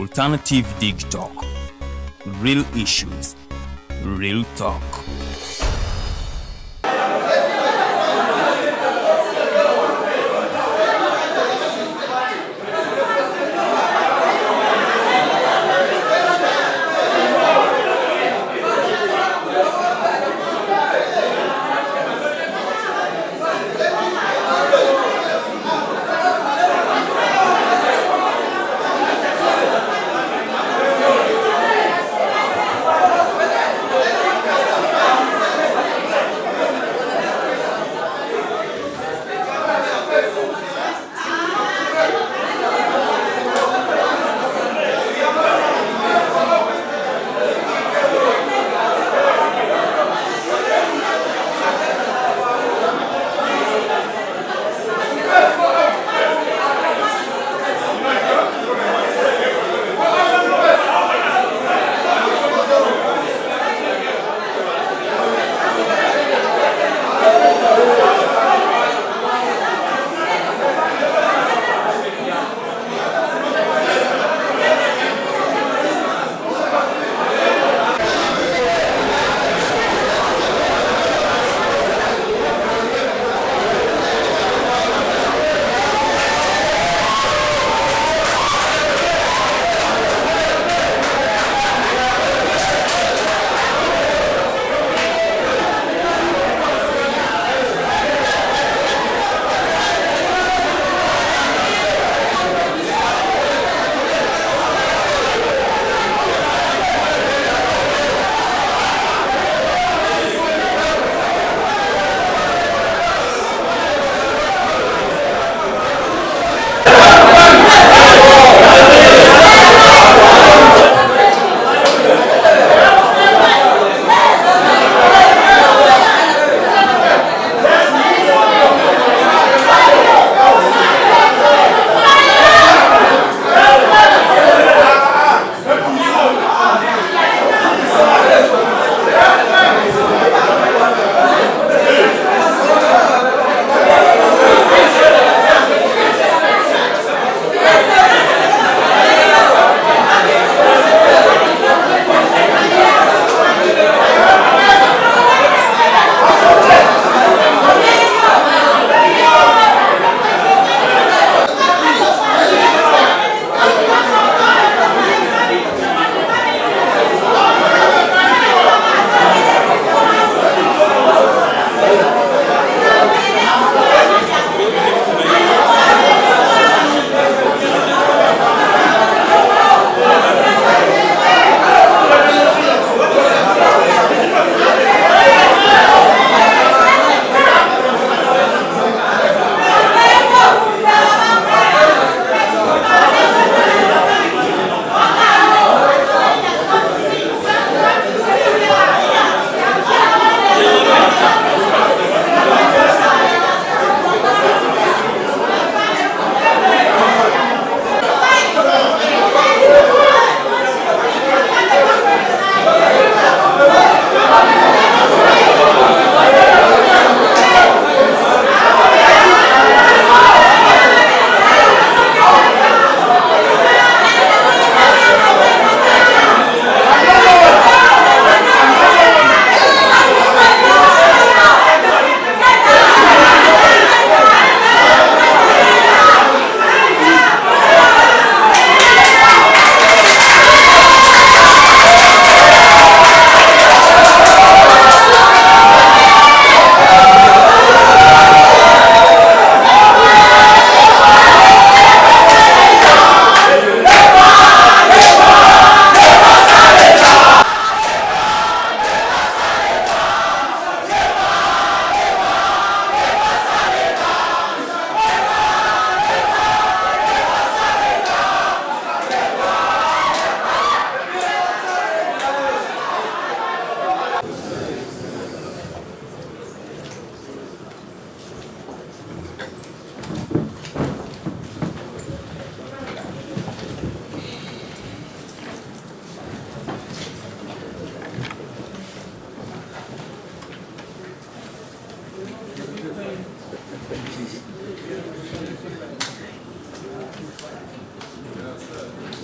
Alternative Dig Talk. Real issues, real talk.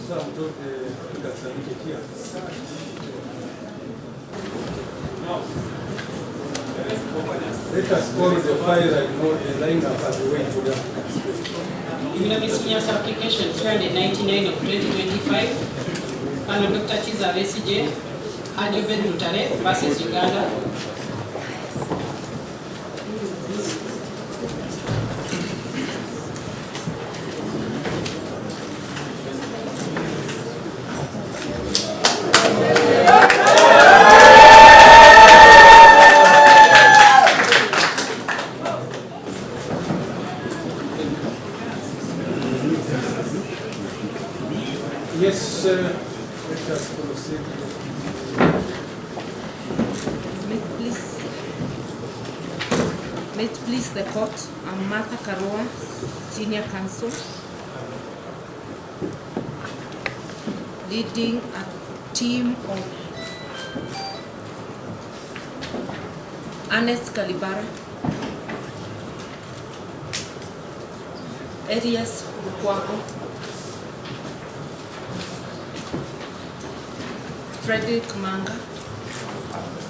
So of the that submitted here. Let us call the file and note the lineup as we wait to the Bibino Miscellaneous Application 399 of 2025. Panel Dr. Chiza Besigye, Hajji Obeid Lutale versus Uganda. Yes, let us proceed. May it please the court, I'm Martha Karua, senior counsel, leading a team of Ernest Kalibara, Elias Lukwago, Frederick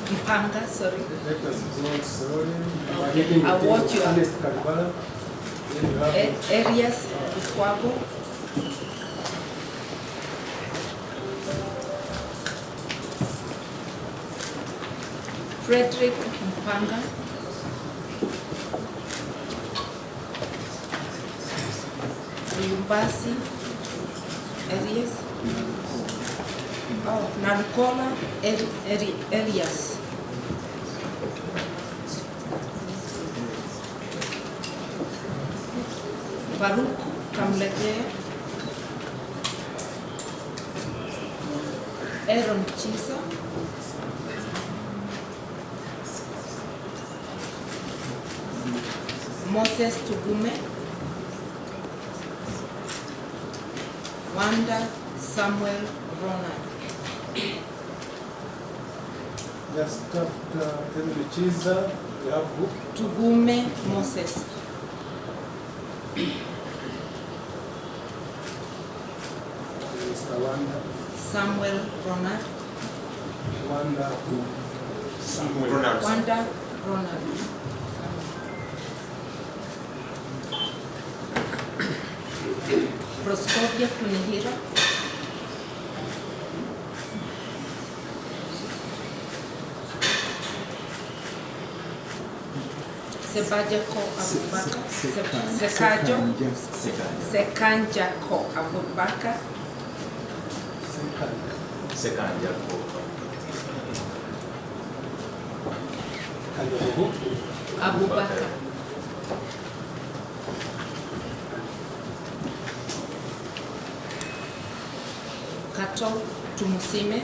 Mpanga, sorry. Let us go slowly. Okay, I'll watch you. Ernest Kalibara. Then you have Elias Lukwago, Frederick Mpanga, Lumbasi, Elias. Oh, Narukola Elias. Farouk Kamlegea. Aaron Chisa. Moses Tugume. Wanda Samuel Ronald. just after Emily Chiza, we have who? Tugume Moses. Mr. Wanda. Samuel Ronald. Wanda who? Wanda Ronald. Proscopia Kunihira. Sebajako Abubakar. Sekanjako Abubakar. Sekanjako. Abubakar. Kato Tumusime.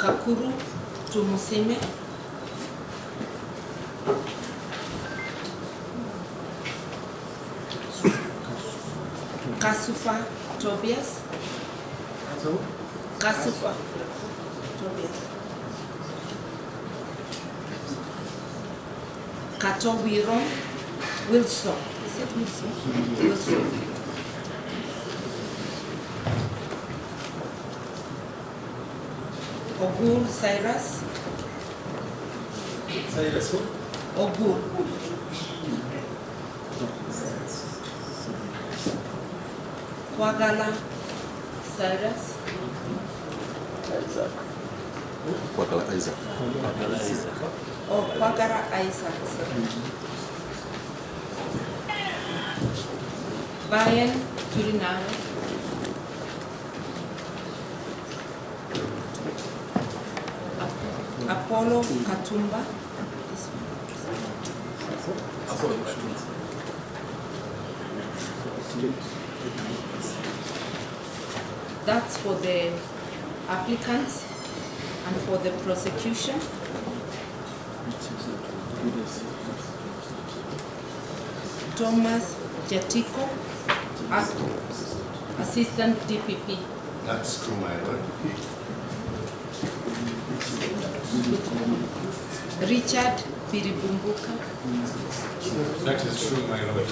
Kakuru Tumusime. Kasufa Tobias. Kasufa Tobias. Kato Wilson. Is it Wilson? Wilson. Ogul Cyrus. Cyrus who? Ogul. Kwagala Cyrus. Kwagala Isaac. Oh, Kwagala Isaac. Brian Turinaro. Apollo Katumba. That's for the applicants and for the prosecution. Thomas Jatiko, Assistant DPP. That's true, my lord. Richard Biribumbuka, That is true, my lord.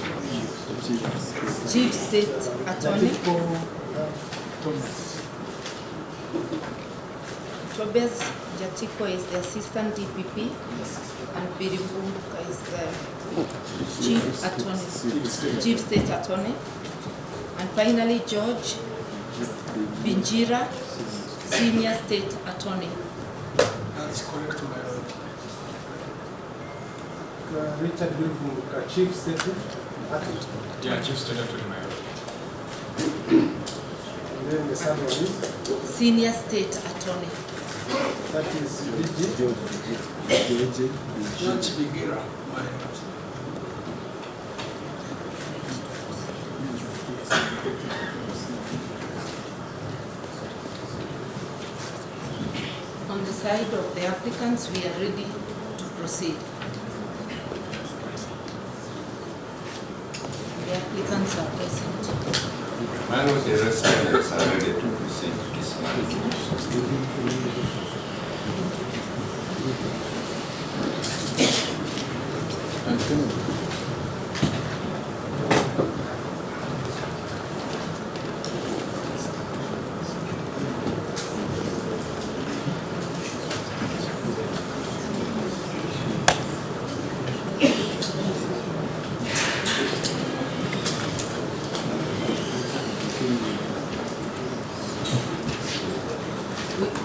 Chief State Attorney. Tobias Jatiko is the Assistant DPP, and Biribumbuka is the Chief State Attorney. And finally, George Binjira, Senior State Attorney. That's correct, my lord. Richard Wilford, Chief State Attorney. Yeah, Chief State Attorney, my lord. And then the third one is? Senior State Attorney. That is George Bigira, my lord. On the side of the applicants, we are ready to proceed. The applicants are present. My lord, the respondents are ready to proceed to this matter.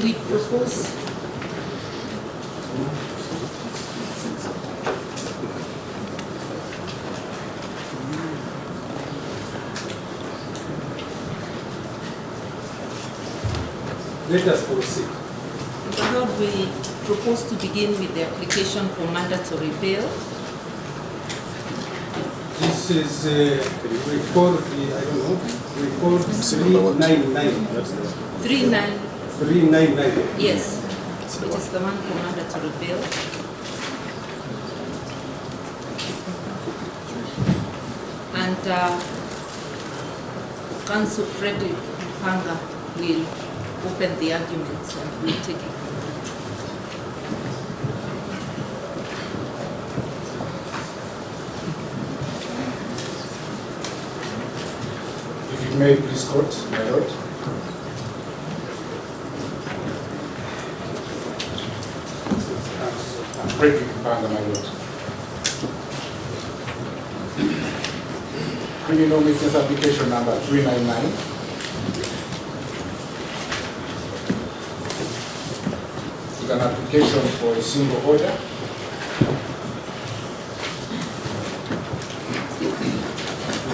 We propose Let us proceed. Lord, we propose to begin with the application for mandatory bail. This is record, I don't know, record 399. 399. Yes, it is the one for mandatory bail. And Counsel Frederick Mpanga will open the arguments and we'll take it from there. If you may, please, court, my lord. Frederick Mpanga, my lord. Criminal Missions Application number 399. It's an application for a single order. To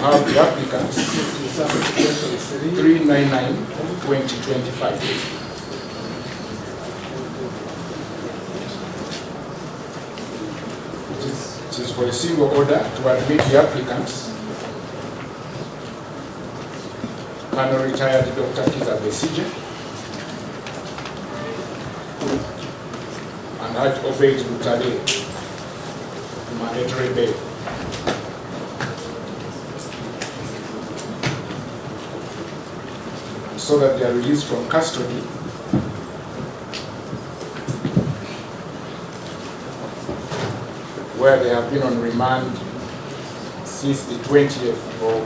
have the applicants 399-2025. It is for a single order to admit the applicants, Colonel Retired Dr. Besigye and Hajji Obeid Lutale to mandatory bail. So that they are released from custody where they have been on remand since the 20th of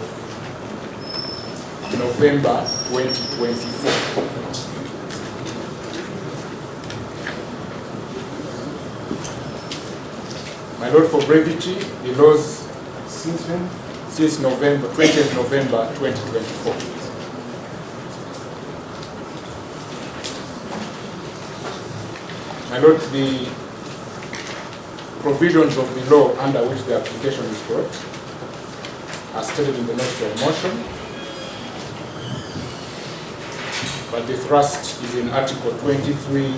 November 2024. My lord, for brevity, the laws since November, 20th November 2024. My lord, the provisions of the law under which the application is brought are stated in the notice of motion, but the thrust is in Article 23,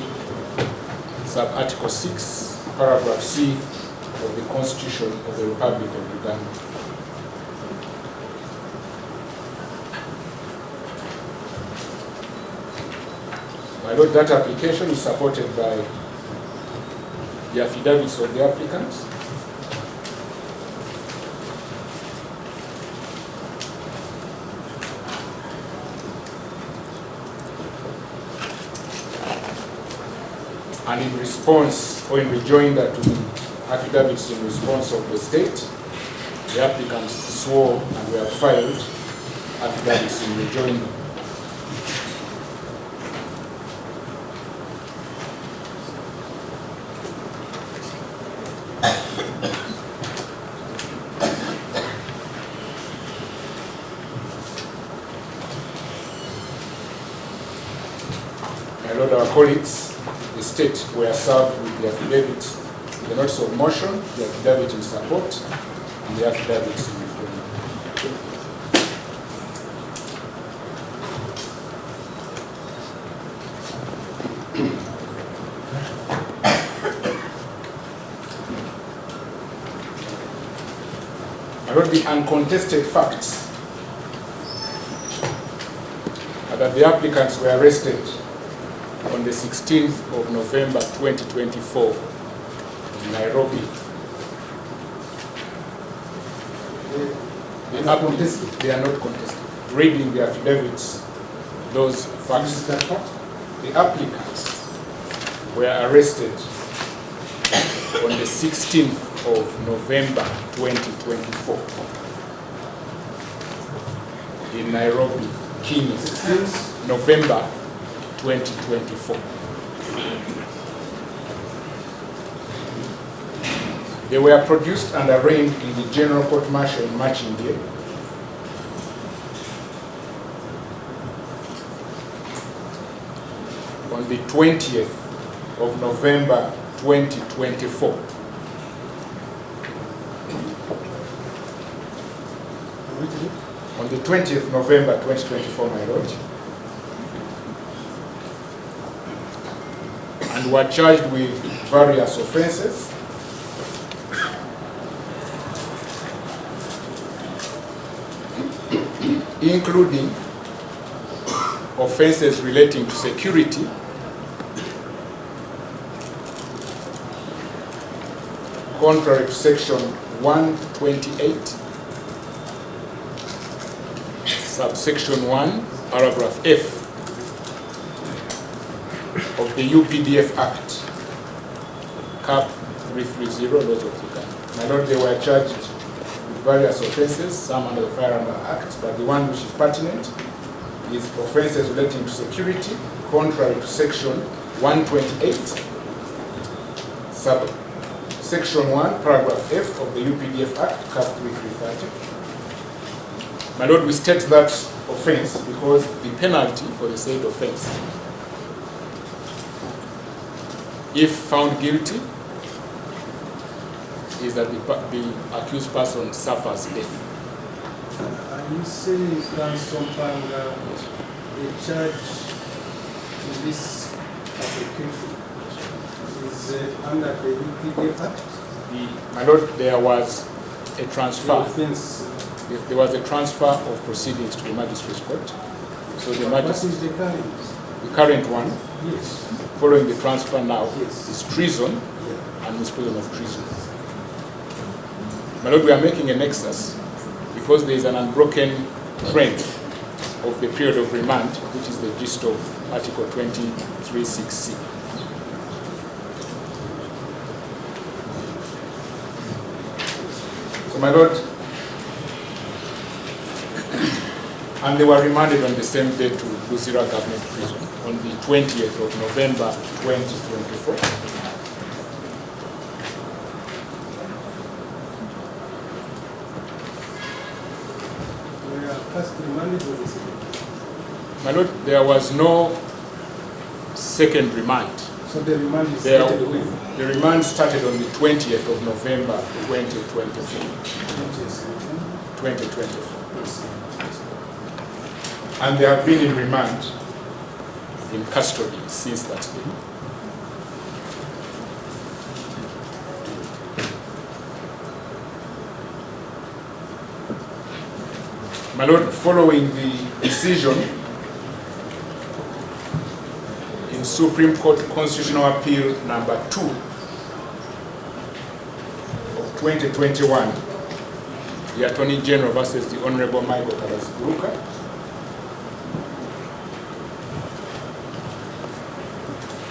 Sub-Article 6, Paragraph C of the Constitution of the Republic of Uganda. My lord, that application is supported by the affidavits of the applicants, and in response or in rejoinder to the affidavits in response of the state, the applicants swore and were filed affidavits in rejoinder. My Lord, our colleagues, the state were served with the affidavit, the notice of motion, the affidavit in support, and the affidavits in rejoinder. My Lord, the uncontested facts are that the applicants were arrested on the 16th of November 2024 in Nairobi. They are not contested. Reading the affidavits, those facts. The applicants were arrested on the 16th of November 2024 in Nairobi, Kenya. November 2024. They were produced and arraigned in the General Court Martial in Besigye on the 20th of November 2024. On the 20th of November 2024, my Lord, and were charged with various offenses, including offenses relating to security, contrary to section 128, subsection 1, paragraph F of the UPDF Act, Cap 330, laws of the country. My Lord, they were charged with various offenses, some under the Firearms Act, but the one which is pertinent is offenses relating to security, contrary to section 128, section 1, paragraph F of the UPDF Act, Cap 3330. My Lord, we state that offense because the penalty for the said offense, if found guilty, is that the accused person suffers death. Are you saying counsel the charge in this application is under the UPDF Act? My Lord, there was a transfer. There was a transfer of proceedings to the magistrate's court. So the magistrate. What is the current? The current one, Yes. following the transfer now, Yes. is treason Yeah. and misprision of treason. My Lord, we are making a nexus because there is an unbroken trend of the period of remand, which is the gist of Article 23(6)(c). So, my Lord, and they were remanded on the same day to Luzira Government Prison on the 20th of November 2024. My Lord, there was no second remand. So the remand is The remand started on the 20th of November 2024. And they have been in remand, in custody since that day. My Lord, following the decision in Supreme Court Constitutional Appeal number 2 of 2021, the Attorney General versus the Honorable Michael Kalasiburuka,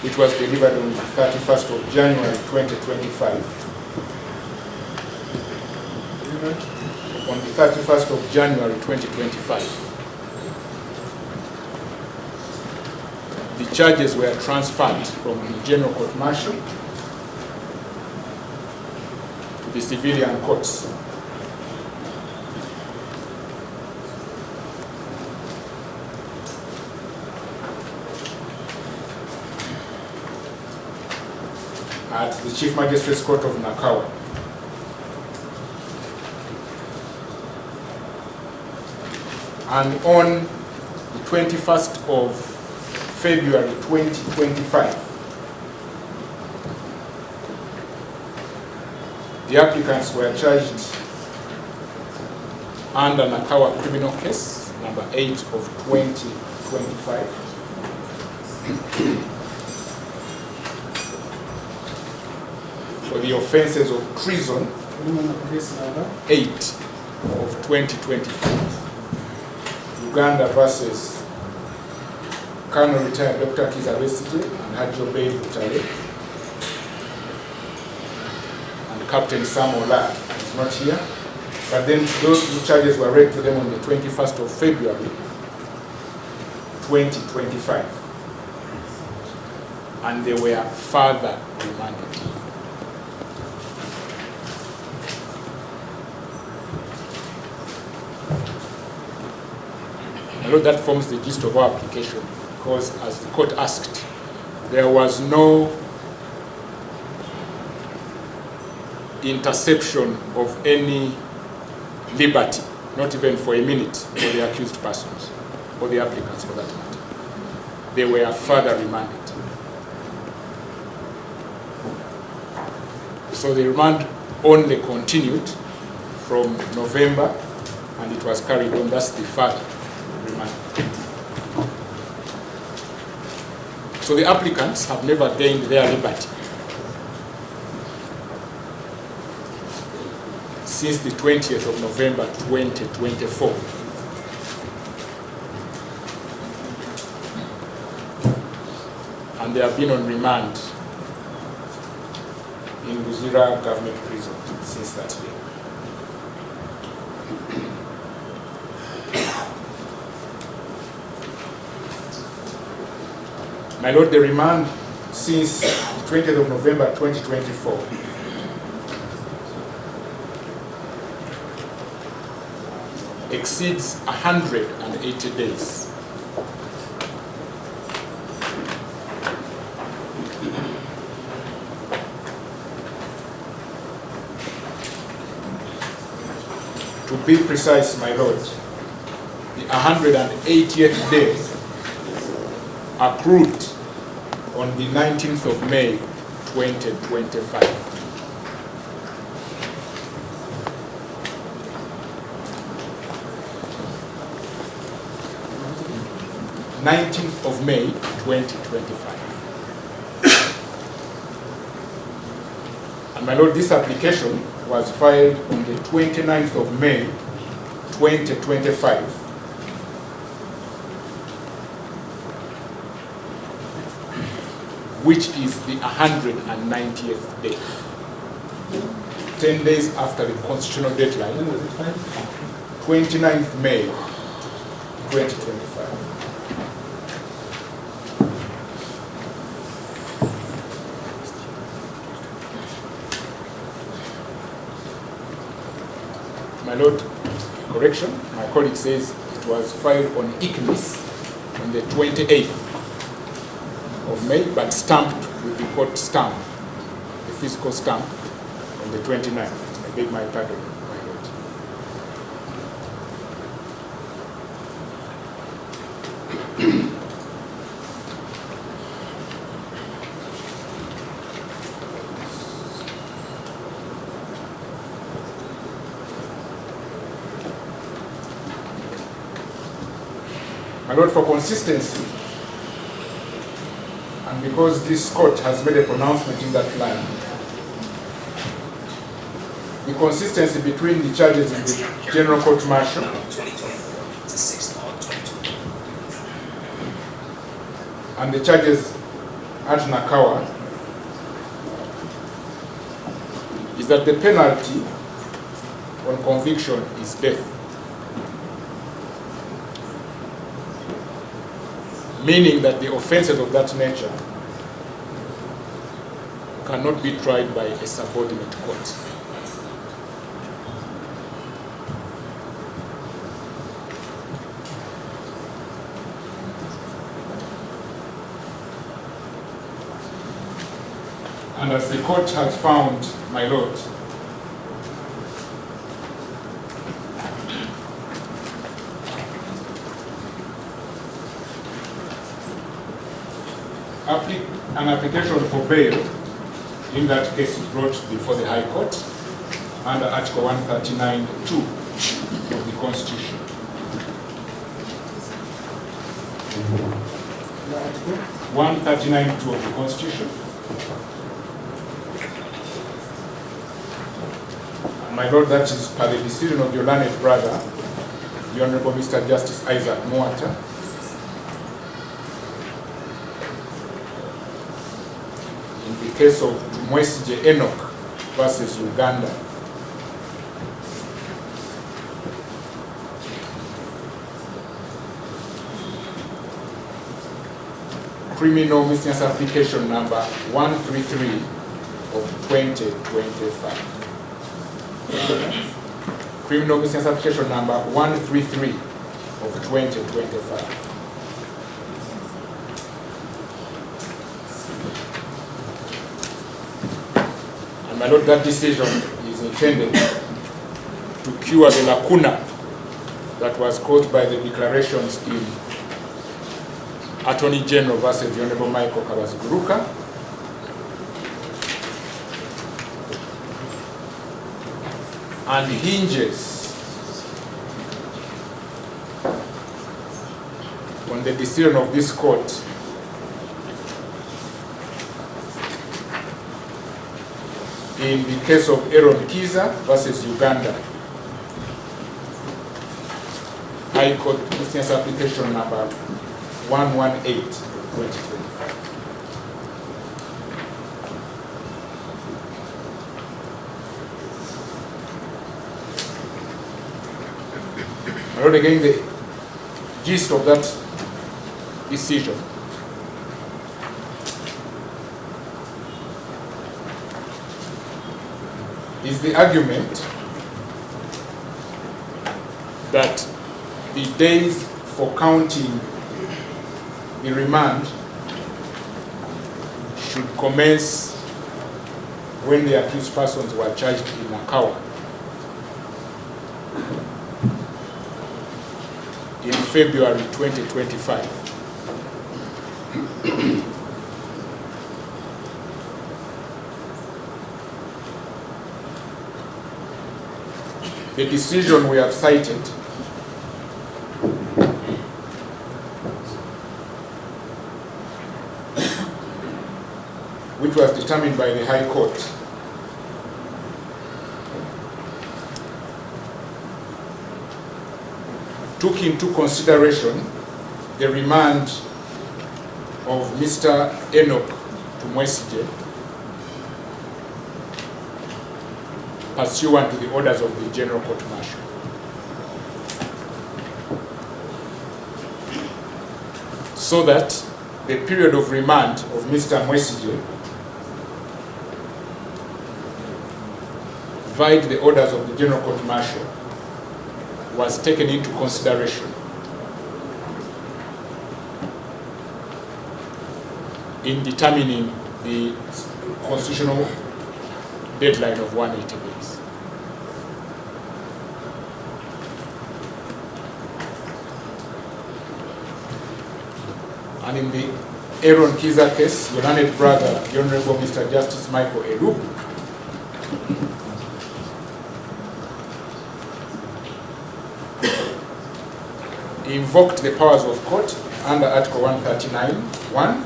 which was delivered on the 31st of January 2025. On the 31st of January 2025. The charges were transferred from the General Court Martial to the civilian courts. At the Chief Magistrate's Court of Nakawa. And on the 21st of February 2025, the applicants were charged under Nakawa criminal case number 8 of 2025. For the offenses of treason 8 of 2025. Uganda versus Colonel retired Dr. Besigye and Hajji Obeid Lutale. And Captain Samola is not here. But then those two charges were read to them on the 21st of February 2025. And they were further remanded. I know that forms the gist of our application because, as the court asked, there was no interception of any liberty, not even for a minute, for the accused persons, or the applicants for that matter. They were further remanded. So the remand only continued from November, and it was carried on. That's the further remand. So the applicants have never gained their liberty since the 20th of November 2024. And they have been on remand in Luzira government prison since that day. My Lord, the remand since the 20th of November 2024 exceeds 180 days. To be precise, my Lord, the 180th day accrued on the 19th of May 2025. 19th of May 2025. And my Lord, this application was filed on the 29th of May 2025. Which is the 190th day. 10 days after the constitutional deadline. 29th May 2025. My Lord, correction, my colleague says it was filed on ICNIS on the 28th of May, but stamped with the court stamp, the physical stamp, on the 29th. I beg my pardon, my Lord. My Lord, for consistency, and because this court has made a pronouncement in that line, the consistency between the charges in the General Court Martial and the charges at Nakawa is that the penalty on conviction is death. Meaning that the offenses of that nature cannot be tried by a subordinate court. And as the court has found, my lord, an application for bail in that case is brought before the High Court under Article 139(2) of the Constitution. 139(2) of the Constitution. And my lord, that is per the decision of your learned brother, the Honorable Mr. Justice Isaac Moata, in the case of Besigye Enoch versus Uganda. Criminal misdemeanor application number 133 of 2025. Criminal misdemeanor application number 133 of 2025. And my lord, that decision is intended to cure the lacuna that was caused by the declarations in Attorney General versus the Honorable Michael Kabaziguruka, and hinges on the decision of this court in the case of Aaron Kiza versus Uganda, High Court misdemeanor application number 118 of 2025. My lord, again, the gist of that decision is the argument that the days for counting the remand should commence when the accused persons were charged in Nakawa in February 2025. The decision we have cited which was determined by the High Court took into consideration the remand of Mr. Enoch to Besigye pursuant to the orders of the General Court Martial. So that the period of remand of Mr. Besigye vied the orders of the General Court Martial was taken into consideration in determining the constitutional deadline of 180 days. And in the Aaron Kiza case, your learned brother, the Honorable Mr. Justice Michael Eru, invoked the powers of court under Article 139(1)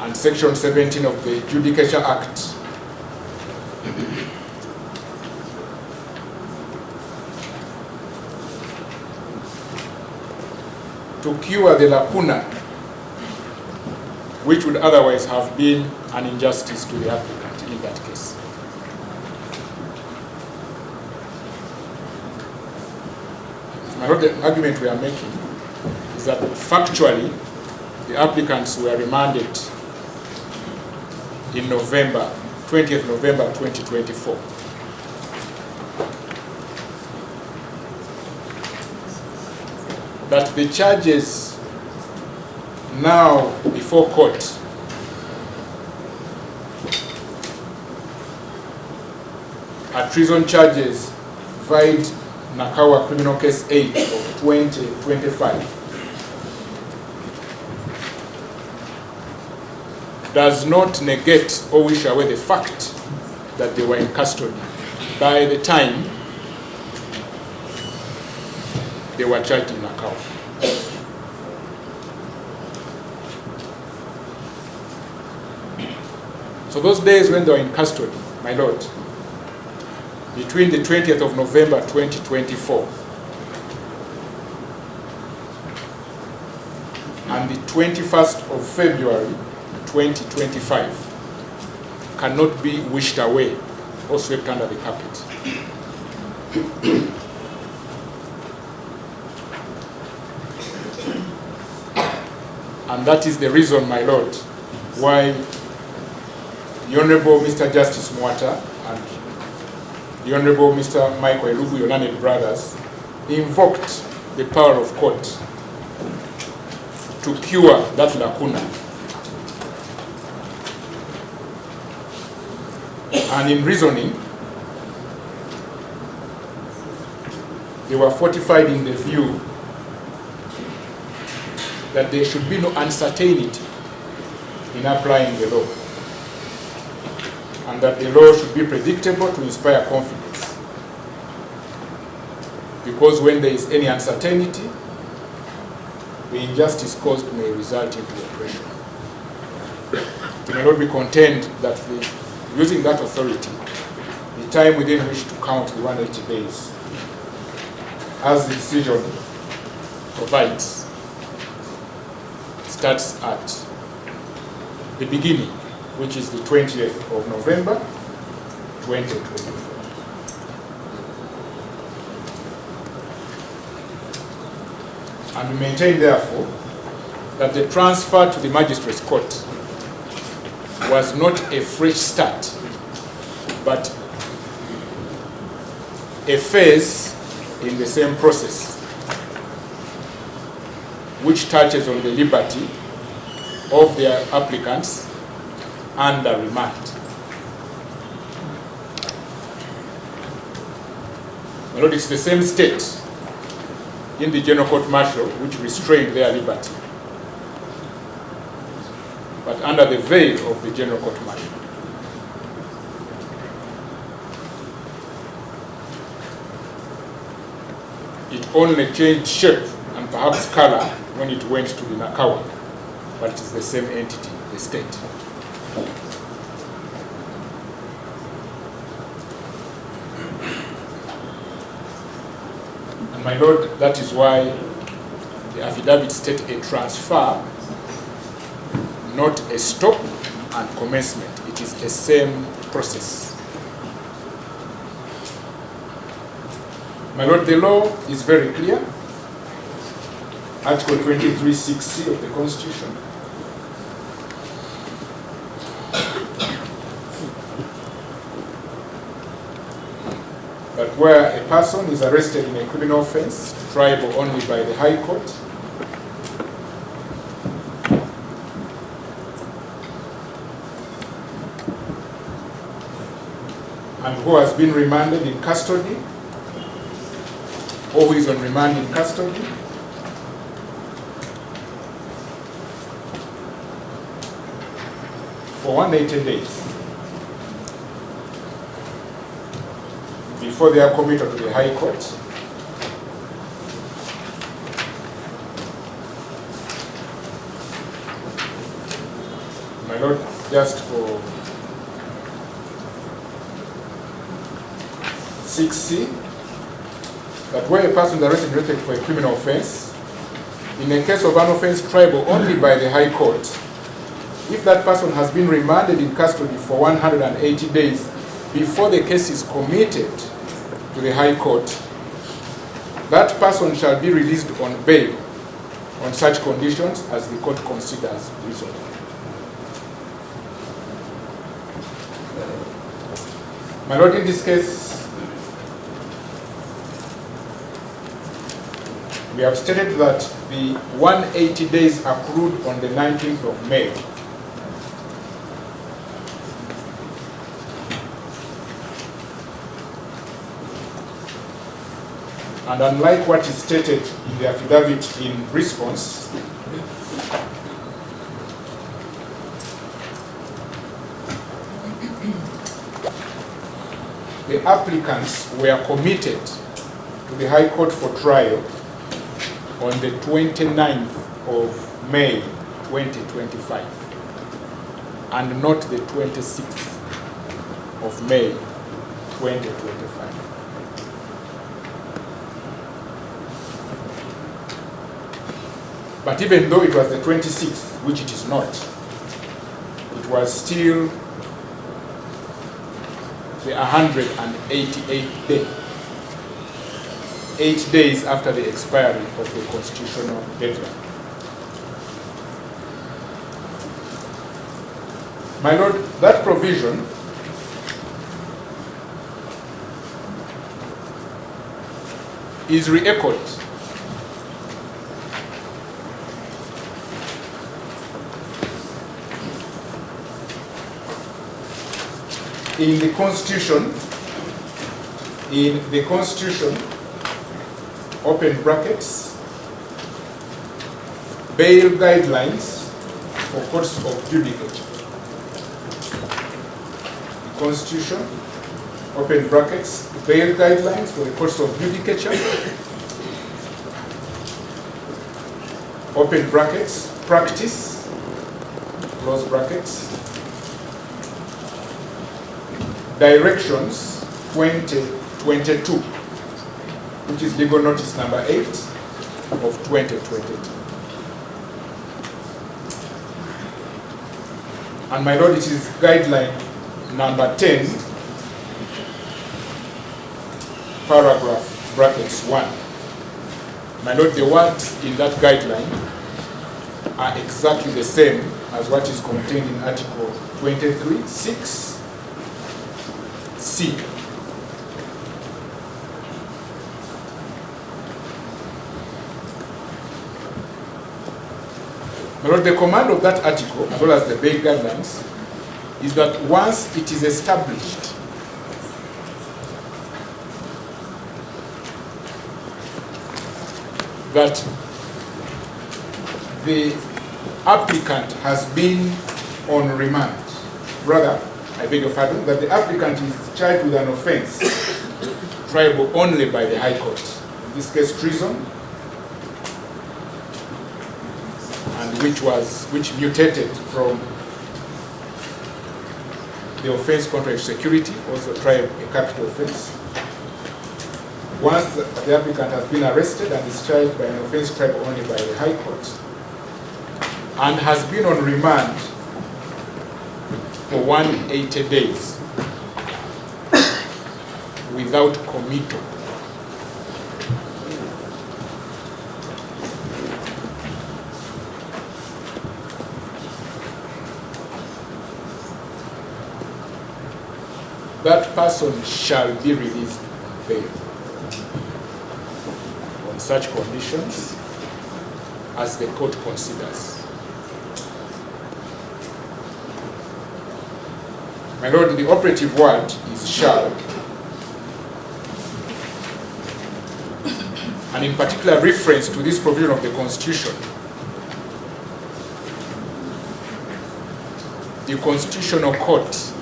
and Section 17 of the Judicature Act to cure the lacuna which would otherwise have been an injustice to the applicant in that case. The argument we are making is that factually the applicants were remanded in November, 20th November 2024. That the charges now before court are treason charges vide Nakawa Criminal Case 8 of 2025 does not negate or wish away the fact that they were in custody by the time they were charged in Nakawa. So those days when they were in custody, my lord, between the 20th of November 2024 and the 21st of February 2025 cannot be wished away or swept under the carpet. And that is the reason, my lord, why the Honorable Mr. Justice Mwata and the Honorable Mr. Michael Elugu, your learned brothers, invoked the power of court to cure that lacuna. And in reasoning, they were fortified in the view that there should be no uncertainty in applying the law, and that the law should be predictable to inspire confidence. Because when there is any uncertainty, the injustice caused may result into oppression. It may not be contend that using that authority, the time within which to count the 180 days, as the decision provides, starts at the beginning, which is the 20th of November, 2024. And we maintain, therefore, that the transfer to the magistrate's court was not a fresh start, but a phase in the same process, which touches on the liberty of their applicants under remand. My lord, it's the same state in the General Court Martial which restrained their liberty, but under the veil of the General Court Martial. It only changed shape and perhaps color when it went to the Nakawa, but it is the same entity, the state. And my lord, that is why the affidavit states a transfer, not a stop and commencement. It is the same process. My lord, the law is very clear. Article 23(6)(c) of the Constitution. That where a person is arrested in a criminal offense, triable only by the High Court, and who has been remanded in custody, or who is on remand in custody, for 180 days before they are committed to the High Court, my lord, just for 6C, that where a person is arrested for a criminal offense in a case of an offense triable only by the High Court, if that person has been remanded in custody for 180 days before the case is committed to the High Court, that person shall be released on bail on such conditions as the court considers reasonable. My Lord, in this case, we have stated that the 180 days accrued on the 19th of May and unlike what is stated in the affidavit in response, the applicants were committed to the High Court for trial on the 29th of May 2025 and not the 26th of May 2025. But even though it was the 26th, which it is not, it was still the 188th day, 8 days after the expiry of the constitutional deadline. My Lord, that provision is re-echoed in the Constitution, open brackets, bail guidelines for courts of judicature. The Constitution, open brackets, bail guidelines for the courts of judicature, open brackets, practice, close brackets, directions 2022, which is legal notice number 8 of 2022. And my Lord, it is guideline number 10, paragraph brackets 1. My Lord, the words in that guideline are exactly the same as what is contained in Article 23(6) C. My Lord, the command of that article, as well as the bail guidelines, is that once it is established that the applicant has been on remand, rather, I beg your pardon, that the applicant is charged with an offense triable only by the High Court, in this case treason, and which mutated from the offense contrary to security, also tried a capital offense. Once the applicant has been arrested and is charged by an offense triable only by the High Court, and has been on remand for 180 days without committal, that person shall be released on bail on such conditions as the court considers. My Lord, the operative word is shall, and in particular reference to this provision of the Constitution. The Constitutional Court,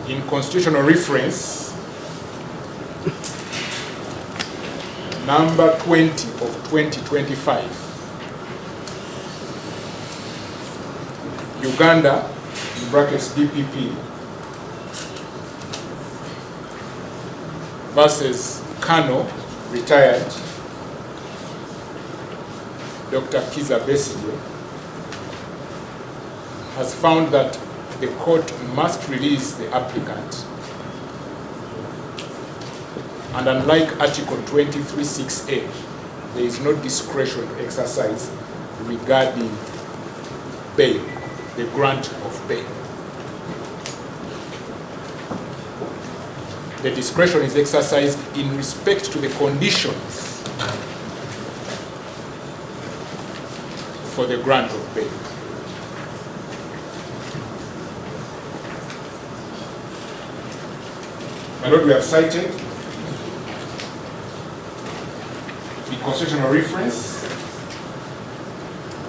in constitutional reference number 20 of 2025, Uganda, in brackets DPP, versus Kano, retired, Dr. Kizza Besigye, has found that the court must release the applicant. And unlike Article 23(6)(a), there is no discretion exercised regarding bail, the grant of bail. The discretion is exercised in respect to the conditions for the grant of bail. My Lord, we have cited the constitutional reference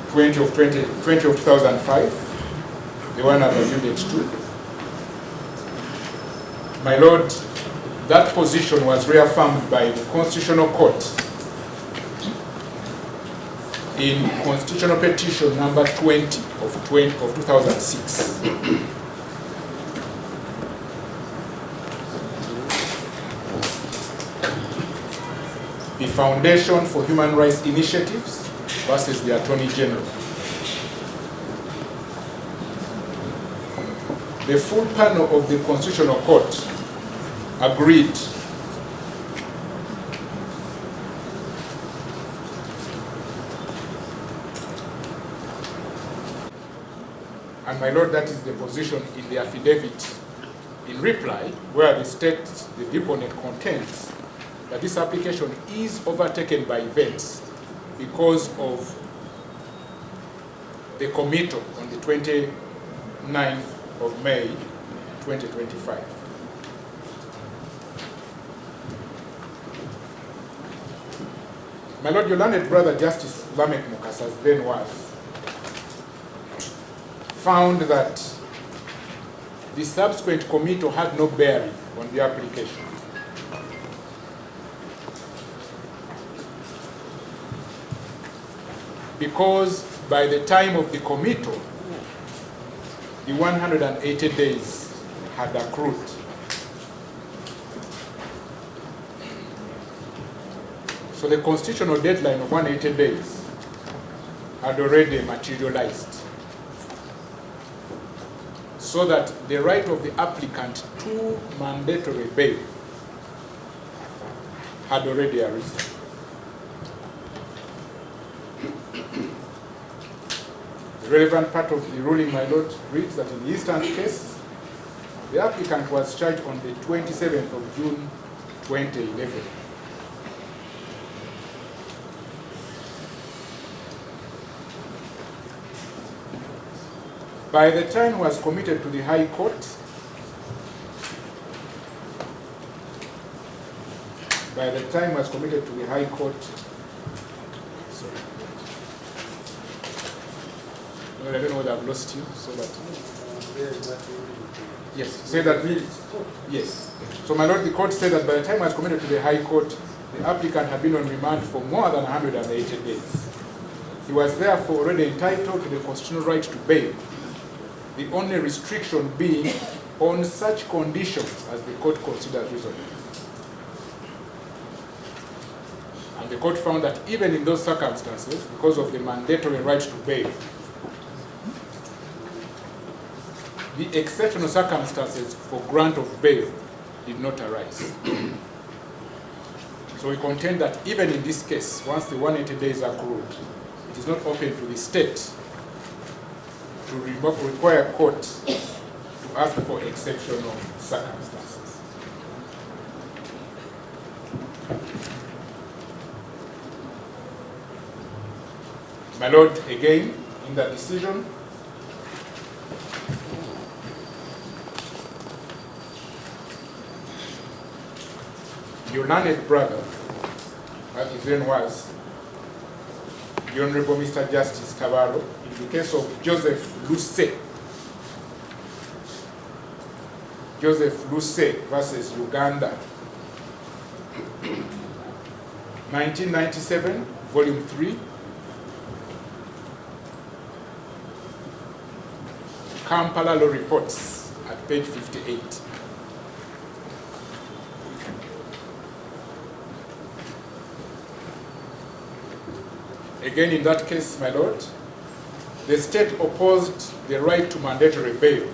20 of 2005, the one I've alluded to. My Lord, that position was reaffirmed by the Constitutional Court in Constitutional Petition number 20 of 2006. The Foundation for Human Rights Initiatives versus the Attorney General. The full panel of the Constitutional Court agreed and my Lord, that is the position in the affidavit in reply, where the state, the deponent contends that this application is overtaken by events because of the committal on the 29th of May 2025. My Lord, your learned brother Justice Lamek Mukas, as then was, found that the subsequent committal had no bearing on the application. Because by the time of the committal, the 180 days had accrued. So the constitutional deadline of 180 days had already materialized. So that the right of the applicant to mandatory bail had already arisen. The relevant part of the ruling, my Lord, reads that in the instant case, the applicant was charged on the 27th of June 2011. By the time he was committed to the High Court, sorry, I don't know whether I've lost you, so that, yes, say that, yes. So my Lord, the court said that by the time he was committed to the High Court, the applicant had been on remand for more than 180 days. He was therefore already entitled to the constitutional right to bail, the only restriction being on such conditions as the court considered reasonable. And the court found that even in those circumstances, because of the mandatory right to bail, the exceptional circumstances for grant of bail did not arise. So we contend that even in this case, once the 180 days are accrued, it is not open to the state to require court to ask for exceptional circumstances. My Lord, again, in that decision, your learned brother, as his name was, the Honorable Mr. Justice Tabaro, in the case of Joseph Luce versus Uganda, 1997, Volume 3, Kampala Law Reports at page 58. Again, in that case, my lord, the state opposed the right to mandatory bail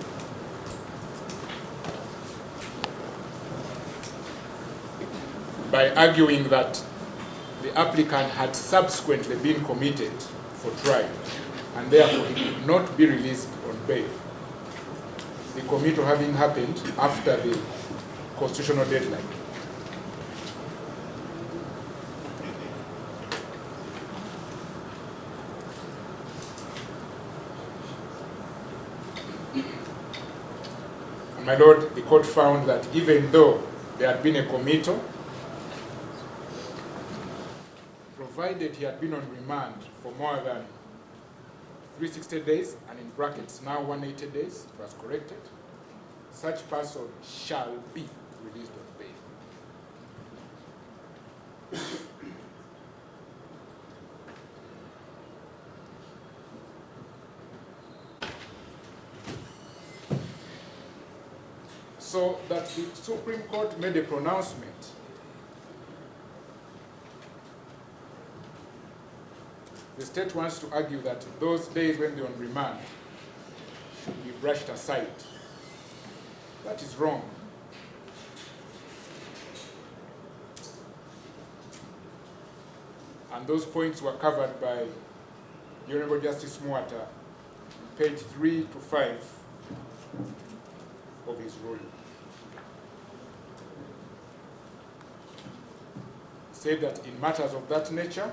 by arguing that the applicant had subsequently been committed for trial and therefore he could not be released on bail. The committal having happened after the constitutional deadline. And my lord, the court found that even though there had been a committal, provided he had been on remand for more than 360 days, and in brackets now 180 days, it was corrected, such person shall be released on bail. So that the Supreme Court made a pronouncement the state wants to argue that those days when they're on remand should be brushed aside. That is wrong. And those points were covered by the Honorable Justice Muata, page 3 to 5 of his ruling. Said that in matters of that nature,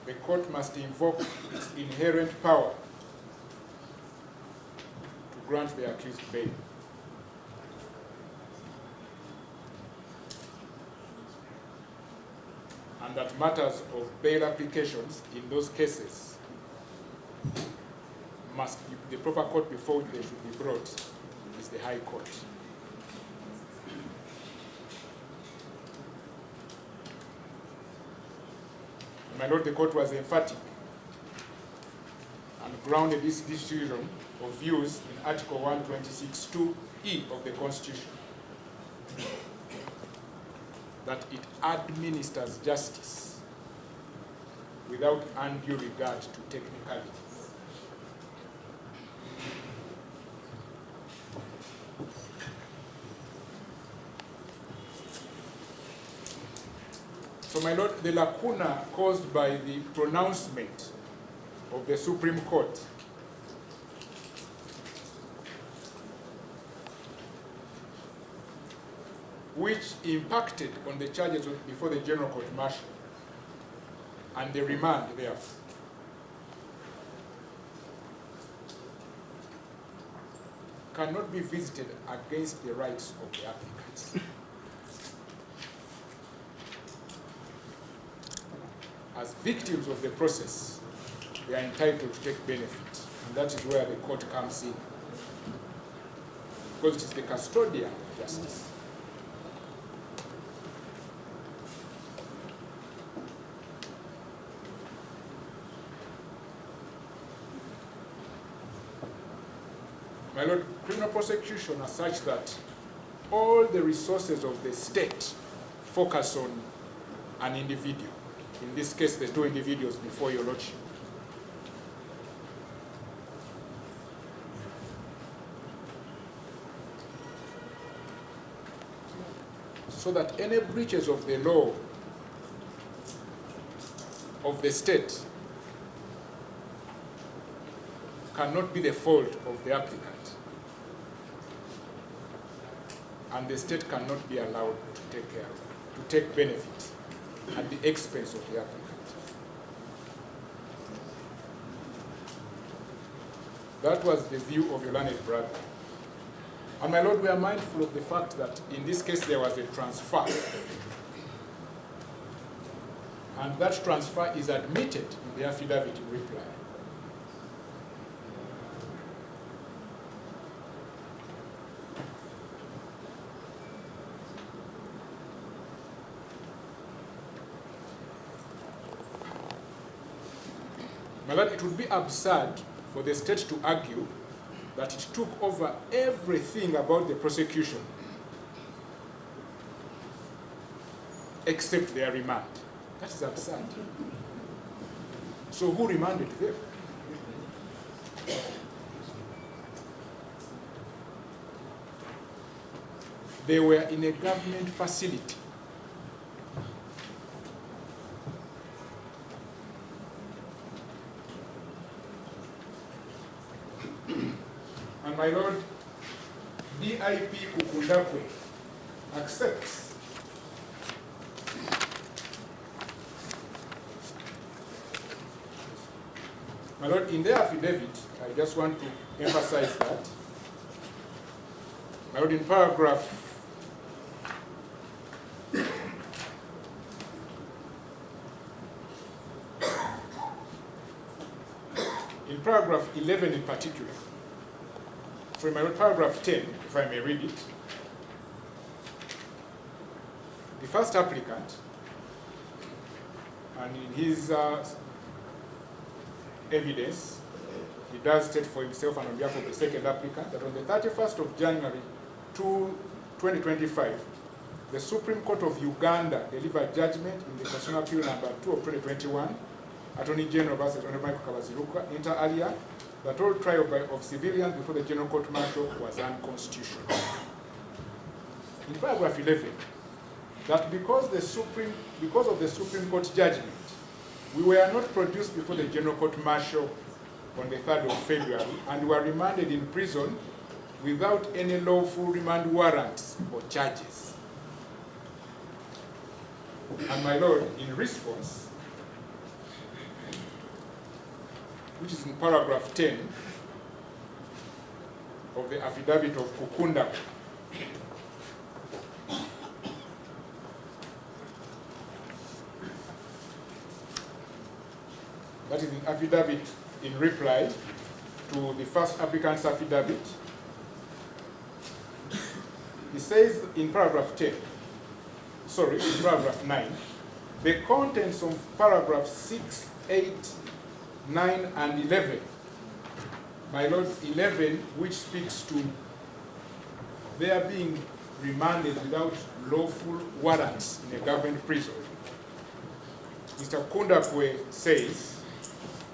the court must invoke its inherent power to grant the accused bail. And that matters of bail applications in those cases must be, the proper court before which they should be brought is the High Court. My lord, the court was emphatic and grounded this decision of views in Article 126(2)(e) of the Constitution, that it administers justice without undue regard to technicalities. So, my lord, the lacuna caused by the pronouncement of the Supreme Court which impacted on the charges before the General Court Martial and the remand thereof, cannot be visited against the rights of the applicants. As victims of the process, they are entitled to take benefit. And that is where the court comes in. Because it is the custodian of justice. My lord, criminal prosecution are such that all the resources of the state focus on an individual. In this case, the two individuals before your lordship. So that any breaches of the law of the state cannot be the fault of the applicant. And the state cannot be allowed to take care of, to take benefit at the expense of the applicant. That was the view of your learned brother. And my lord, we are mindful of the fact that in this case there was a transfer. And that transfer is admitted in the affidavit in reply. My lord, it would be absurd for the state to argue that it took over everything about the prosecution except their remand. That is absurd. So who remanded them? They were in a government facility. And my Lord, BIP Ukundakwe accepts my Lord, in their affidavit, I just want to emphasize that. My Lord, in paragraph paragraph 11 in particular, so in my paragraph 10, if I may read it, the first applicant, and in his evidence, he does state for himself and on behalf of the second applicant that on the 31st of January 2025, the Supreme Court of Uganda delivered judgment in the Constitutional Appeal number 2 of 2021, Attorney General versus Honorable Michael Kabaziruka, inter alia, that all trial of civilians before the General Court Martial was unconstitutional. In paragraph 11, that because of the Supreme Court judgment, we were not produced before the General Court Martial on the 3rd of February and were remanded in prison without any lawful remand warrants or charges. And my Lord, in response, which is in paragraph 10 of the affidavit of Kukunda, that is an affidavit in reply to the first applicant's affidavit. He says in paragraph 10, sorry, in paragraph 9, the contents of paragraph 6, 8, 9, and 11, my Lord, 11, which speaks to their being remanded without lawful warrants in a government prison. Mr. Kundakwe says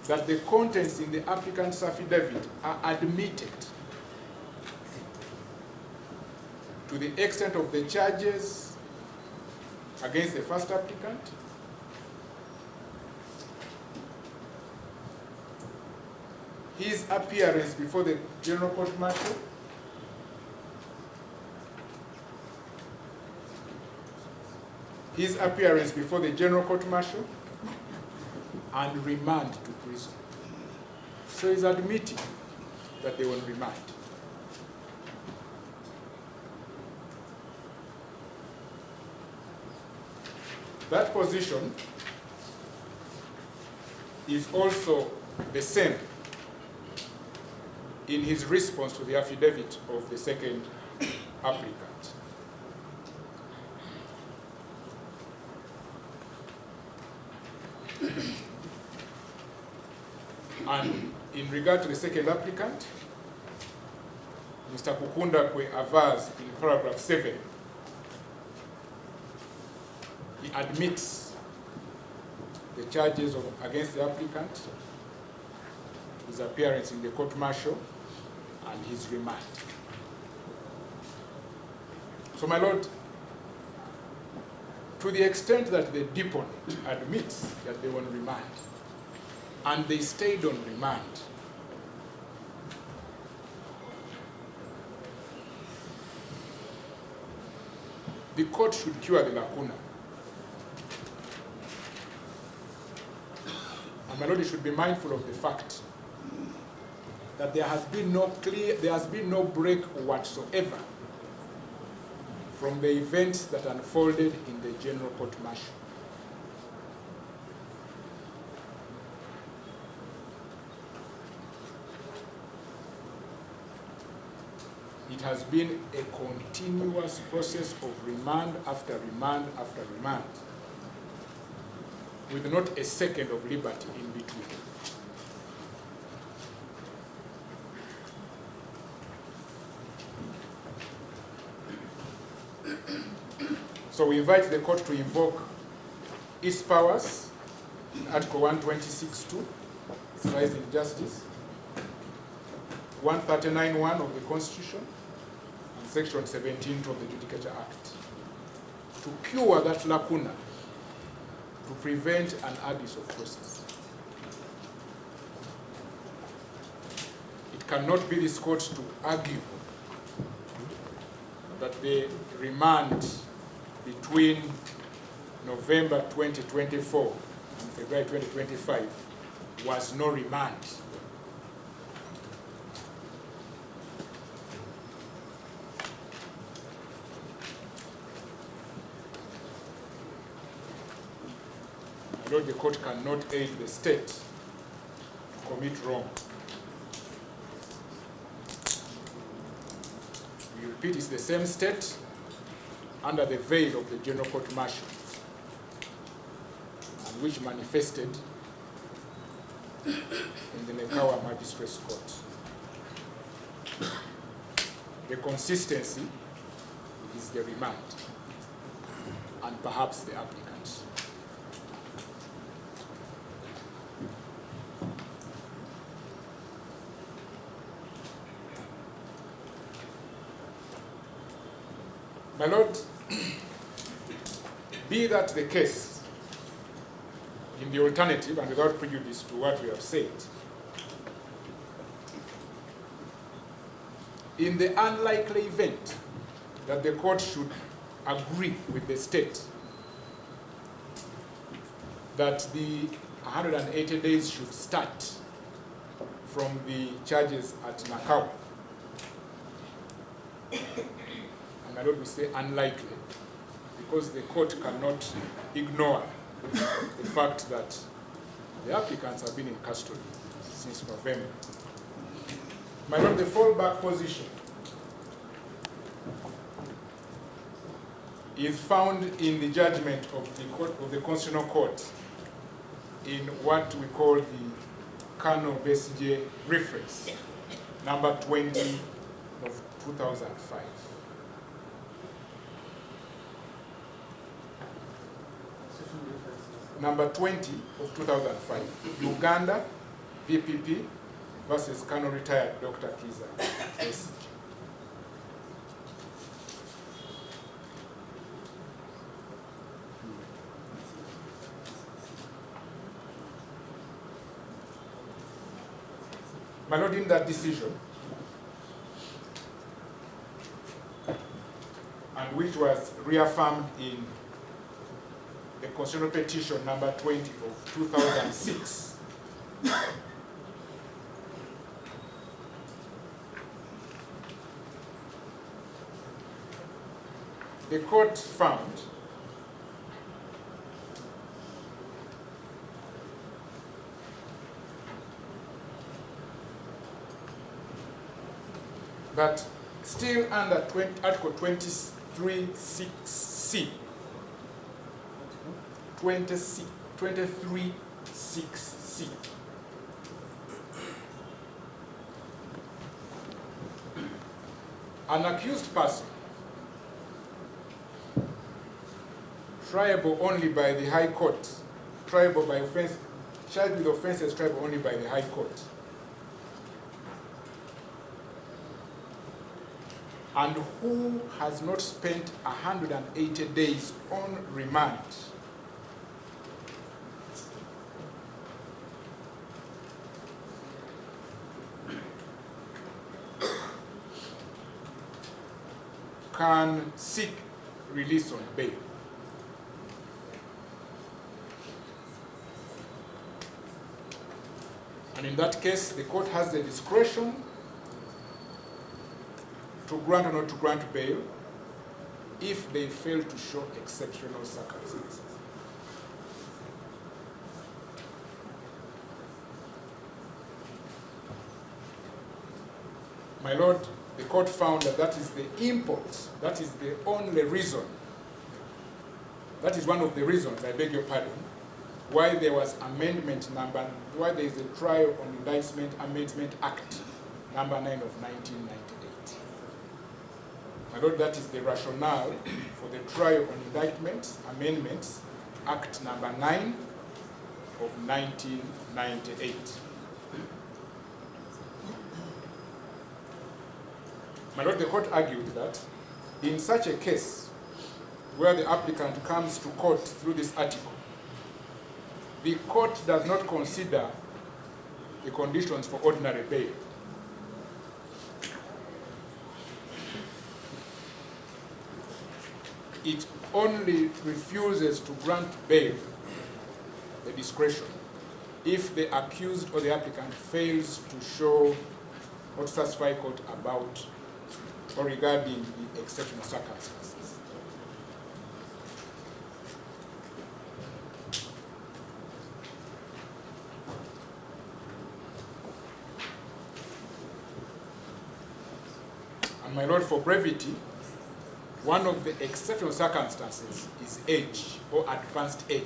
that the contents in the applicant's affidavit are admitted to the extent of the charges against the first applicant, his appearance before the General Court Martial, his appearance before the General Court Martial, and remand to prison. So he's admitting that they will remand. That position is also the same in his response to the affidavit of the second applicant. And in regard to the second applicant, Mr. Kukundakwe avers in paragraph 7, he admits the charges against the applicant, his appearance in the court martial, and his remand. So, my Lord, to the extent that the deponent admits that they were on remand, and they stayed on remand, the court should cure the lacuna. And my Lord, you should be mindful of the fact that there has been no break whatsoever from the events that unfolded in the General Court Martial. It has been a continuous process of remand after remand after remand, with not a second of liberty in between. So we invite the court to invoke its powers, Article 126.2, exercising justice, 139.1 of the Constitution, and Section 17 of the Judicature Act, to cure that lacuna, to prevent an abuse of process. It cannot be this court to argue that the remand between November 2024 and February 2025 was no remand. I know the court cannot aid the state to commit wrong. We repeat, it's the same state under the veil of the General Court Martial, and which manifested in the Nekawa Magistrates Court. The consistency is the remand, and perhaps the applicant. My Lord, be that the case, in the alternative and without prejudice to what we have said, in the unlikely event that the court should agree with the state that the 180 days should start from the charges at Nakawa, and my Lord, we say unlikely, because the court cannot ignore the fact that the applicants have been in custody since November. My Lord, the fallback position is found in the judgment of the Constitutional Court in what we call the Colonel Besigye reference, number 20 of 2005. Number 20 of 2005, Uganda VPP versus Colonel retired Dr. Kiza Besigye. My Lord, in that decision, and which was reaffirmed in the constitutional petition number 20 of 2006, the court found that still under Article 23(6)(c), 23(6)(c), an accused person triable only by the High Court, triable by offense, charged with offences triable only by the High Court, and who has not spent 180 days on remand can seek release on bail. And in that case, the court has the discretion to grant or not to grant bail if they fail to show exceptional circumstances. My Lord, the court found that that is the import, that is the only reason, that is one of the reasons, I beg your pardon, why there was why there is a Trial on Indictment Amendment Act, number 9 of 1998. My Lord, that is the rationale for the Trial on Indictments, Amendments, Act number 9 of 1998. My Lord, the court argued that in such a case where the applicant comes to court through this article, the court does not consider the conditions for ordinary bail. It only refuses to grant bail, the discretion, if the accused or the applicant fails to show or to satisfy court about or regarding the exceptional circumstances. And my Lord, for brevity, one of the exceptional circumstances is age or advanced age.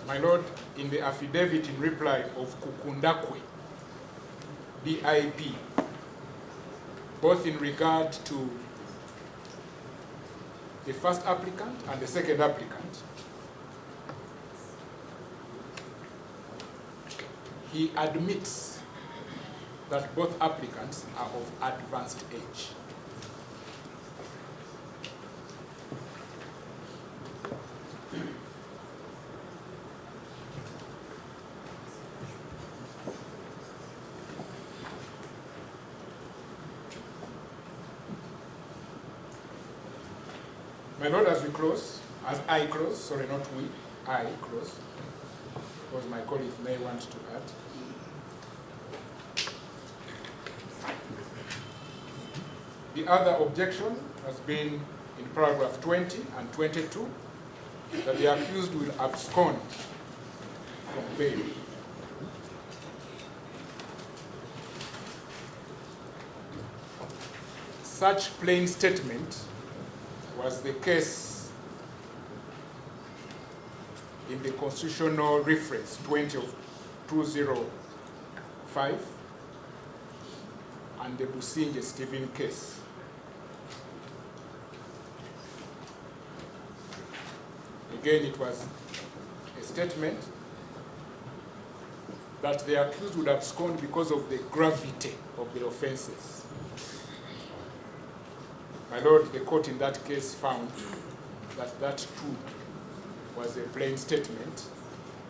My Lord, in the affidavit in reply of Kukundakwe, BIP, both in regard to the first applicant and the second applicant, he admits that both applicants are of advanced age. My Lord, as I close, sorry, not we, I close, because my colleague may want to add. The other objection has been in paragraph 20 and 22, that the accused will abscond from bail. Such plain statement was the case in the constitutional reference 20 of 205 and the Besigye Stephen case. Again, it was a statement that the accused would abscond because of the gravity of the offenses. My Lord, the court in that case found that that too was a plain statement,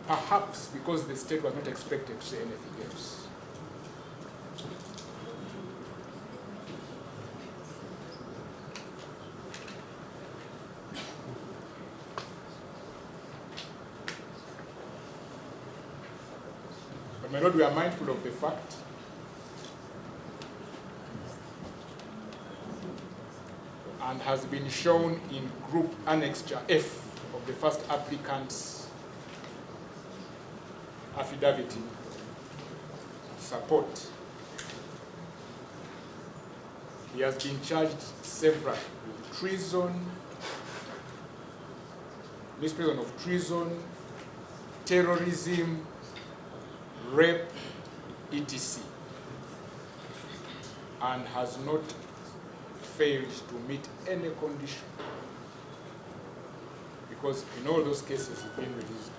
perhaps because the state was not expected to say anything else. But my Lord, we are mindful of the fact and has been shown in group annexure F of the first applicant's affidavit in support. He has been charged several with treason, misprision of treason, terrorism, rape, etc., and has not failed to meet any condition, because in all those cases he's been released.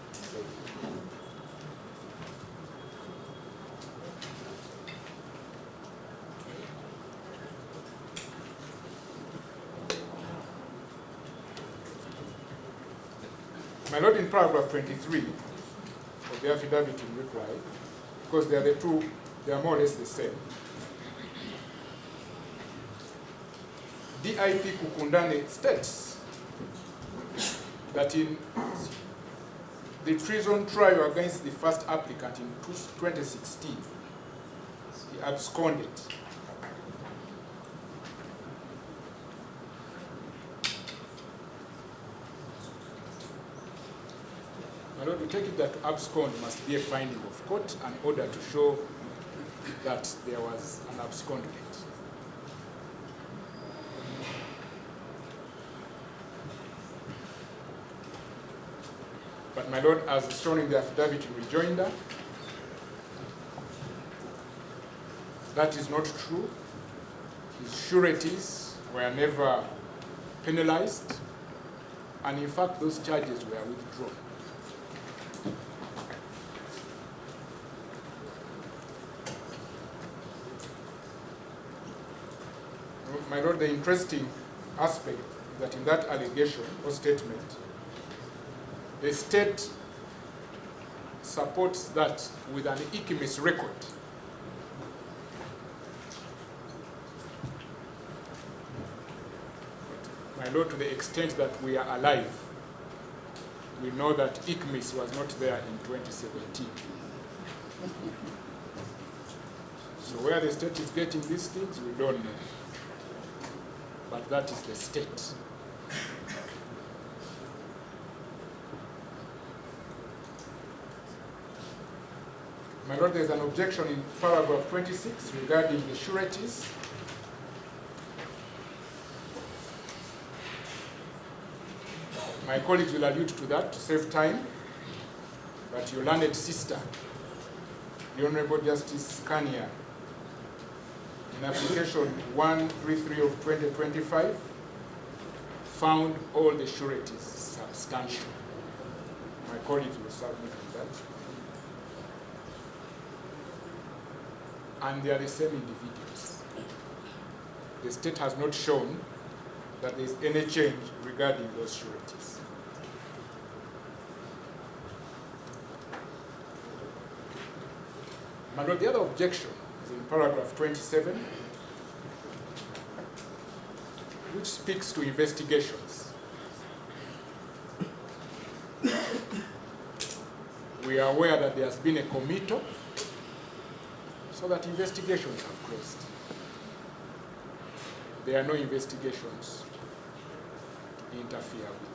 My Lord, in paragraph 23 of the affidavit in reply, because they are the two, they are more or less the same. DIP Kukundane states that in the treason trial against the first applicant in 2016, he absconded. My Lord, we take it that abscond must be a finding of court in order to show that there was an abscondment. But But my lord, as shown in the affidavit in rejoinder, that is not true. His sureties were never penalized, and in fact those charges were withdrawn. My lord, the interesting aspect is that in that allegation or statement, the state supports that with an ICMIS record. My lord, to the extent that we are alive, we know that ICMIS was not there in 2017. So where the state is getting these things, we don't know. But that is the state. My lord, there is an objection in paragraph 26 regarding the sureties. My colleagues will allude to that to save time, but your learned sister, the Honorable Justice Kania, in application 133 of 2025, found all the sureties substantial. My colleagues will submit to that. And they are the same individuals. The state has not shown that there is any change regarding those sureties. My lord, the other objection is in paragraph 27, which speaks to investigations. We are aware that there has been a committal so that investigations have closed. There are no investigations to interfere with.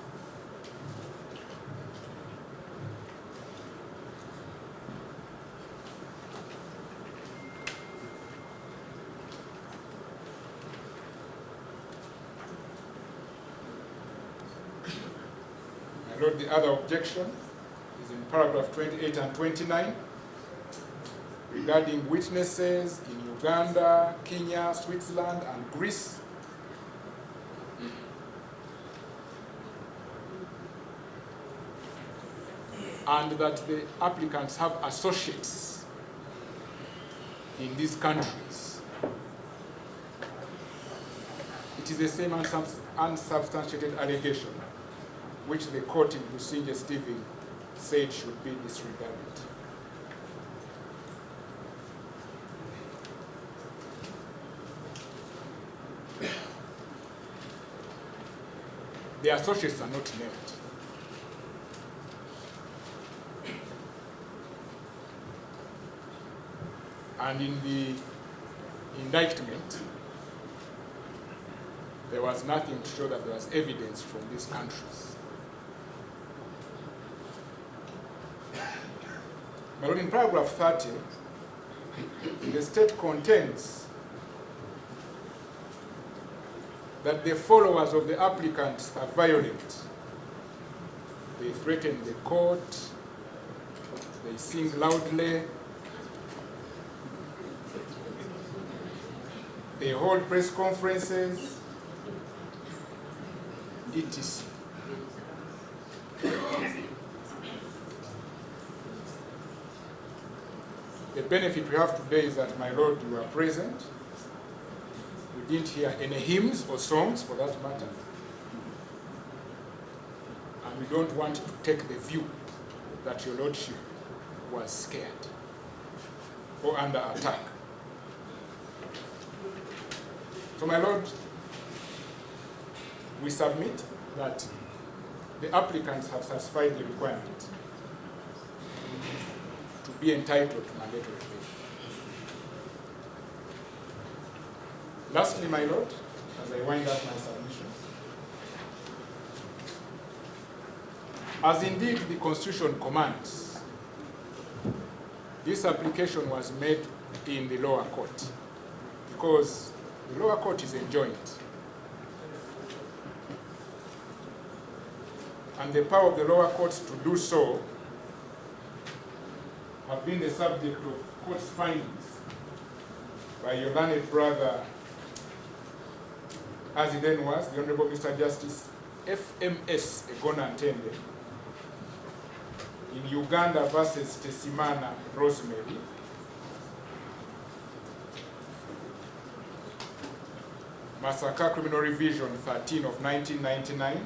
My lord, the other objection is in paragraph 28 and 29 regarding witnesses in Uganda, Kenya, Switzerland, and Greece. And that the applicants have associates in these countries. It is the same unsubstantiated allegation which the court in Besigye Stephen said should be disregarded. The associates are not named. And in the indictment, there was nothing to show that there was evidence from these countries. But in paragraph 30, the state contends that the followers of the applicants are violent. They threaten the court, they sing loudly, they hold press conferences, etc. The benefit we have today is that, my lord, you are present. We didn't hear any hymns or songs, for that matter. And we don't want to take the view that your lordship was scared or under attack. So, my lord, we submit that the applicants have satisfied the requirement to be entitled to mandatory bail. Lastly, my lord, as I wind up my submission, as indeed the Constitution commands, this application was made in the lower court because the lower court is enjoined. and the power of the lower courts to do so have been the subject of court's findings by your learned brother, as he then was, the Honorable Mr. Justice FMS Egona Ntende, in Uganda versus Tesimana Rosemary, Massacre Criminal Revision 13 of 1999,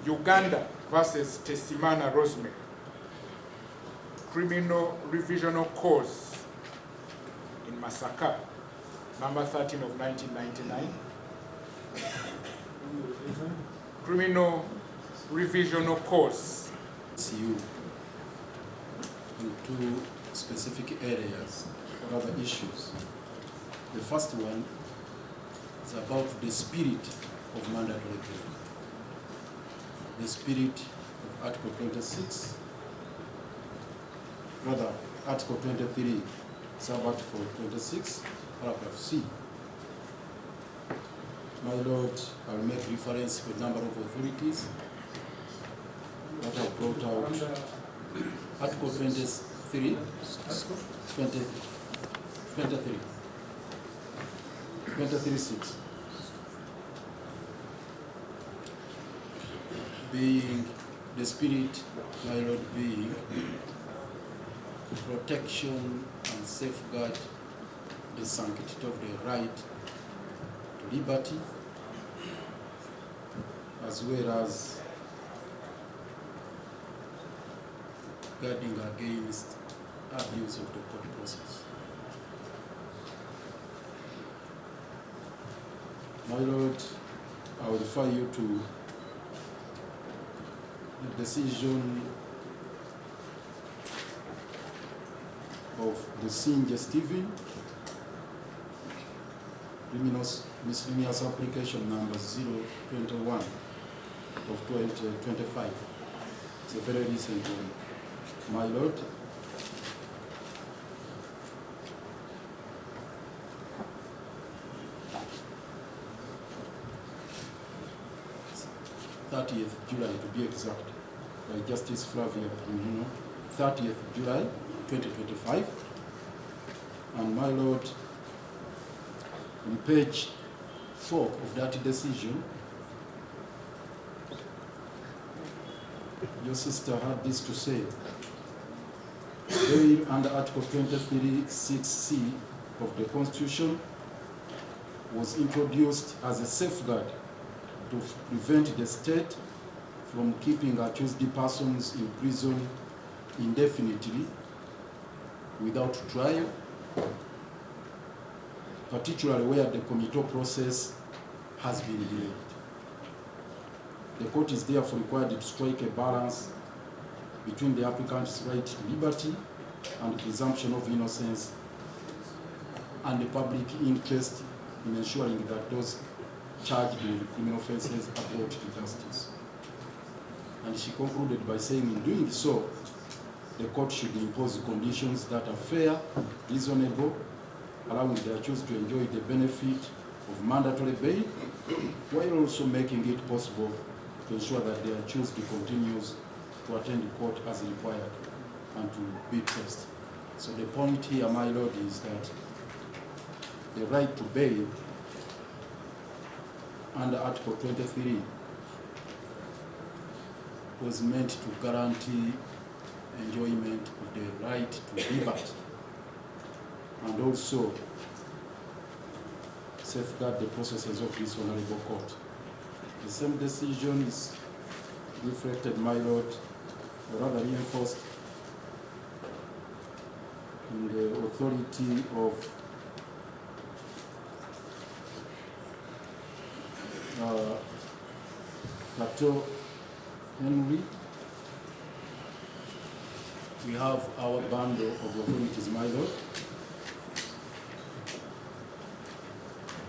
Uganda versus Tesimana Rosemary, Criminal Revisional Cause in Massacre, number 13 of 1999, Criminal Revisional Cause. You in two specific areas or other issues. The first one is about the spirit of mandatory bail. The spirit of Article 26, rather Article 23, sub-Article 26, paragraph C. My Lord, I will make reference to a number of authorities that have brought out Article 23, 23.6, being the spirit, my Lord, being protection and safeguard the sanctity of the right to liberty, as well as guarding against abuse of the court process. My Lord, I will refer you to the decision of the Besigye Stephen, miscellaneous application number 021 of 2025. It's a very recent one. My Lord, July 30th, to be exact, by Justice Flavia Bibino, 30th July 2025. And my Lord, on page 4 of that decision, your sister had this to say: bail under Article 23(6)(c) of the Constitution was introduced as a safeguard to prevent the state from keeping accused persons in prison indefinitely without trial, particularly where the committal process has been delayed. The court is therefore required to strike a balance between the applicant's right to liberty and presumption of innocence and the public interest in ensuring that those charged with criminal offences are brought to justice. And she concluded by saying, in doing so, the court should impose conditions that are fair, reasonable, allowing the accused to enjoy the benefit of mandatory bail, while also making it possible to ensure that the accused continues to attend court as required and to be traced. So the point here, my Lord, is that the right to bail under Article 23 was meant to guarantee enjoyment of the right to liberty and also safeguard the processes of this honorable court. The same decision is reflected, my Lord, or rather reinforced in the authority of Kato Henry. We have our bundle of authorities, my Lord.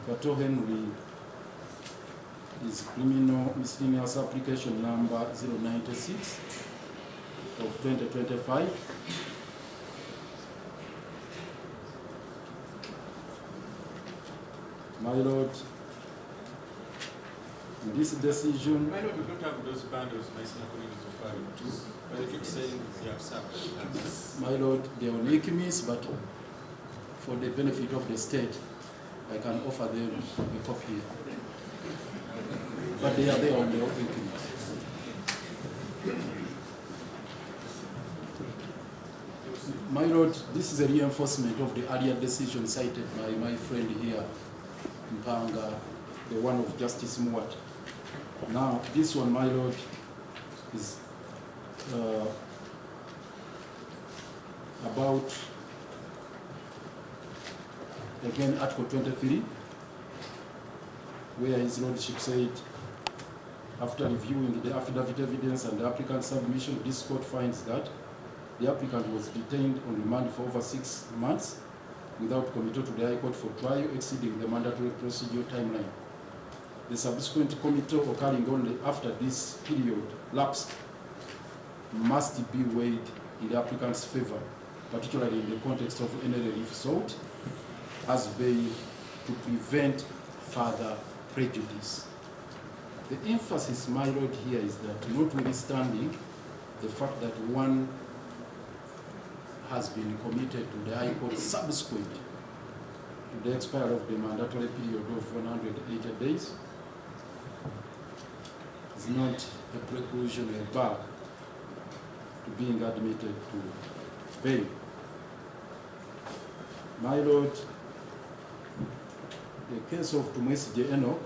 Kato Henry is criminal miscellaneous application number 096 of 2025. My Lord, In this decision, I know we don't have those bundles, my senior colleagues of file too, but they keep saying they have served. my lord, they will make miss, but for the benefit of the state, I can offer them a copy. But they are there on the open committee. My lord, this is a reinforcement of the earlier decision cited by my friend here, Mpanga, the one of Justice Muat. Now, this one, my lord, is about, again, Article 23, where His Lordship said, after reviewing the affidavit evidence and the applicant's submission, this court finds that the applicant was detained on remand for over 6 months without committal to the High Court for trial, exceeding the mandatory procedural timeline. The subsequent committal occurring only after this period lapsed must be weighed in the applicant's favor, particularly in the context of any relief sought, as bail to prevent further prejudice. The emphasis, my lord, here is that notwithstanding the fact that one has been committed to the High Court subsequent to the expiry of the mandatory period of 180 days, is not a preclusionary bar to being admitted to bail. My lord, the case of Besigye Enoch,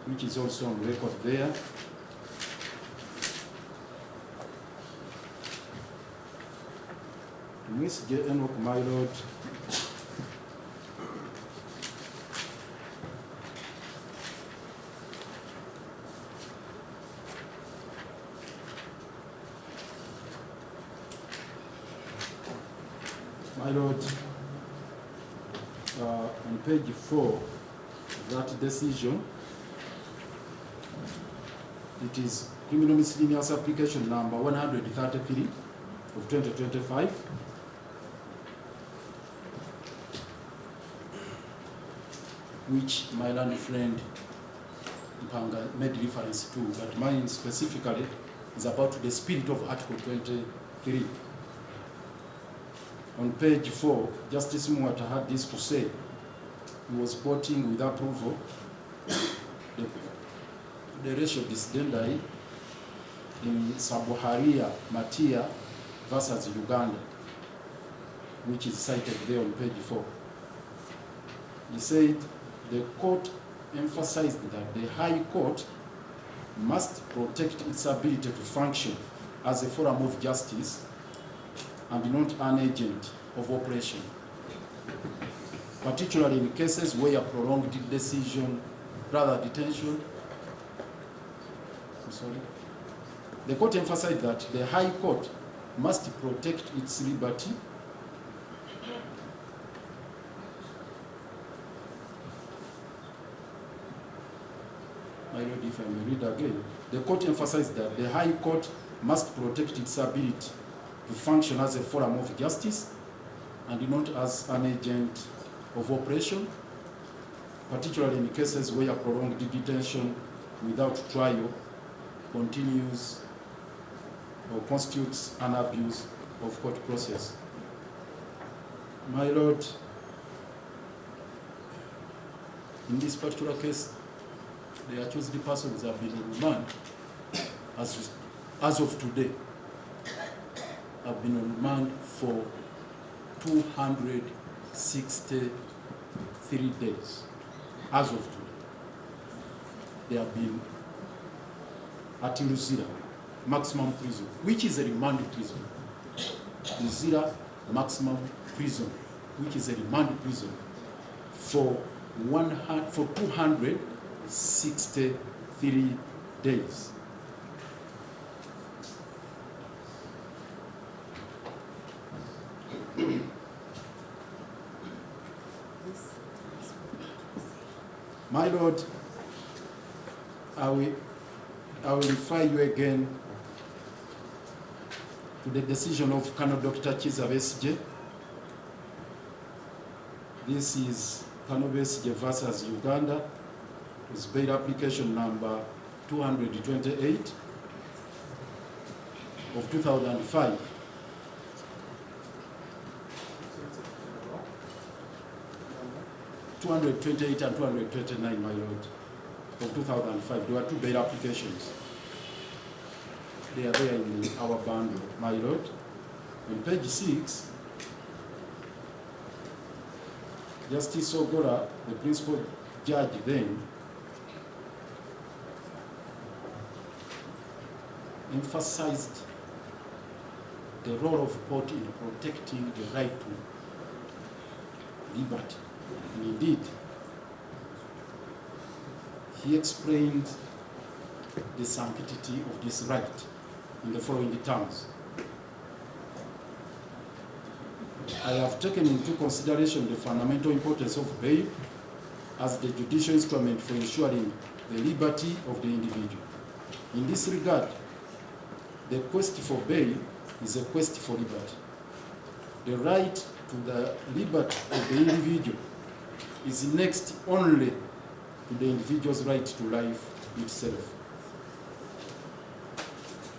which is also on record there, Besigye Enoch, my lord, on page 4 of that decision, it is criminal miscellaneous application number 133 of 2025. Which my learned friend Mpanga made reference to, but mine specifically is about the spirit of Article 23. On page 4, Justice Muata had this to say. He was quoting with approval the ratio disdendi in Sabuharia Matia versus Uganda, which is cited there on page 4. He said the court emphasized that the High Court must protect its ability to function as a forum of justice and not an agent of oppression, particularly in cases where a prolonged detention. The court emphasized that the High Court must protect its liberty my lord, if I may read again, the court emphasized that the High Court must protect its ability to function as a forum of justice and not as an agent of oppression, particularly in cases where prolonged detention without trial continues or constitutes an abuse of court process. My lord, in this particular case, the accused persons have been on remand as of today, have been on remand for 263 days. As of today, they have been at Luzira maximum prison, which is a remand prison. Luzira maximum prison, which is a remand prison, for 263 days. My lord, I will refer you again to the decision of Colonel Dr. Besigye. This is Besigye versus Uganda, is bail application number 228 of 2005. (228 and 229, my lord, of 2005. There were two bail applications. They are there in our bundle, my lord. On page 6, Justice Ogora, the principal judge then, emphasized the role of court in protecting the right to liberty. And indeed, he explained the sanctity of this right in the following terms. I have taken into consideration the fundamental importance of bail as the judicial instrument for ensuring the liberty of the individual. In this regard, the quest for bail is a quest for liberty. The right to the liberty of the individual is next only to the individual's right to life itself.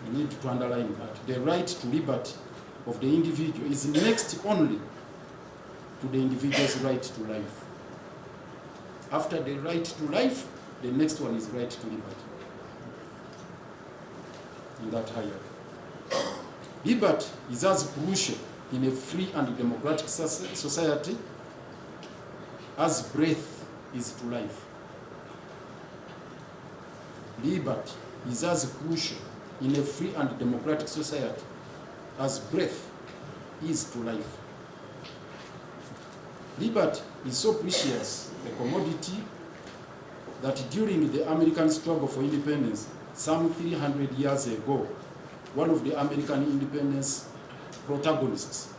We need to underline that. The right to liberty of the individual is next only to the individual's right to life. After the right to life, the next one is right to liberty. In that hierarchy. Liberty is as crucial in a free and democratic society as breath is to life. Liberty is as crucial in a free and democratic society as breath is to life. Liberty is so precious a commodity that during the American struggle for independence, some 300 years ago, one of the American independence protagonists,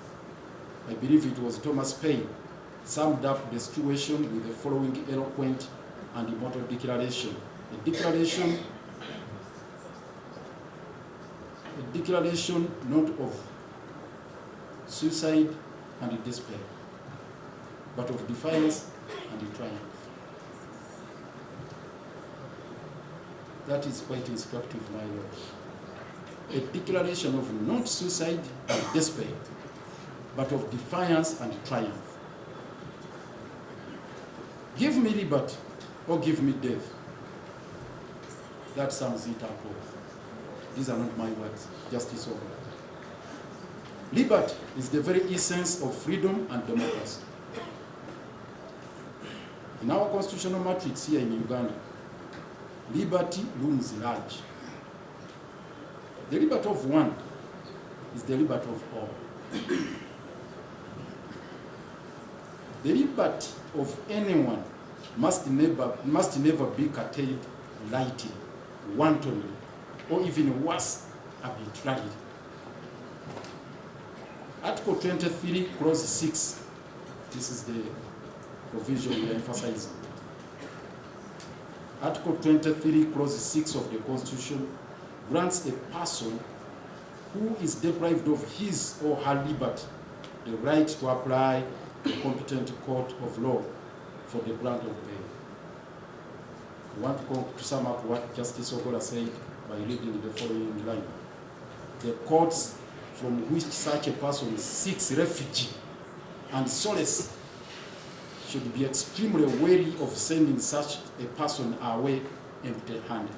I believe it was Thomas Paine, summed up the situation with the following eloquent and immortal declaration. A declaration not of suicide and despair, but of defiance and triumph. That is quite instructive, my lord. A declaration of not suicide and despair, but of defiance and triumph. Give me liberty or give me death. That sums it up all. These are not my words, Justice Obeid. Liberty is the very essence of freedom and democracy. In our constitutional matrix here in Uganda, liberty looms large. The liberty of one is the liberty of all. The liberty of anyone must never be curtailed lightly, wantonly, or even worse, arbitrarily. Article 23, clause 6, this is the provision we are emphasizing. Article 23, clause 6 of the Constitution grants a person who is deprived of his or her liberty the right to apply the competent court of law for the grant of bail. I want to sum up what Justice Ogola said by reading the following line. The courts from which such a person seeks refuge and solace should be extremely wary of sending such a person away empty-handed,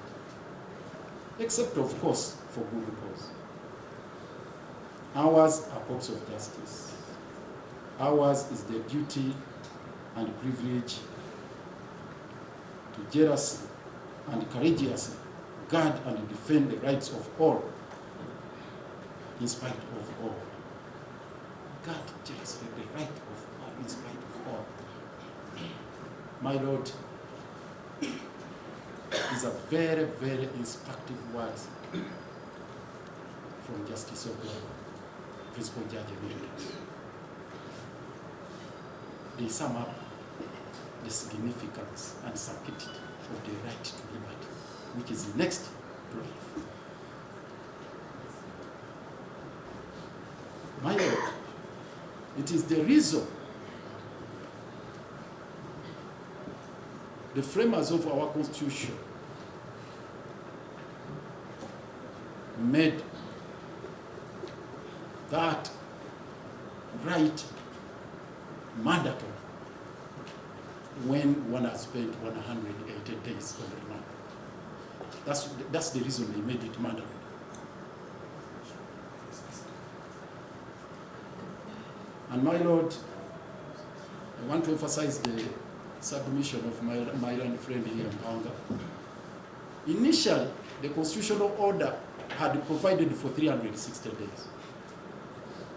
except, of course, for good cause. Ours are courts of justice. Ours is the duty and privilege to jealously and courageously guard and defend the rights of all, in spite of all. Guard jealously the right of all, in spite of all. My Lord, these are very, very instructive words from Justice Obeid, Principal Judge Emeritus. They sum up the significance and sanctity of the right to liberty, which is next to life. My Lord, it is the reason the framers of our Constitution made that right mandatory when one has spent 180 days on remand. That's the reason they made it mandatory. And my Lord, I want to emphasize the submission of my learned friend here in Nsonga. Initially, the constitutional order had provided for 360 days.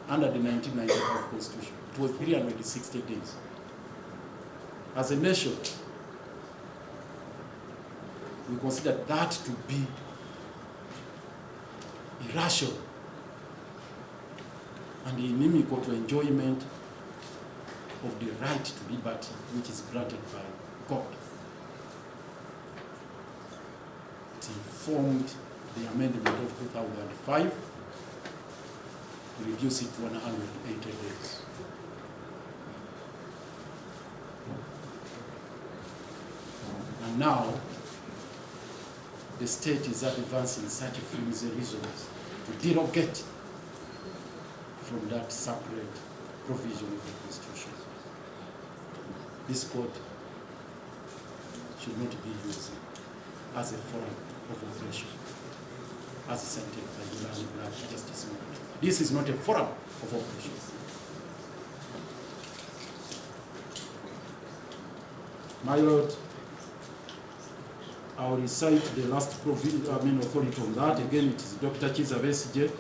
Under the 1995 Constitution, it was 360 days. As a nation, we consider that to be irrational and inimical to enjoyment of the right to liberty which is granted by God. It informed the amendment of 2005 to reduce it to 180 days. And now, the state is advancing such flimsy reasons to derogate from that separate provision of the Constitution. This court should not be used as a forum of oppression, as cited by the Honorable Justice Movement. This is not a forum of oppression. My Lord, I will recite the last authority on that. Again, it is Dr. Besigye,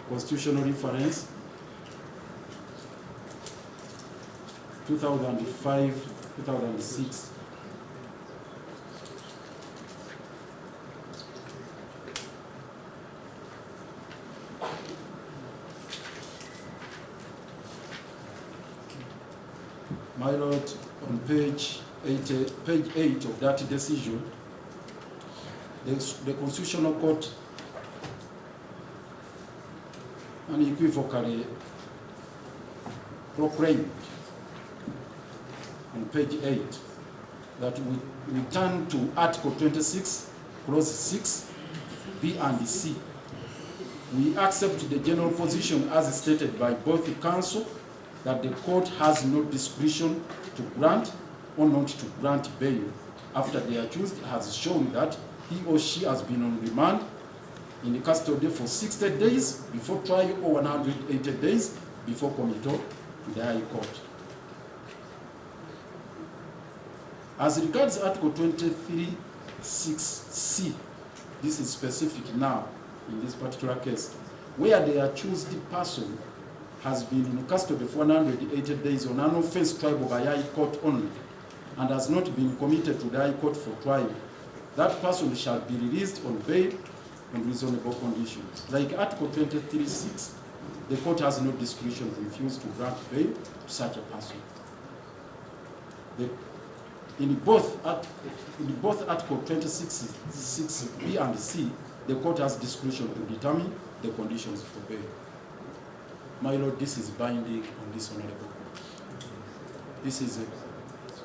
Constitutional Reference, 2005-2006. My Lord, on page 8 of that decision, the Constitutional Court unequivocally proclaimed on page 8 that we turn to Article 26, Clause 6, B and C. We accept the general position as stated by both the counsel that the court has no discretion to grant or not to grant bail after the accused has shown that he or she has been on remand in custody for 60 days before trial or 180 days before committal to the High Court. As regards Article 23(6)(c), this is specific now in this particular case, where the accused person has been in custody for 180 days on an offense triable by High Court only and has not been committed to the High Court for trial, that person shall be released on bail on reasonable conditions. Like Article 23(6), the court has no discretion to refuse to grant bail to such a person. In both Article 26(6)(b) and (c), the court has discretion to determine the conditions for bail. My Lord, this is binding on this honorable court. This is a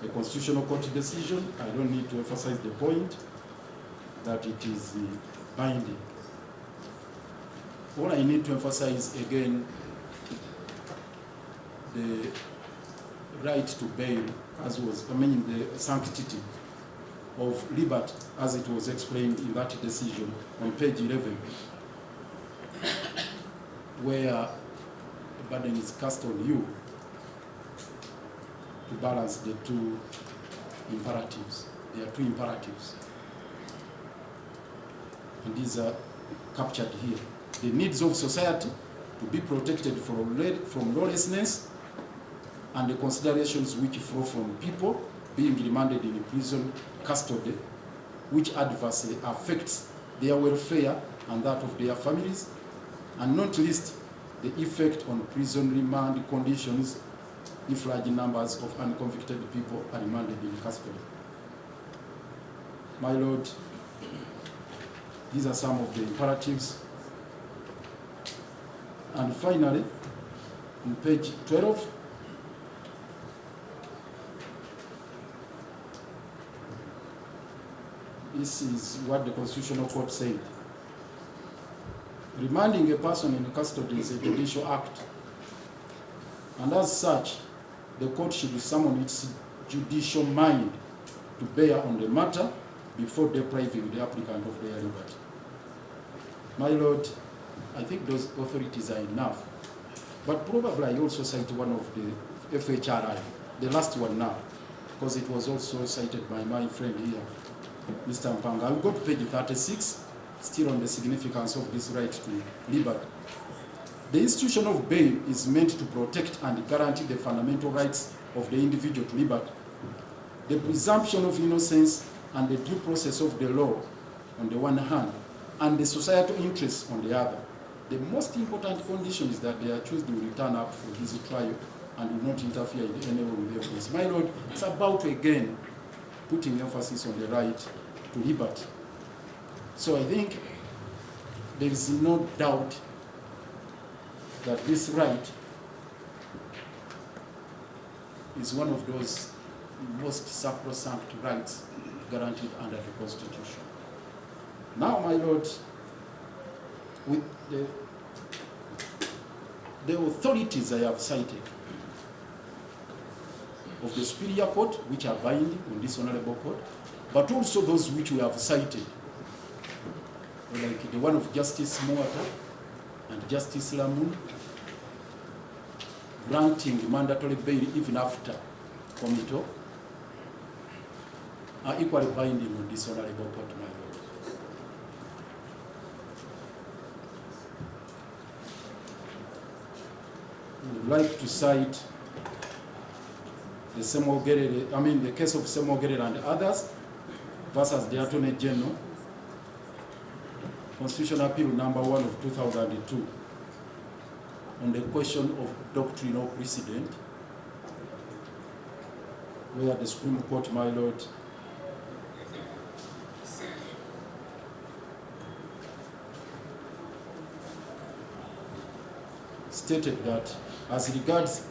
Constitutional Court decision. I don't need to emphasize the point that it is binding. All I need to emphasize again, the right to bail, the sanctity of liberty, as it was explained in that decision on page 11, where the burden is cast on you to balance the two imperatives. There are two imperatives, and these are captured here. The needs of society to be protected from lawlessness and the considerations which flow from people being remanded in prison custody, which adversely affects their welfare and that of their families, and not least the effect on prison remand conditions if large numbers of unconvicted people are remanded in custody. My Lord, these are some of the imperatives. And finally, on page 12, This is what the Constitutional Court said. Remanding a person in custody is a judicial act, and as such, the court should summon its judicial mind to bear on the matter before depriving the applicant of their liberty. My Lord, I think those authorities are enough, but probably I also cite one of the FHRI, the last one now, because it was also cited by my friend here, Mr. Mpanga. I'll go to page 36, still on the significance of this right to liberty. The institution of bail is meant to protect and guarantee the fundamental rights of the individual to liberty, the presumption of innocence and the due process of the law on the one hand, and the societal interests on the other. The most important condition is that the accused will return up for his trial and will not interfere in any way with evidence. My Lord, it's about, again, putting emphasis on the right to liberty. So I think there is no doubt that this right is one of those most sacrosanct rights guaranteed under the Constitution. Now, my Lord, with the authorities I have cited of the Superior Court, which are binding on this Honorable Court, but also those which we have cited, like the one of Justice Muata and Justice Lamun, granting mandatory bail even after committal, are equally binding on this Honorable Court, my Lord. We would like to cite the the case of Semogere and others versus the Attorney General, Constitutional Appeal number 1 of 2002, on the question of doctrinal precedent, where the Supreme Court, my Lord, stated that as regards,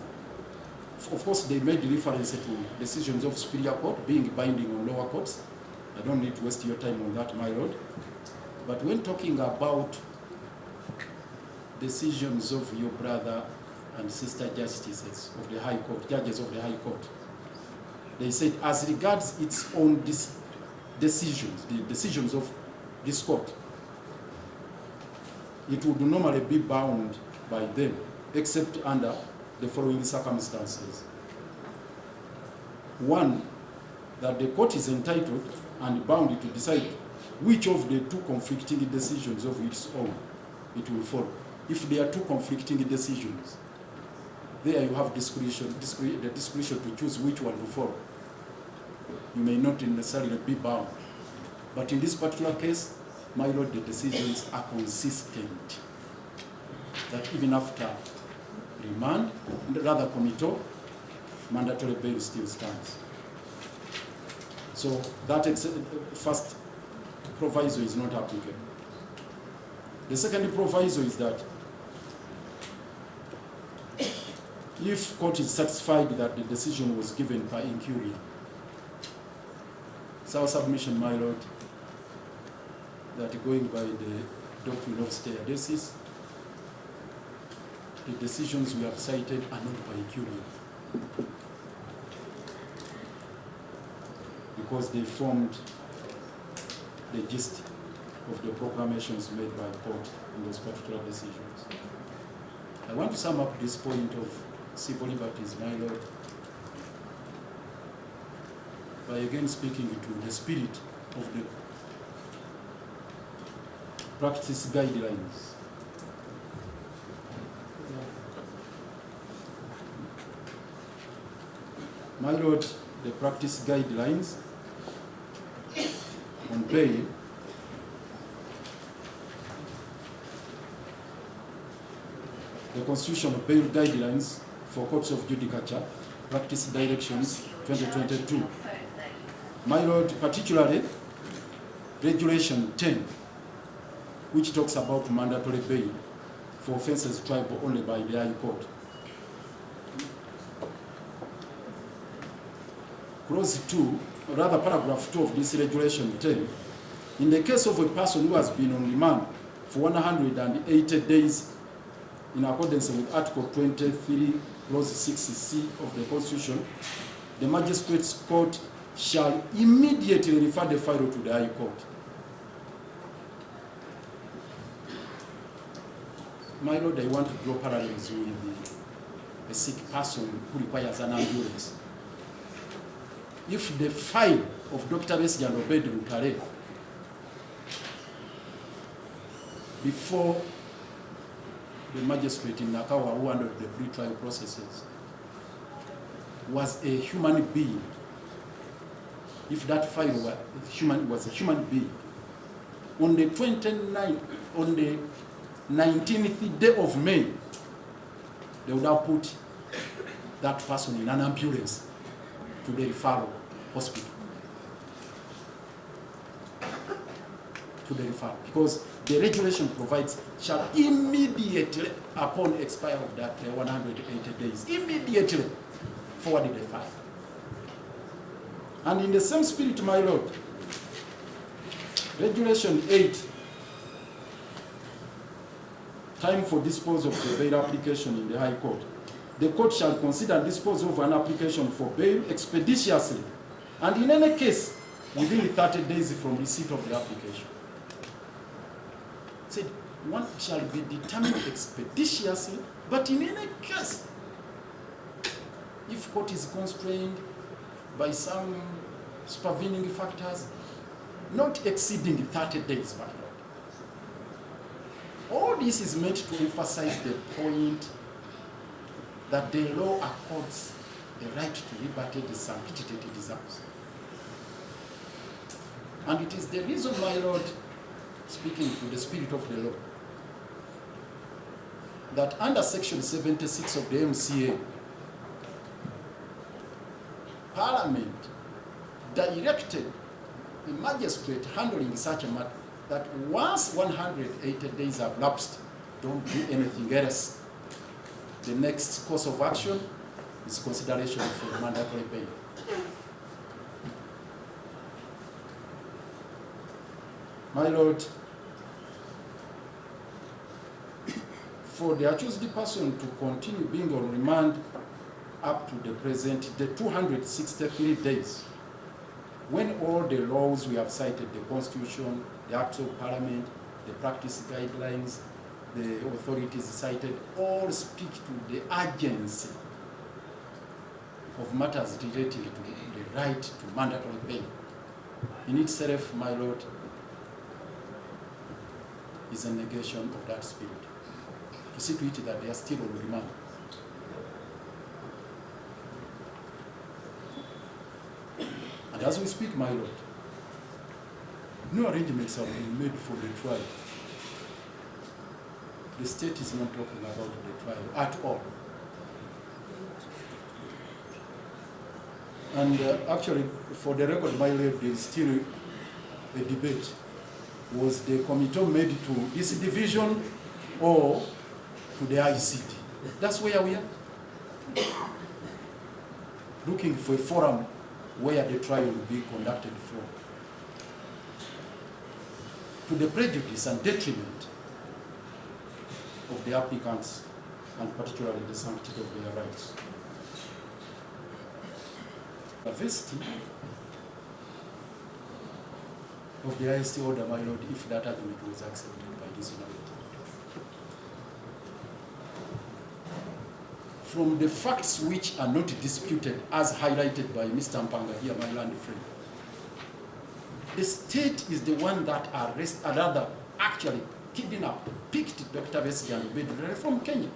of course, they made reference to decisions of Superior Court being binding on lower courts. I don't need to waste your time on that, my Lord. But when talking about decisions of your brother and sister justices of the High Court, judges of the High Court, they said as regards its own decisions, the decisions of this court, it would normally be bound by them, except under the following circumstances. One, that the court is entitled and bound to decide which of the two conflicting decisions of its own it will follow. If there are two conflicting decisions, there you have the discretion to choose which one to follow. You may not necessarily be bound. But in this particular case, my Lord, the decisions are consistent. That even after remand, rather committal, mandatory bail still stands. So that first proviso is not applicable. The second proviso is that if court is satisfied that the decision was given by inquiry, it's our submission, my Lord, that going by the doctrine of stare decisis, the decisions we have cited are not by inquiry, because they formed the gist of the proclamations made by the court in those particular decisions. I want to sum up this point of civil liberties, my Lord, by again speaking to the spirit of the practice guidelines. My Lord, the practice guidelines on bail the Constitutional Bail Guidelines for Courts of Judicature, Practice Directions 2022. My Lord, particularly Regulation 10, which talks about mandatory bail for offences triable only by the High Court. Clause 2, or rather paragraph 2 of this Regulation 10 In the case of a person who has been on remand for 180 days in accordance with Article 23, Clause 6C of the Constitution, the Magistrates Court shall immediately refer the file to the High Court. My Lord, I want to draw parallels with a sick person who requires an ambulance. If the file of Dr. Besigye and Obeid Lutale before the magistrate in Nakawa who handled the pre-trial processes was a human being, if that file was a human being, on the 19th day of May, they would have put that person in an ambulance to the referral hospital. To the referral, because the regulation provides shall immediately, upon expire of that 180 days, immediately forward the file. And in the same spirit, my Lord, Regulation 8, time for disposal of the bail application in the High Court. The court shall consider disposal of an application for bail expeditiously, and in any case, within 30 days from receipt of the application. Said, one shall be determined expeditiously, but in any case, if court is constrained by some supervening factors, not exceeding 30 days, my Lord. All this is meant to emphasize the point that the law accords the right to liberty, the sanctity it deserves. And it is the reason, my Lord, speaking to the spirit of the law, that under Section 76 of the MCA, Parliament directed the magistrate handling such a matter that once 180 days have lapsed, don't do anything else. The next course of action is consideration for mandatory bail. My Lord, for the accused person to continue being on remand up to the present, the 263 days, when all the laws we have cited, the Constitution, the Acts of Parliament, the practice guidelines, the authorities cited, all speak to the urgency of matters relating to the right to mandatory bail. In itself, my Lord, is a negation of that spirit. To see to it that they are still on remand. And as we speak, my Lord, no arrangements have been made for the trial. The state is not talking about the trial at all. And actually, for the record, my Lord, there is still a debate. Was the committee made to this division or to the ICT? That's where we are. Looking for a forum where the trial will be conducted from. To the prejudice and detriment of the applicants, and particularly the sanctity of their rights. The vesting of the IST order, my Lord, if that argument was accepted by this honorable. From the facts which are not disputed, as highlighted by Mr. Mpanga here, my land friend, the state is the one that actually kidnapped, picked Dr. Besigye and Obeid Lutale from Kenya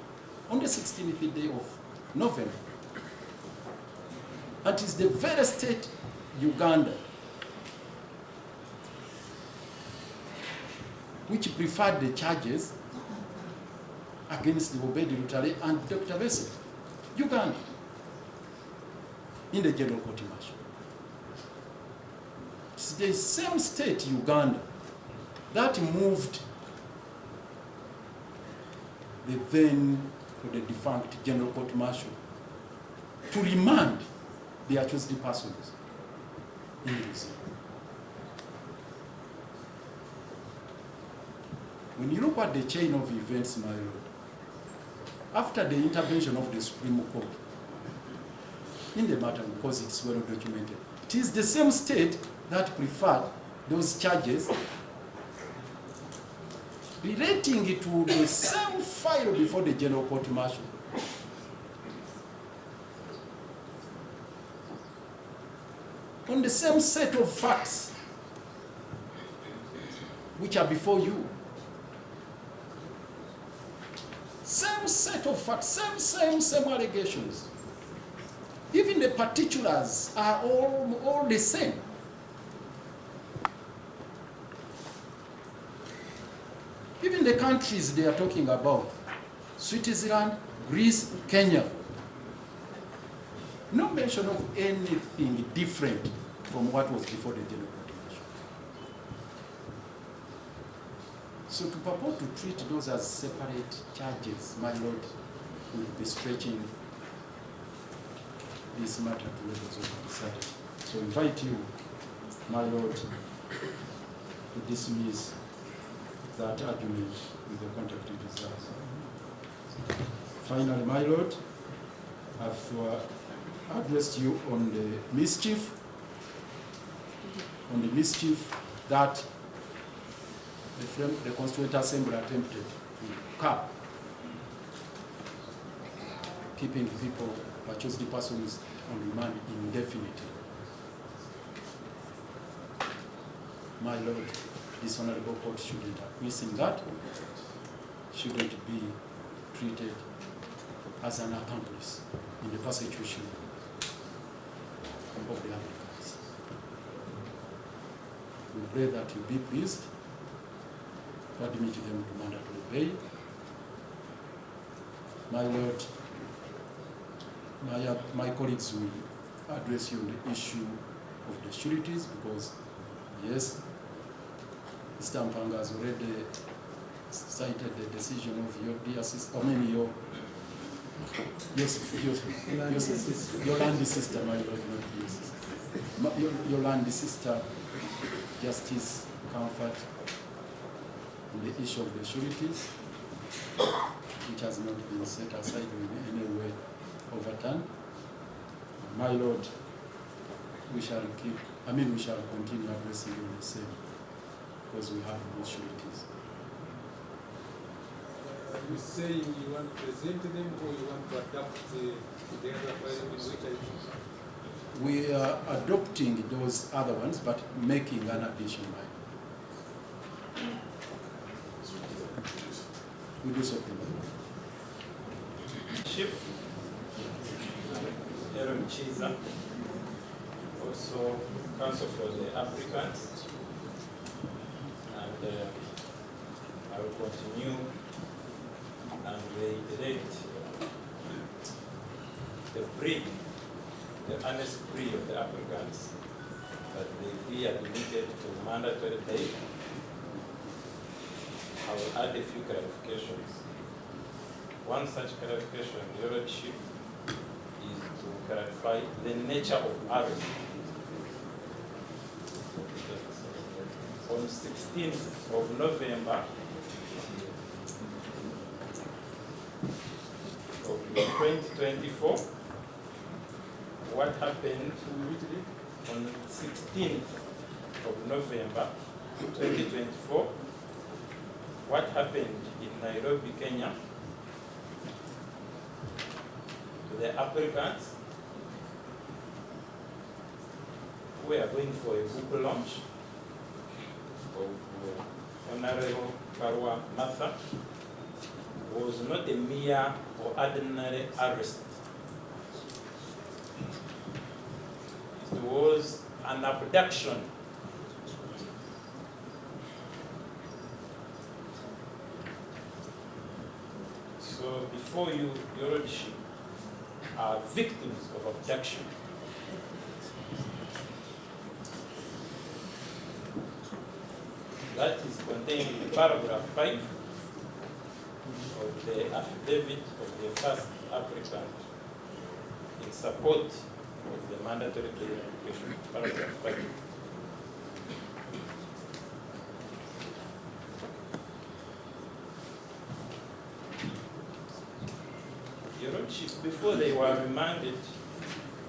on the 16th day of November. And it is the very state, Uganda, which preferred the charges against the Obeid Lutale and Dr. Besigye, Uganda, in the General Court Martial. It's the same state, Uganda, that moved the then or the defunct General Court Martial to remand the accused persons in the museum. When you look at the chain of events, my lord, after the intervention of the Supreme Court in the matter, because it's well documented, it is the same state that preferred those charges relating it to the same file before the General Court Martial. On the same set of facts which are before you. Same set of facts, same allegations. Even the particulars are all the same. Even the countries they are talking about, Switzerland, Greece, Kenya, no mention of anything different from what was before the General Court. So to purport to treat those as separate charges, my lord, would be stretching this matter to levels of absurdity. So I invite you, my lord, to dismiss that argument with the contempt it deserves. Finally, my lord, I've addressed you on the mischief that the Constituent Assembly attempted to cap, keeping people, accused persons on remand indefinitely. My lord, this honorable court shouldn't acquiesce in that, shouldn't be treated as an accomplice in the persecution of the applicants. We pray that you be pleased to admit them to mandatory bail. My lord, my colleagues will address you on the issue of the sureties because, yes, Mr. Mpanga has already cited the decision of your dear sister, your land sister, my lord, not your sister. Your land sister, Justice Comfort, on the issue of the sureties, which has not been set aside in any way overturned. My lord, we shall continue addressing you the same, because we have no sureties. You say you want to present them or you want to adapt the other file in which I think? We are adopting those other ones, but making an addition. We do something. Ship, Aaron Chiza, also counsel for the applicants, and I will continue and reiterate the honest plea of the applicants that they be admitted to mandatory bail. I will add a few clarifications. One such clarification, Your Lordship, is to clarify the nature of arrest. On 16th of November of 2024, what happened on 16th of November 2024, what happened in Nairobi, Kenya, to the applicants who are going for a book launch of Honorable Karwa Martha was not a mere or ordinary arrest. It was an abduction. So before you, Your Lordship, are victims of abduction. That is contained in paragraph 5 of the affidavit of the first applicant in support of the mandatory bail application, paragraph 5. lordship before they were remanded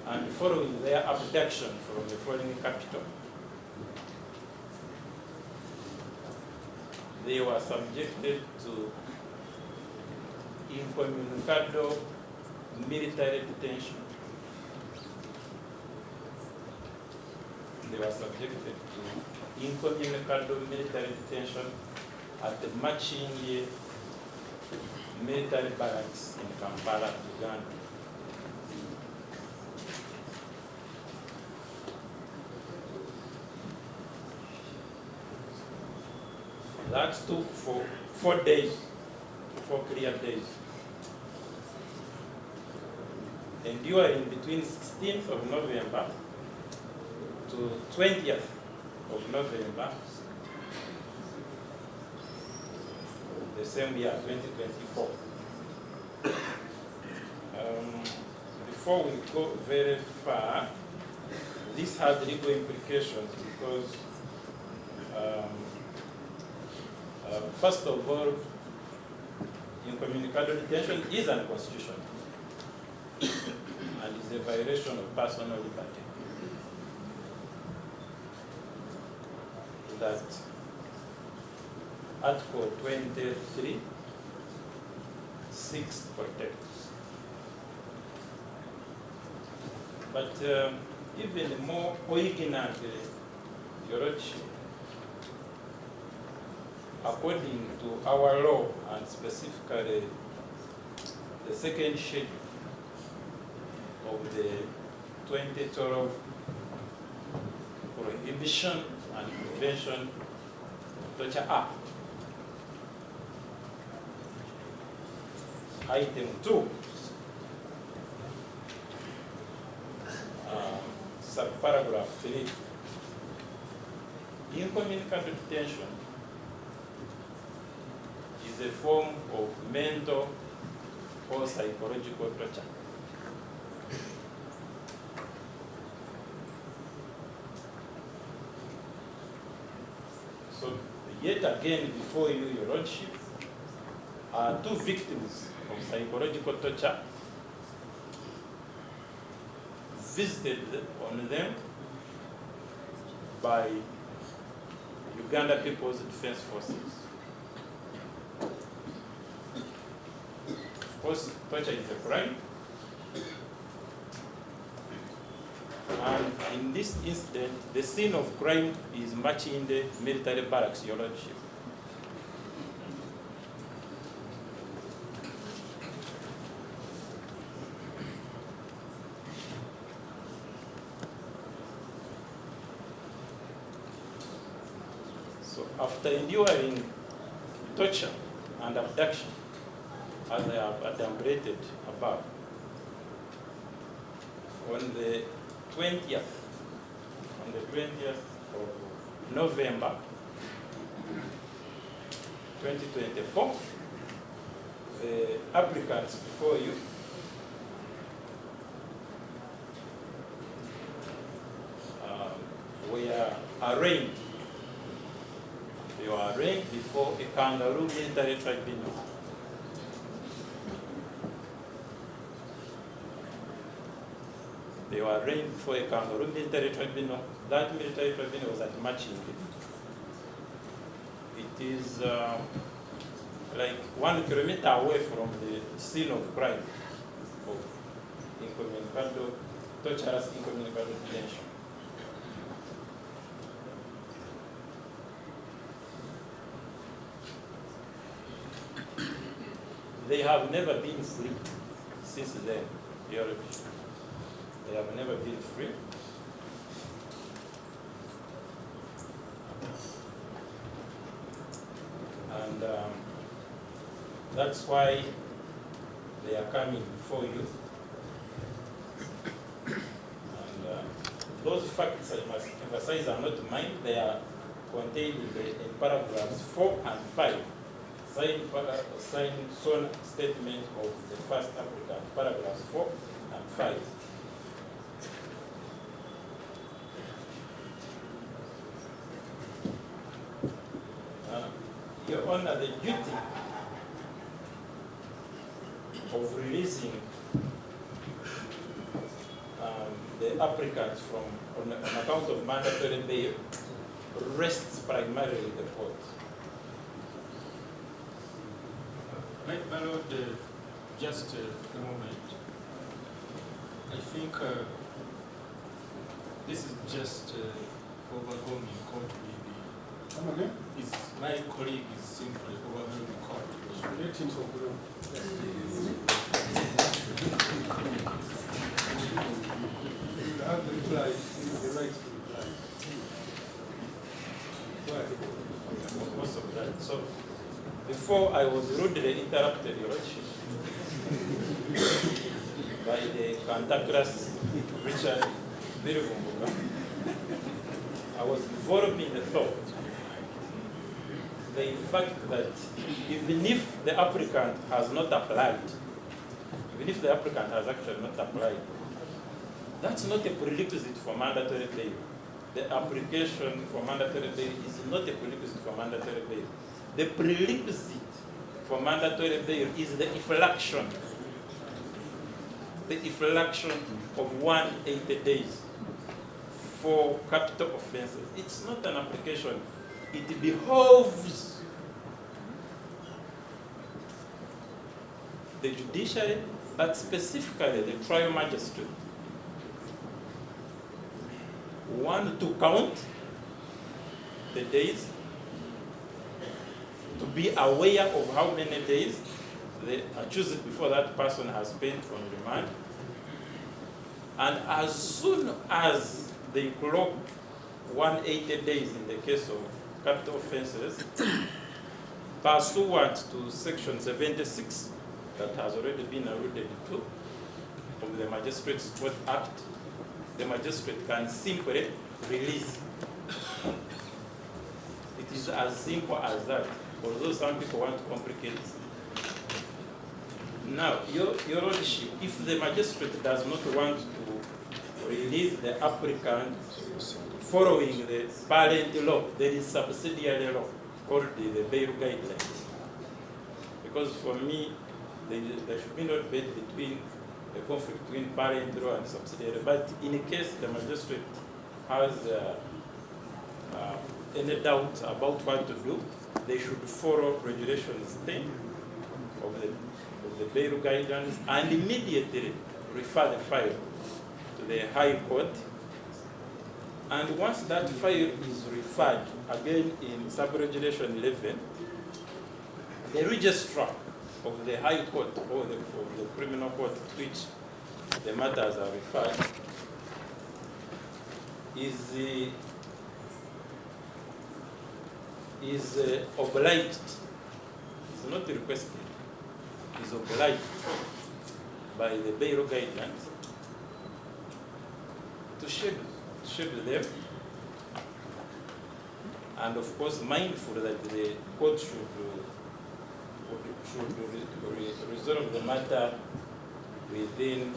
and following their abduction from the foreign capital. They were subjected to incommunicado military detention. They were subjected to incommunicado military detention at the Machinye military barracks in Kampala, Uganda. That took for 4 days, 4 clear days. Enduring between 16th of November to 20th of November, the same year, 2024. Before we go very far, this has legal implications because first of all, incommunicado detention is unconstitutional and is a violation of personal liberty. That Article 23, 6 protects. But even more poignantly, Your Lordship, according to our law and specifically the second schedule of the 2012 Prohibition and Prevention of Torture Act, Item 2, subparagraph 3, incommunicado detention is a form of mental or psychological torture. So, yet again, before you, Your Lordship, are 2 victims of psychological torture visited on them by Uganda People's Defense Forces. Of course, torture is a crime. And in this incident, the scene of crime is Machinye military barracks, Your Lordship. So after enduring torture and abduction, as I have adumbrated above, on the 20th of November 2024, the applicants before you were arraigned. They were arraigned before a kangaroo military tribunal. They were arraigned before a kangaroo military tribunal. That military tribunal was at Machinye. It is like 1 kilometer away from the scene of crime of incommunicado, torturous incommunicado detention. They have never been free since then. They have never been free. And that's why they are coming before you. And those facts, I must emphasize, are not mine. They are contained in paragraphs 4 and 5. Signed sworn statement of the first applicant, paragraphs 4 and 5. Your Honor, the duty of releasing applicant from on account of mandatory bail rests primarily with the court. My Lord, just a moment. I think this is just overwhelming court with Come again? my colleague is simply overwhelming court. Let him talk. You have the reply, the right to reply. Go ahead. Most of that. So before I was rudely interrupted, Your Lordship, by the cantankerous Richard Birivumbuga. I was developing the thought, the fact that even if the applicant has not applied, even if the applicant has actually not applied, that's not a prerequisite for mandatory bail. The application for mandatory bail is not a prerequisite for mandatory bail. The prerequisite for mandatory bail is the effluxion. The effluxion of 180 days for capital offenses. It's not an application. It behoves the judiciary, but specifically the trial magistrate, one, to count the days, to be aware of how many days the accused before that person has spent on remand, and as soon as they clock 180 days in the case of capital offenses, pursuant to section 76 that has already been alluded to of the Magistrates Court Act, the magistrate can simply release. It is as simple as that, although some people want to complicate it. Now, Your Lordship, if the magistrate does not want to release the applicant following the parent law, there is subsidiary law called the bail guidelines. Because for me, there should be no debate between a conflict between parent law and subsidiary. But in case the magistrate has any doubt about what to do, they should follow regulations 10 of the bail guidelines and immediately refer the file to the High Court. And once that file is referred, again in sub-regulation 11, the registrar of the High Court or of the criminal court to which the matters are referred is obliged, it's not requested, is obliged by the bail guidelines to schedule them, and of course mindful that the court should resolve the matter within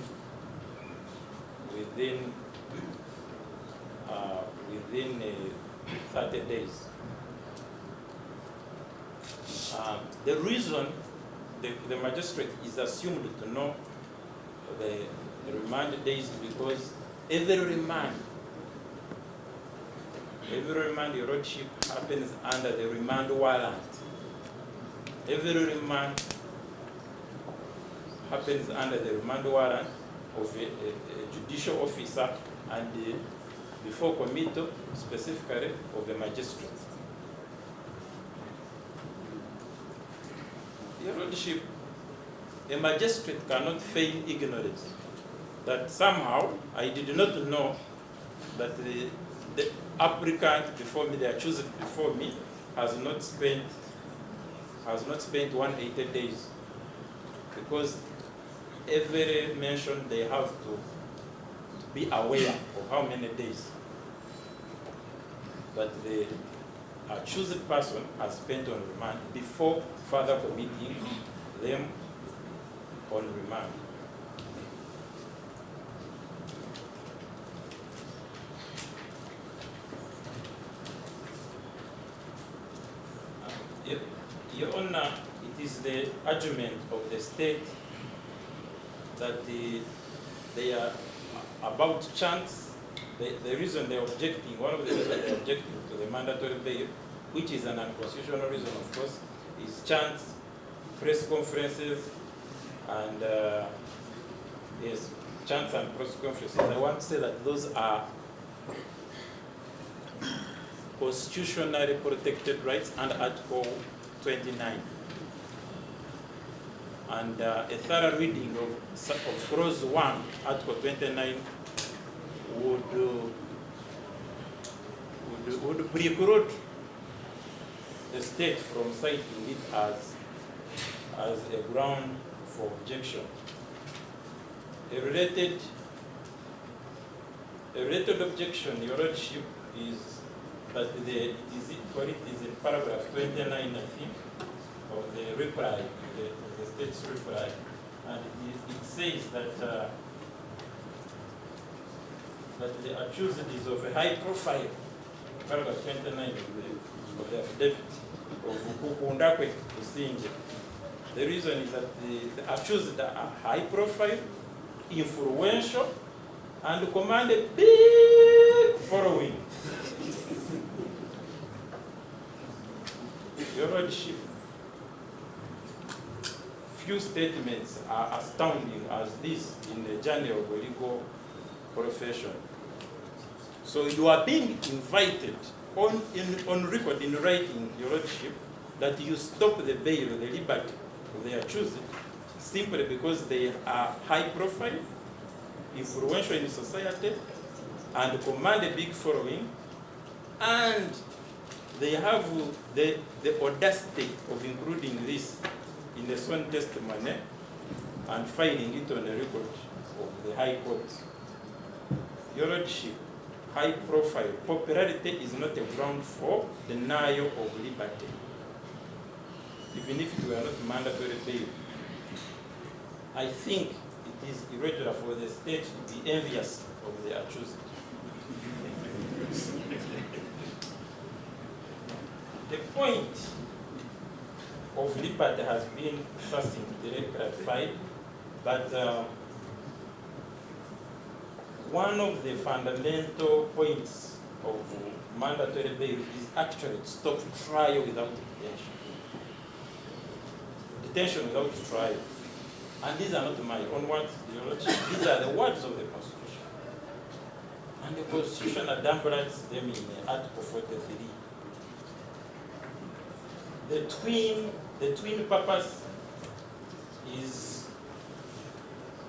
30 days. The reason the magistrate is assumed to know the remand days because every remand, Your Lordship, happens under the remand warrant. Every remand happens under the remand warrant of a judicial officer and before committal, specifically of the magistrate. Your Lordship, a magistrate cannot feign ignorance that somehow I did not know that the applicant before me, the accused before me, has not spent 180 days, because every mention they have to be aware of how many days. But the accused person has spent on remand before further committing them on remand. Your Honor, it is the argument of the state that they are about chants, the reason they're objecting, one of the reasons they're objecting to the mandatory bail, which is an unconstitutional reason, of course, is chants, press conferences, and yes, chants and press conferences. I want to say that those are constitutionally protected rights under Article 29. And a thorough reading of Clause 1, Article 29, would preclude the state from citing it as a ground for objection. A related objection, Your Lordship, is that it is in paragraph 29, I think, of the reply, the state's reply, and it says that that the accused is of a high profile, paragraph 29 of the affidavit of Ukundakwe Kusinje. The reason is that the accused are high profile, influential, and command a big following. Your Lordship, few statements are astounding as this in the journey of the legal profession. So you are being invited on record in writing, Your Lordship, that you stop the bail, the liberty of the accused, simply because they are high profile, influential in society, and command a big following, and they have the audacity of including this in the sworn testimony and filing it on the record of the High Court. Your Lordship, high profile, popularity is not a ground for denial of liberty, even if it were not mandatory bail. I think it is irregular for the state to be envious of the accused. The point of liberty has been succinctly clarified, but one of the fundamental points of mandatory bail is actually to stop trial without detention. Detention without trial. And these are not my own words, Your Lordship. These are the words of the Constitution. And the Constitution adumbrates them in Article 43. The twin purpose is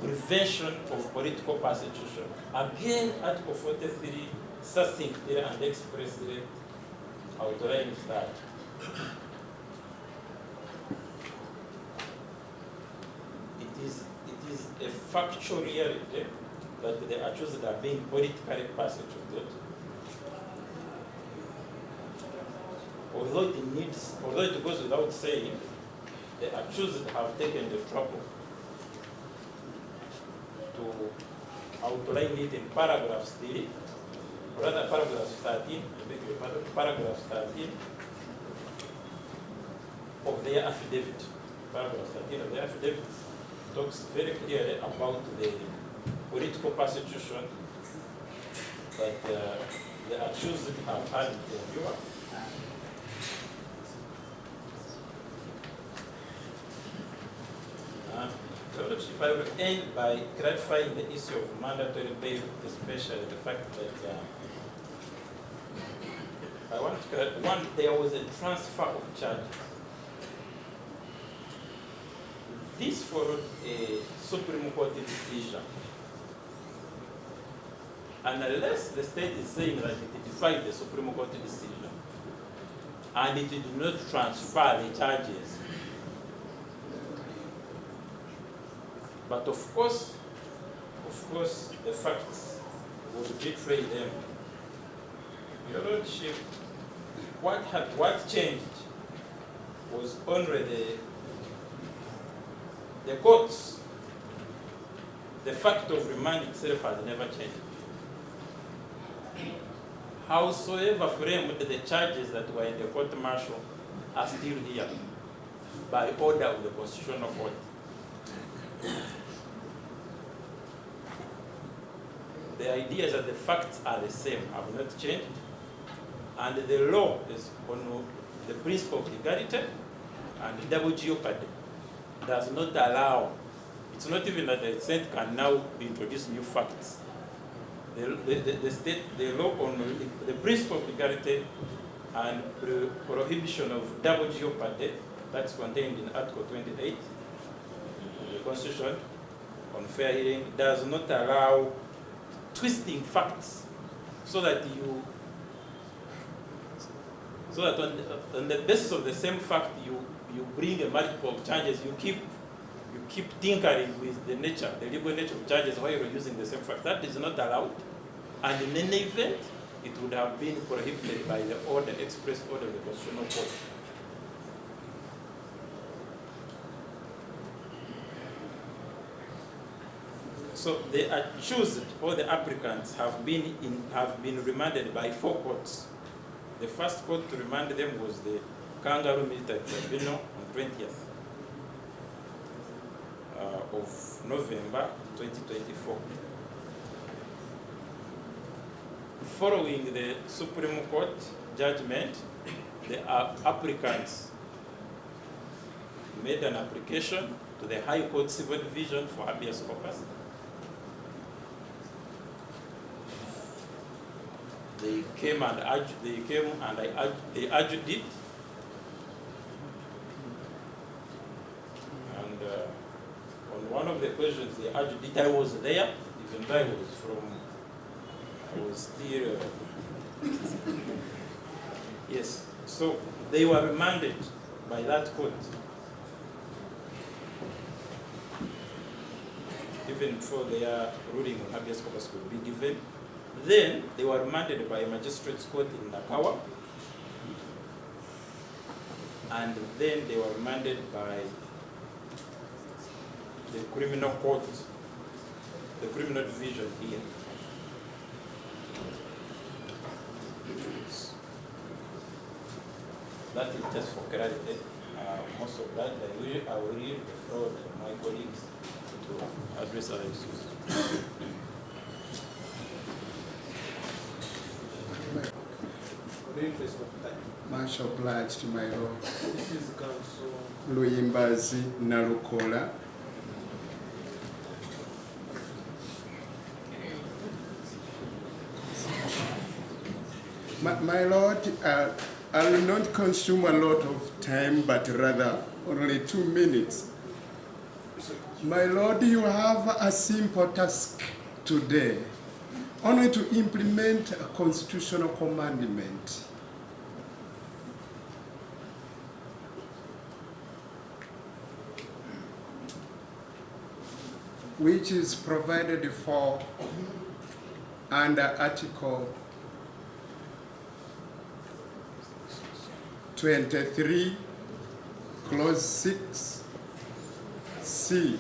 prevention of political persecution. Again, Article 43 succinctly and expressly outlines that. It is a factual reality that the accused are being politically persecuted. Although it goes without saying, the accused have taken the trouble to outline it in paragraphs 3, or rather paragraph 13, paragraph 13 of their affidavit. Paragraph 13 of their affidavit talks very clearly about the political persecution that the accused have had in their viewer. I will end by clarifying the issue of mandatory bail, especially the fact that there was a transfer of charges. This followed a Supreme Court decision. And unless the state is saying that it defied the Supreme Court decision, and it did not transfer the charges, but of course, the facts would betray them. Your Lordship, what changed was only the courts. The fact of remand itself has never changed. Howsoever framed, the charges that were in the court martial are still here by order of the Constitutional Court. the idea is that the facts are the same, have not changed, and the law is on the principle of legality, and double jeopardy does not allow. It's not even that the state can now introduce new facts. The law on the principle of legality and prohibition of double jeopardy that's contained in Article 28 of the Constitution on fair hearing does not allow twisting facts so that on the basis of the same fact you bring a multiple of charges, you keep tinkering with the legal nature of charges while you're using the same fact. That is not allowed. And in any event, it would have been prohibited by the order, express order of the Constitutional Court. So the accused or the applicants have been remanded by 4 courts. The first court to remand them was the Kangaroo Military Tribunal on 20th of November 2024. Following the Supreme Court judgment, the applicants made an application to the High Court Civil Division for habeas corpus. They came and argued it. And on one of the questions they argued it, I was there, even though I was still, yes. So they were remanded by that court, even before their ruling on habeas corpus could be given. Then they were remanded by a magistrate's court in Nakawa, and then they were remanded by the criminal court, the criminal division here. That is just for clarity. Most of that, I will leave the floor to my colleagues to address other issues. Much obliged, my lord. This is counsel. Luyimbazi Nalukola. My lord, I will not consume a lot of time, but rather only 2 minutes. My lord, you have a simple task today, only to implement a constitutional commandment. Which is provided for under Article 23, Clause 6, C.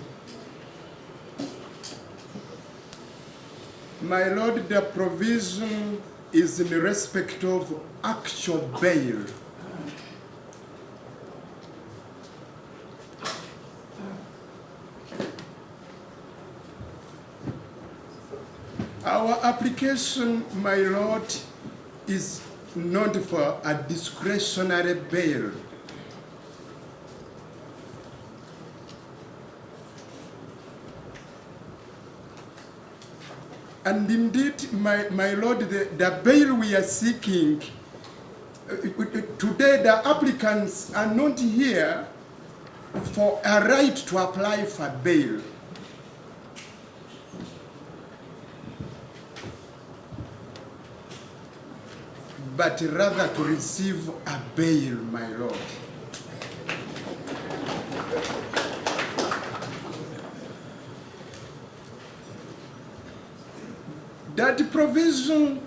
My lord, the provision is in respect of actual bail. Our application, my lord, is not for a discretionary bail. And indeed, my lord, the bail we are seeking, today the applicants are not here for a right to apply for bail. But rather to receive a bail, my lord. That provision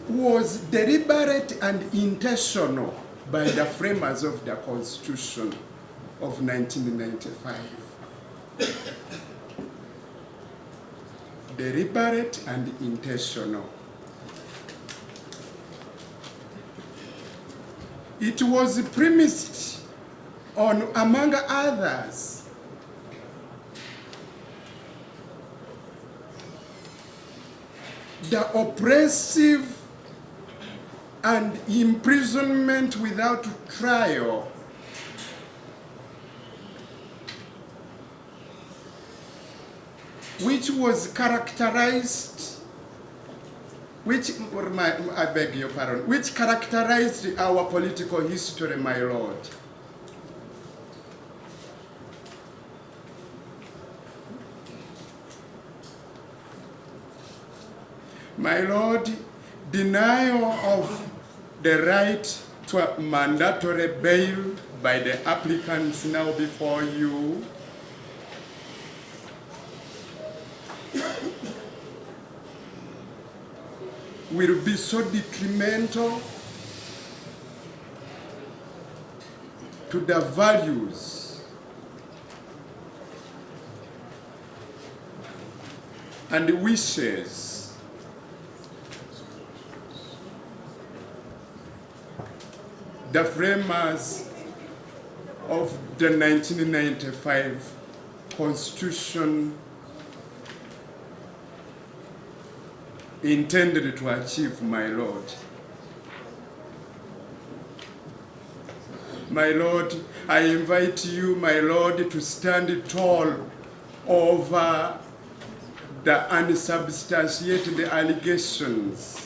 was deliberate and intentional by the framers of the Constitution of 1995. Deliberate and intentional. It was premised on, among others, the oppressive and imprisonment without trial, which was characterized, which characterized our political history, my Lord. My Lord, denial of the right to a mandatory bail by the applicants now before you, will be so detrimental to the values and the wishes the framers of the 1995 Constitution intended to achieve, my Lord. My Lord, I invite you, my Lord, to stand tall over the unsubstantiated allegations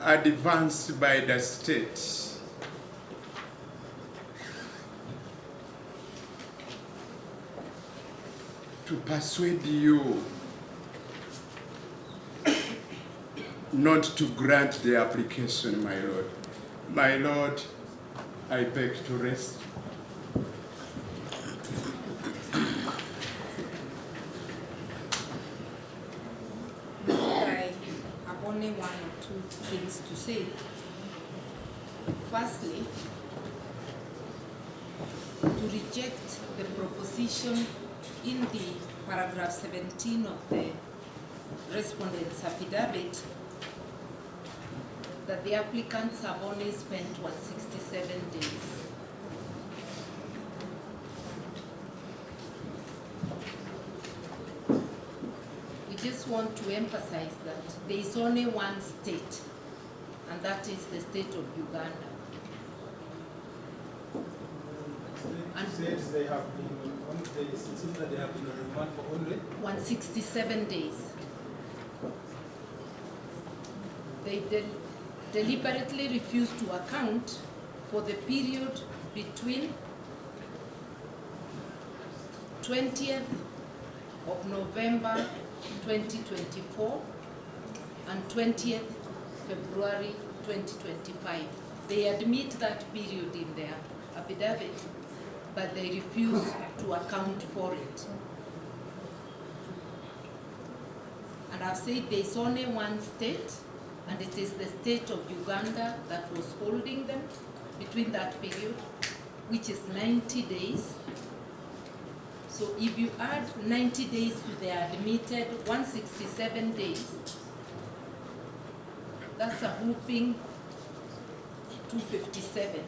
advanced by the state. To persuade you not to grant the application, my Lord. My Lord, I beg to rest. I have only one or two things to say. Firstly, to reject the proposition in the paragraph 17 of the respondent's affidavit that the applicants have only spent 167 days. We just want to emphasize that there is only one state, and that is the state of Uganda. And says they have been on days, it seems that they have been on remand for only 167 days. They deliberately refused to account for the period between 20th of November 2024 and 20th February 2025. They admit that period in their affidavit, but they refuse to account for it. And I've said there's only one state, and it is the state of Uganda that was holding them between that period, which is 90 days. So if you add 90 days to the admitted 167 days, that's a whooping 257.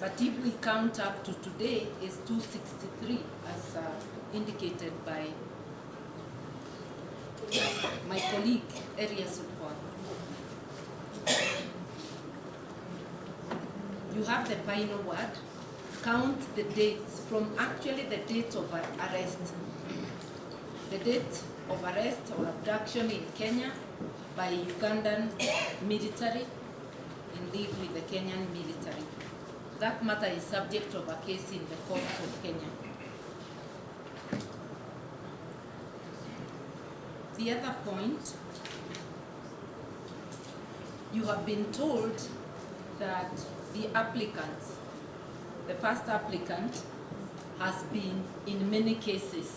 But if we count up to today, it's 263, as indicated by my colleague, Area Support. You have the final word. Count the dates from actually the date of arrest. The date of arrest or abduction in Kenya by Ugandan military, indeed with the Kenyan military. That matter is subject of a case in the courts of Kenya. The other point, you have been told that the applicants, the first applicant, has been in many cases.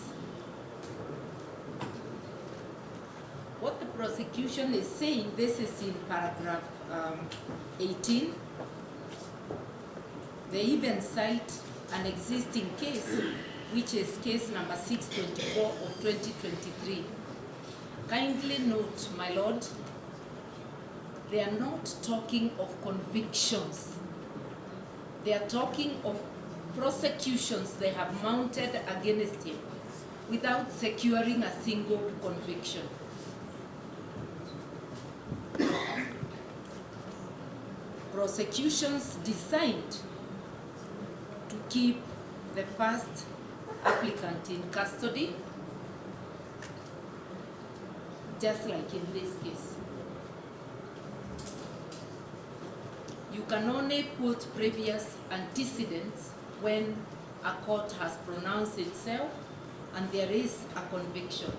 What the prosecution is saying, this is in paragraph 18. They even cite an existing case, which is case number 624 of 2023. Kindly note, my Lord, they are not talking of convictions. They are talking of prosecutions they have mounted against him without securing a single conviction. Prosecutions designed to keep the first applicant in custody, just like in this case. You can only put previous antecedents when a court has pronounced itself and there is a conviction.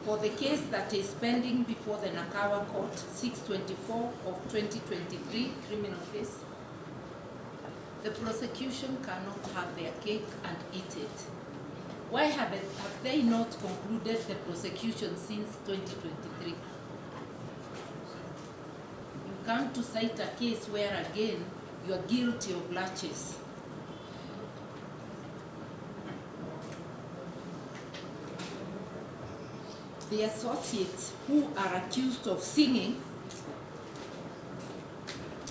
For the case that is pending before the Nakawa Court, 624 of 2023 criminal case, the prosecution cannot have their cake and eat it. Why have they not concluded the prosecution since 2023? You come to cite a case where again you are guilty of laches. The associates who are accused of singing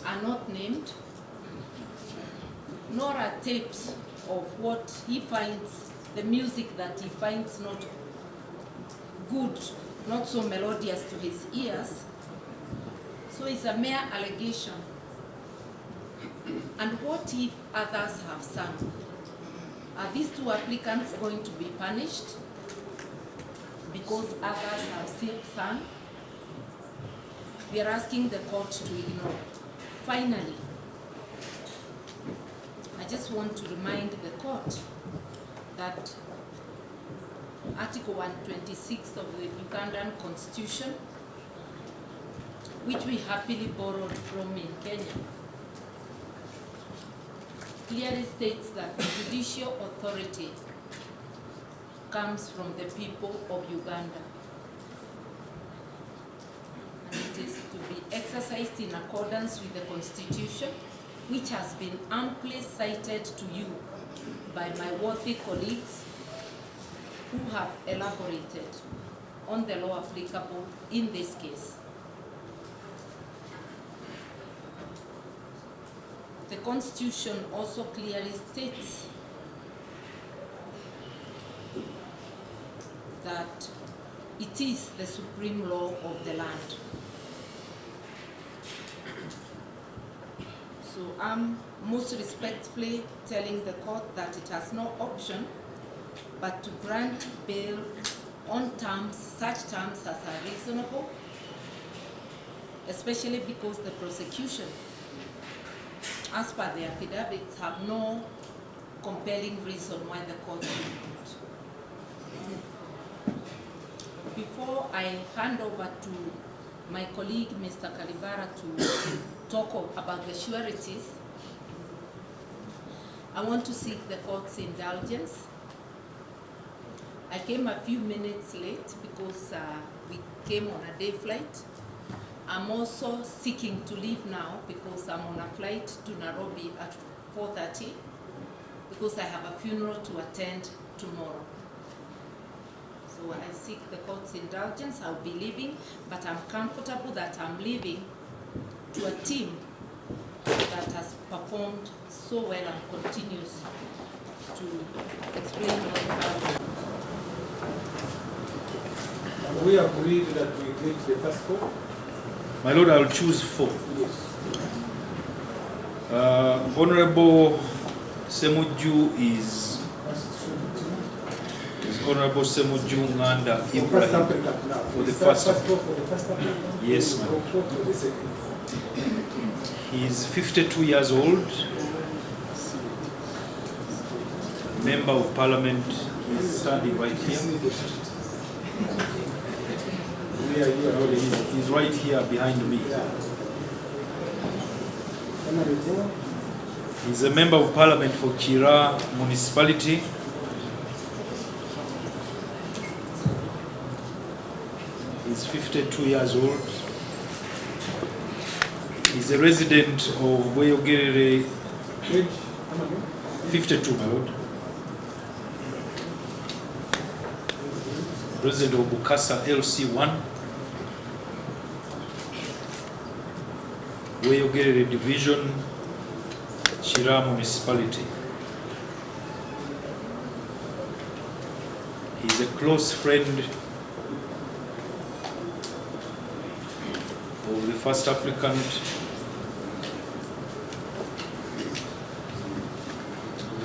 are not named, nor are tapes of what he finds, the music that he finds not good, not so melodious to his ears. So it's a mere allegation. And what if others have sung? Are these two applicants going to be punished because others have sung? We are asking the court to ignore. Finally, I just want to remind the court that Article 126 of the Ugandan Constitution, which we happily borrowed from in Kenya, clearly states that the judicial authority comes from the people of Uganda. And it is to be exercised in accordance with the Constitution, which has been amply cited to you by my worthy colleagues who have elaborated on the law applicable in this case. The Constitution also clearly states that it is the supreme law of the land. So I'm most respectfully telling the court that it has no option but to grant bail on terms, such terms as are reasonable, especially because the prosecution, as per the affidavits, have no compelling reason why the court should not. Before I hand over to my colleague, Mr. Kalibara, to talk about the sureties, I want to seek the court's indulgence. I came a few minutes late because we came on a day flight. I'm also seeking to leave now because I'm on a flight to Nairobi at 4:30 because I have a funeral to attend tomorrow. So I seek the court's indulgence. I'll be leaving, but I'm comfortable that I'm leaving to a team that has performed so well and continues to explain what it has. We agreed that we take the first four. My Lord, I'll choose 4. Yes. Honorable Semuju is Honorable Semuju Nganda Ibrahim for the first applicant. Yes, ma'am. He is 52 years old, member of parliament. He is standing right here. He's right here behind me. He's a member of parliament for Kira municipality. He's 52 years old. He's a resident of Weyogerere. 52, my lord. Resident of Bukasa LC1. Weyogerere Division, Shira Municipality. He is a close friend of the first applicant.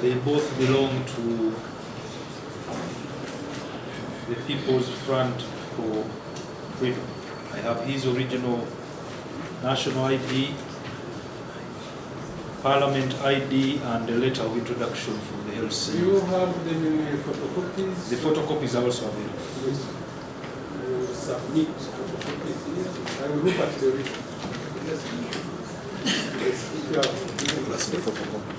They both belong to the People's Front for Freedom. I have his original national ID, Parliament ID, and a letter of introduction from the LC. Do you have the photocopies? The photocopies are also available. Yes. You submit photocopies here. I will look at the original. Yes. Yes, if you have Plus the photocopy.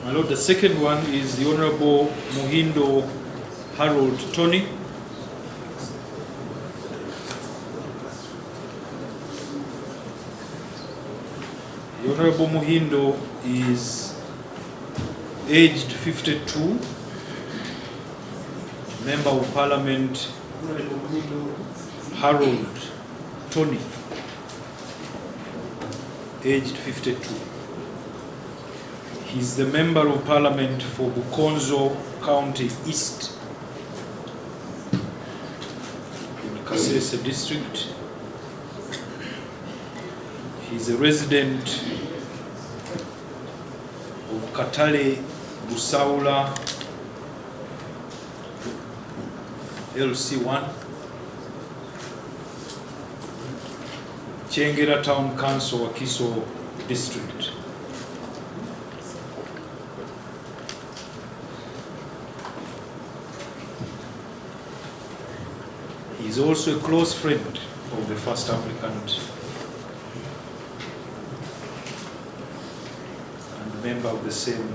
My Lord, the second one is the Honorable Muhindo Harold Tony. The Honorable Muhindo is aged 52, Member of Parliament Harold Tony, aged 52. He's the Member of Parliament for Bukonzo County East in Kasese District. He's a resident of Katale Busaula LC1, Chengera Town Council, Wakiso District. He is also a close friend of the first applicant and member of the same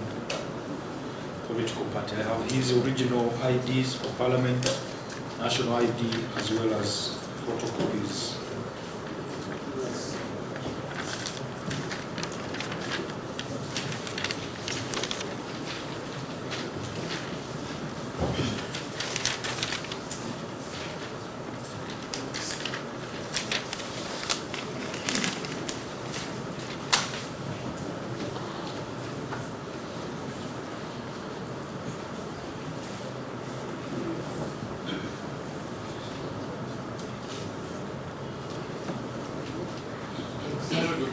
political party. I have his original IDs for Parliament, national ID, as well as photocopies.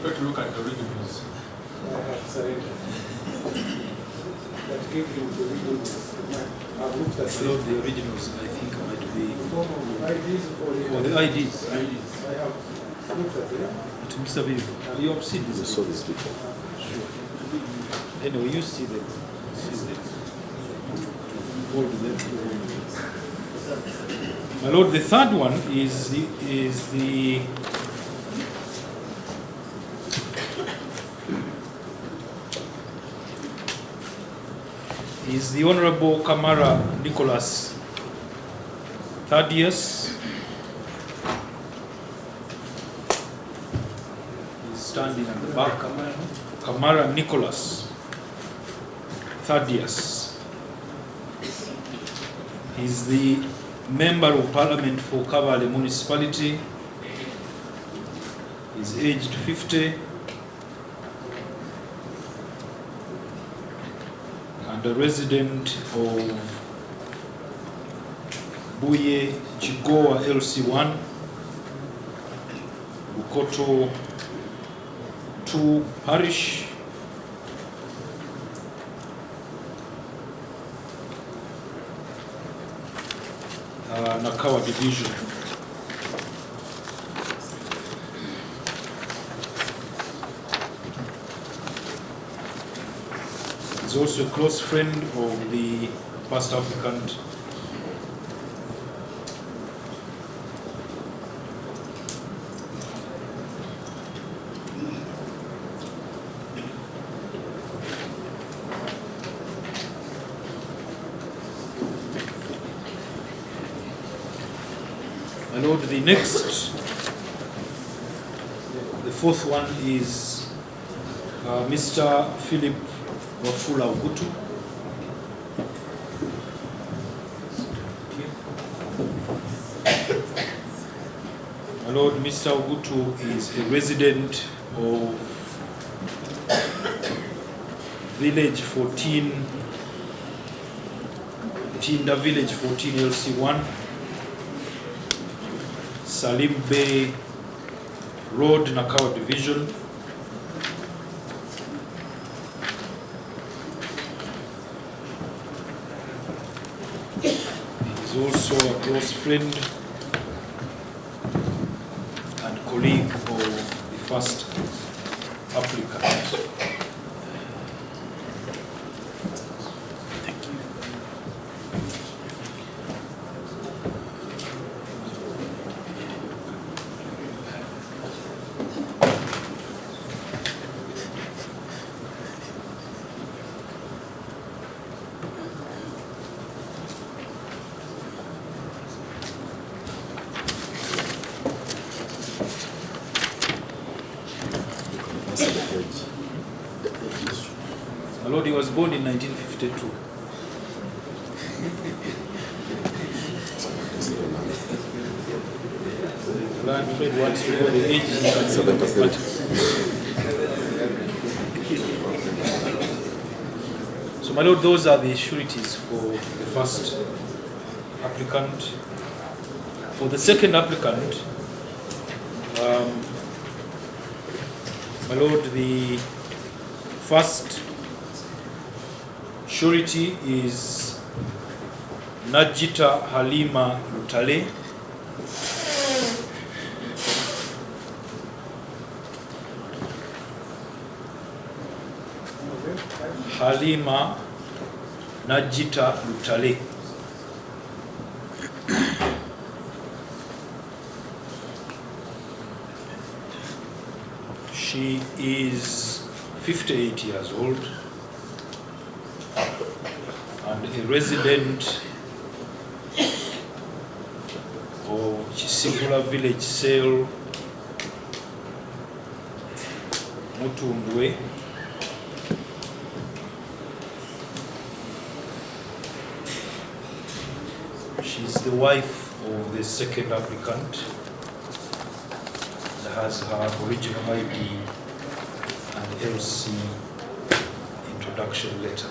To look at the originals. I have surrendered. That gave you the originals. I've looked at I love the originals, I think might be. IDs or the IDs. I have looked at them. To Mr. Vivo, you have seen We this. saw this before. Sure. Anyway, you see them. Hold them. My Lord, the third one is the Honorable Kamara Nicholas Thaddeus. He's standing at the back. Kamara Nicholas Thaddeus. He's the Member of Parliament for Kavale Municipality. He's aged 50. And a resident of Buye Chigowa LC1, Bukoto 2 Parish. Nakawa Division. He's also a close friend of the first applicant. My Lord, the next, the fourth one is Mr. Philip Wafula Ogutu. My Lord, Mr. Ogutu is a resident of Village 14, Tinda Village 14 LC1, Salim Bay Road, Nakawa Division. He is also a close friend and colleague of the first applicant. My Lord, he was born in 1952. Land Fred wants to know the age. So, my Lord, those are the sureties for the first applicant. For the second applicant, my Lord, the first surety is Najita Halima Lutale. Halima Najita Lutale. She is 58 years old and a resident of Chisigula Village Sale, Mutundwe. She is the wife of the second applicant and has her original ID and LC introduction letter.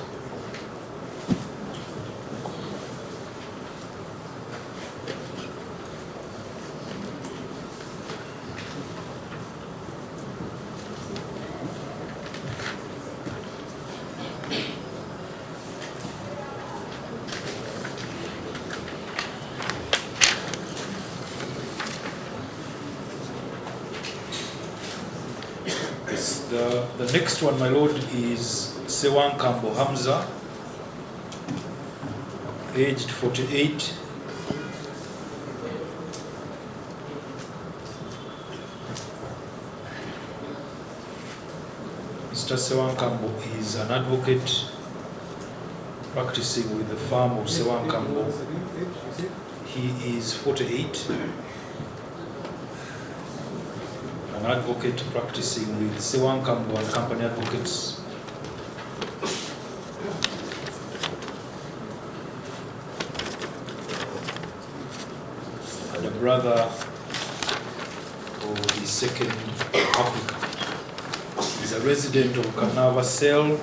The next one, my Lord, is Sewan Kambo Hamza, aged 48. Mr. Sewan Kambo is an advocate practicing with the firm of Sewan Kambo. He is 48. An advocate practicing with Sewan Kambo and Company Advocates. And a brother of the second applicant. He's a resident of Kanava Cell,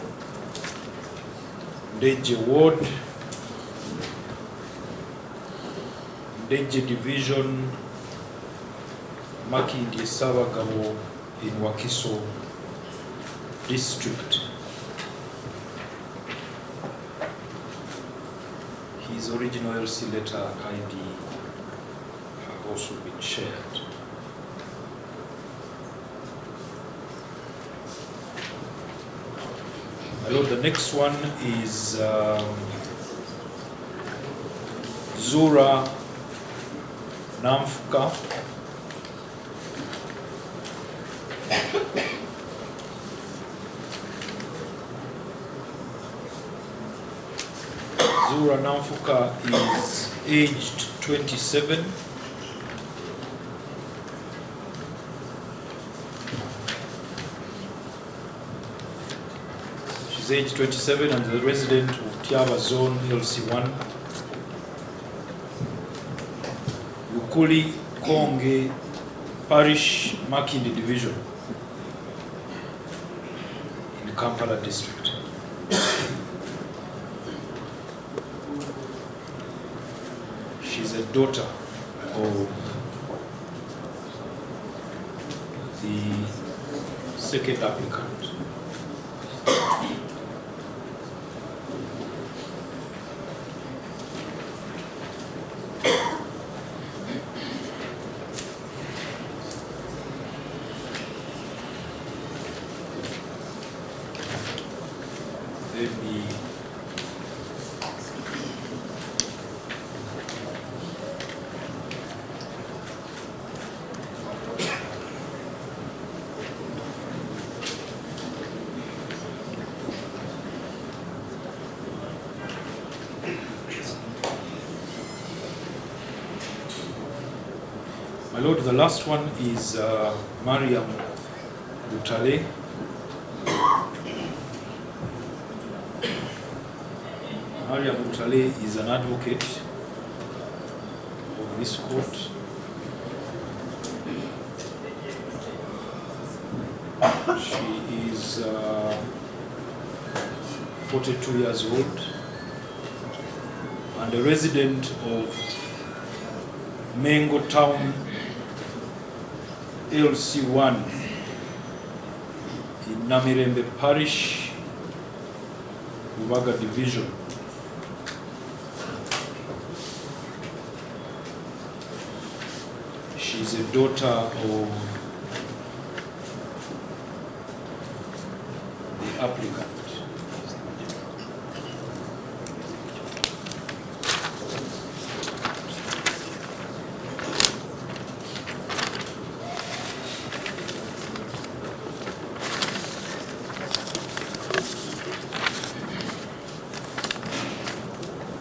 Deje Ward, Deje Division, Maki Ndiesabagabo in Wakiso District. His original LC letter ID have also been shared. My Lord, the next one is Zura Namfuka. Zura Namfuka is aged 27. She's aged 27 and the resident of Tiaba Zone LC1. Lukuli Konge Parish Makindi Division in Kampala District. She's a daughter of the second applicant. My Lord, the last one is Mariam Lutale. Mariam Lutale is an advocate of this court. She is 42 years old and a resident of Mengo Town LC1 in Namirembe Parish, Ubaga Division. She is a daughter of the applicant.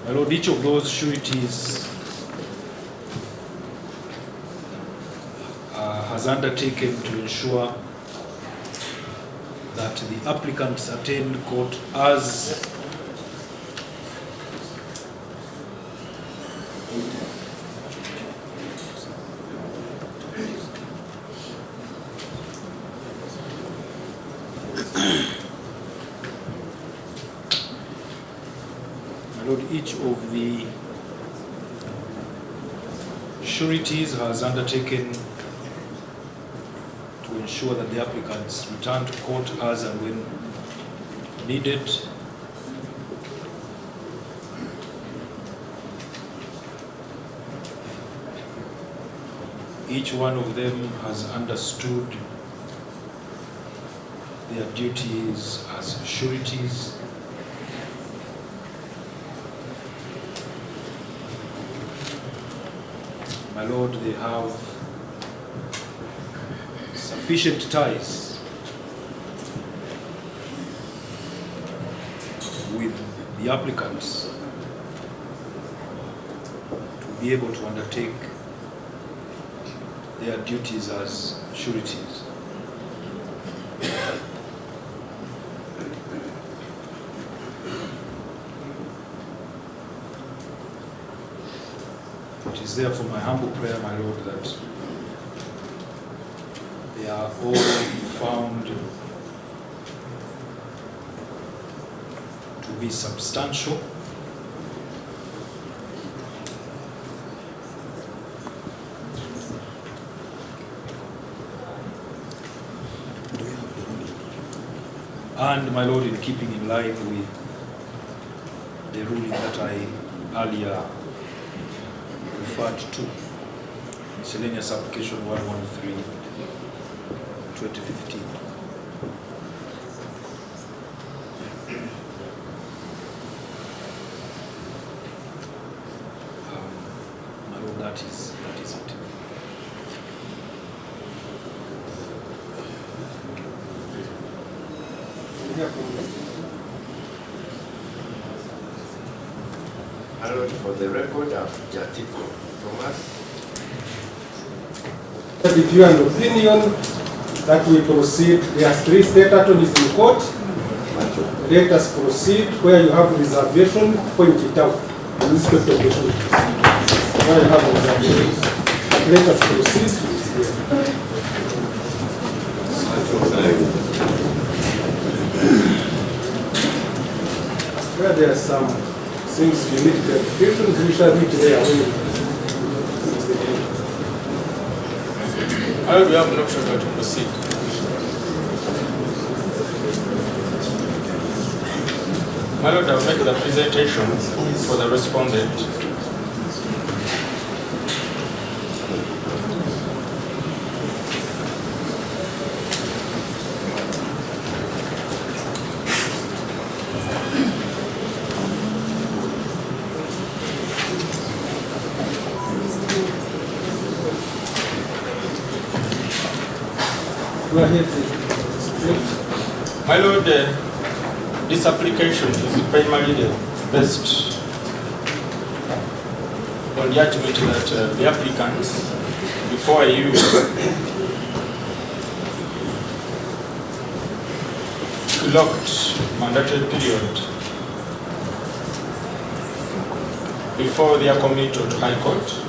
My Lord, each of those sureties has undertaken to ensure that the applicants attend court as each of the sureties has undertaken to ensure that the applicants return to court as and when needed. Each one of them has understood their duties as sureties. My Lord, they have sufficient ties with the applicants to be able to undertake their duties as sureties. It is therefore my humble prayer, my Lord, that they are all found to be substantial and, my Lord, in keeping in line with the ruling that I earlier referred to, miscellaneous application 113, 2015. hear from you. Hello, for the record of Jatiko Thomas. If you have an opinion that we proceed, there are 3 state attorneys in court. Let us proceed. Where you have reservation, point it out. In respect of the sureties. Where you have reservations. Let us proceed. Where there are some things you need clarifications, we shall reach there. I will have an option to proceed. My Lord, I will make the presentation for the respondent. Go ahead. My Lord, this application is primarily based on the argument that the applicants, before you, locked mandatory period before their committal to High Court.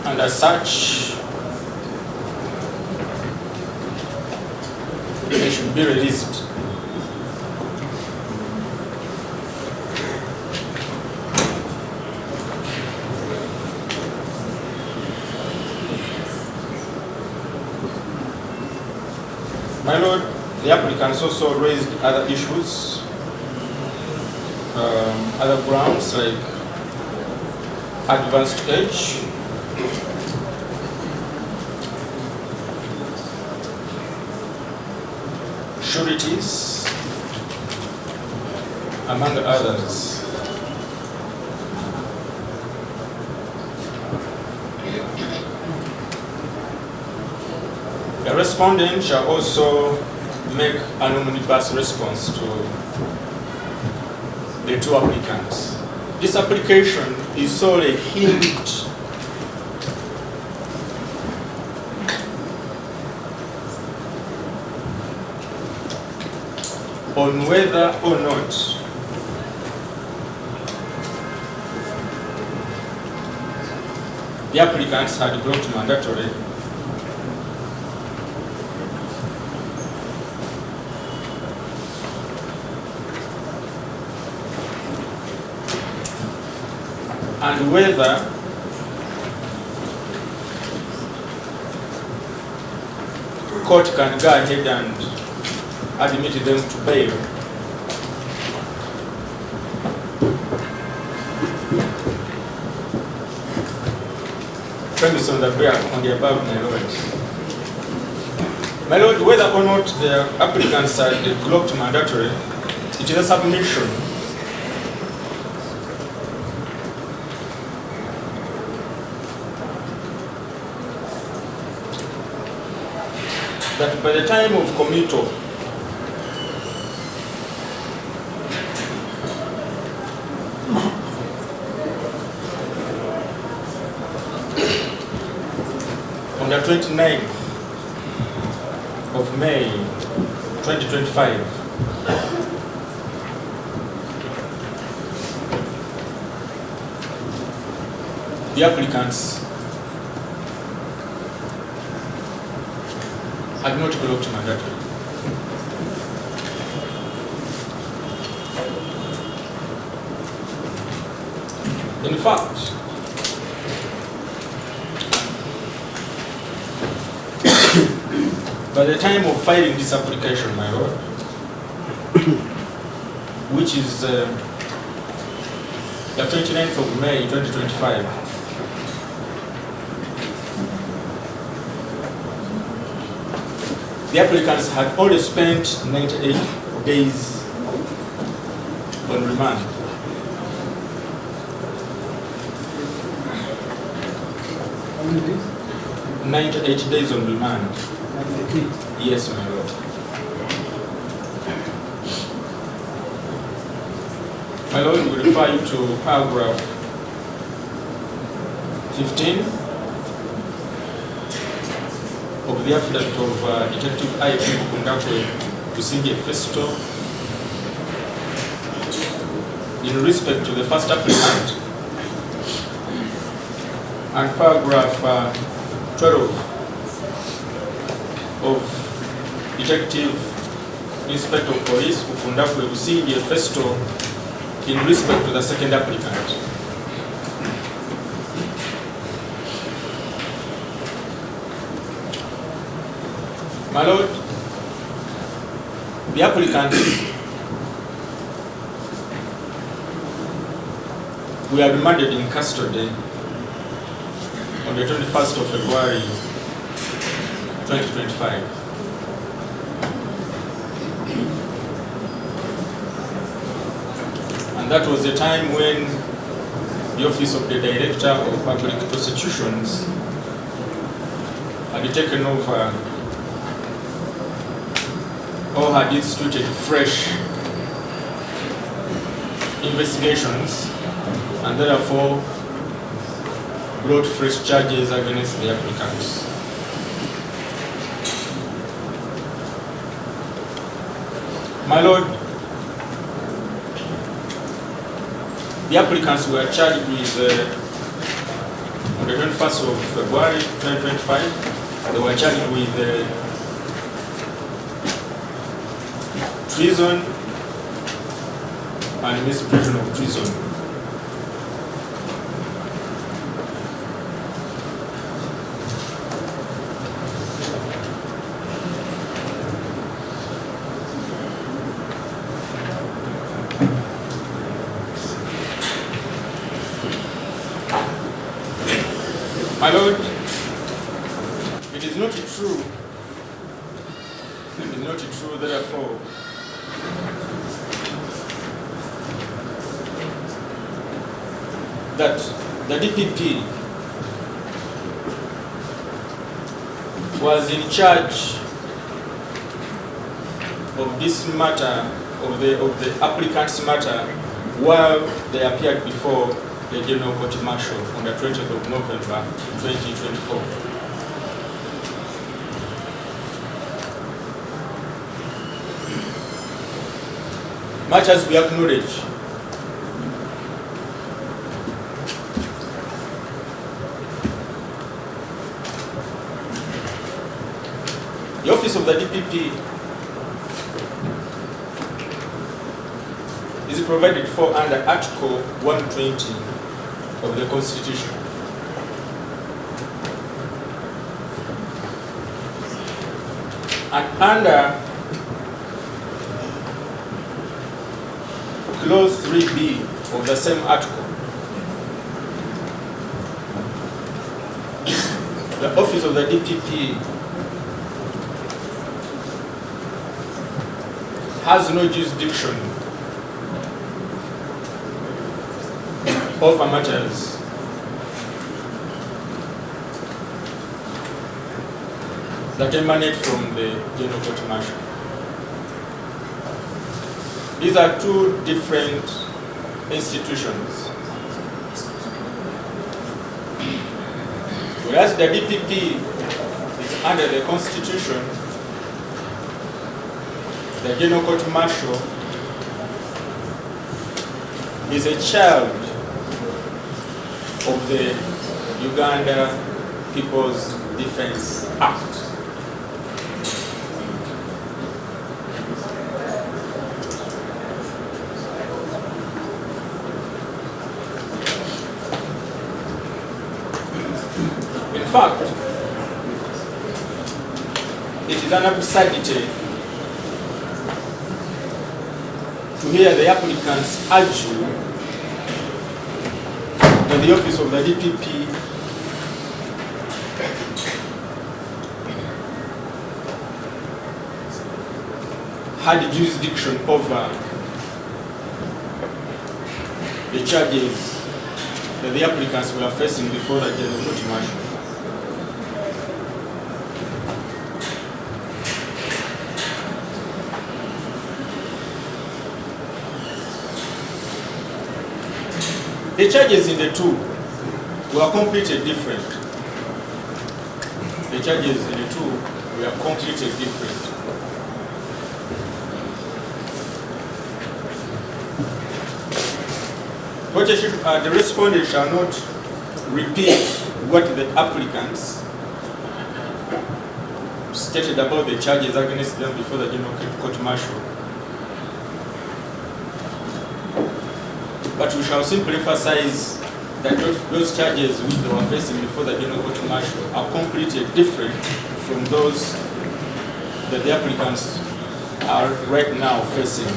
And as such, they should be released. My Lord, the applicants also raised other issues, other grounds like advanced age, sureties, among others. The respondent shall also make an omnibus response to the 2 applicants. This application is solely hinged on whether or not the applicants had brought mandatory and whether court can go ahead and admit them to bail. Premise on the above, my Lord. My Lord, whether or not the applicants are clocked mandatory, it is a submission that by the time of committal, on the 29th of May 2025, the applicants had not clocked mandatory. In fact, by the time of filing this application, my Lord, which is the 29th of May 2025, the applicants had already spent 98 days on remand. How many days? 98 days on remand. 98. Yes, my lord. My lord, we refer you to paragraph 15 of the affidavit of Detective I.P. Mukundakwe Besigye Festo in respect to the first applicant, and paragraph 12 of Detective Inspector of Police Mukundakwe Besigye Festo in respect to the second applicant. My lord, the applicants were remanded in custody on the 21st of February 2025. And that was the time when the Office of the Director of Public Prosecutions had taken over or had instituted fresh investigations and therefore brought fresh charges against the applicants. My lord, the applicants were charged with, on the 21st of February 2025, they were charged with treason and misprision of treason. My lord, it is not true, therefore, that the DPP was in charge of this matter, of the applicant's matter, while they appeared before the General Court Martial on the 20th of November 2024. Much as we acknowledge the office of the DPP is provided for under Article 120 of the Constitution. And under Clause 3B of the same article, the office of the DPP has no jurisdiction over matters that emanate from the General Court Martial. These are two different institutions. Whereas the DPP is under the Constitution, the General Court Martial is a child of the Uganda People's Defense Act. In fact, it is an absurdity to hear the applicants argue that the office of the DPP had jurisdiction over the charges that the applicants were facing before the General Court Martial. the charges in the two were completely different. The charges in the two were completely different. The respondent shall not repeat what the applicants stated about the charges against them before the General Court Martial. But we shall simply emphasize that those charges which they were facing before the General Court Martial are completely different from those that the applicants are right now facing.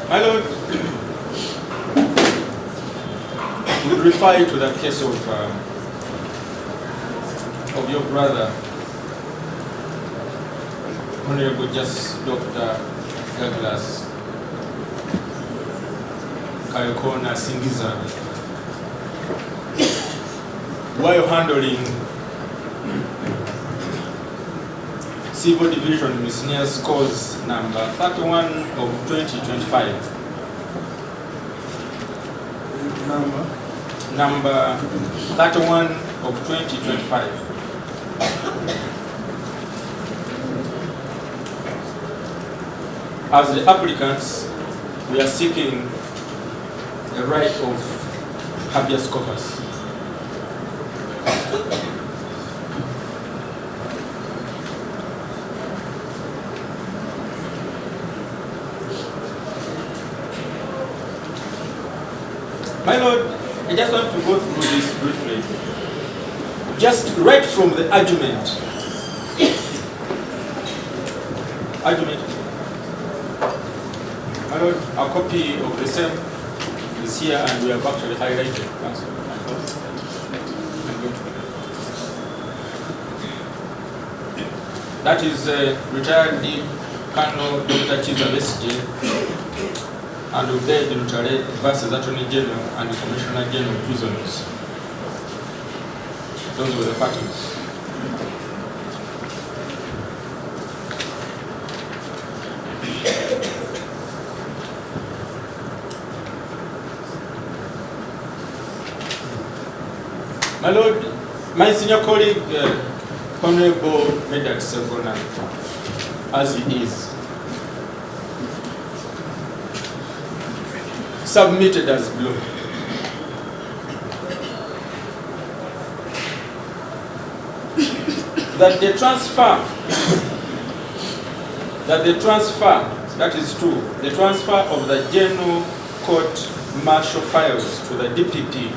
My Lord, we refer you to the case of your brother, Honorable Justice Dr. Douglas Kayokona Singiza, while handling Civil Division Miscellaneous Cause number 31 of 2025. Number 31 of 2025. As the applicants, we are seeking the right of habeas corpus. My Lord, I just want to go through this briefly. Just right from the argument. My Lord, a copy of the same is here and we have actually highlighted. Counsel. That is retired Colonel Dr. Besigye and Obeid Lutale versus Attorney General and Commissioner General of Prisons. Those were the parties. My Lord, my senior colleague, Honorable Medak Segona, as he is, submitted as below. That the transfer, that is true, the transfer of the General Court Martial files to the DPP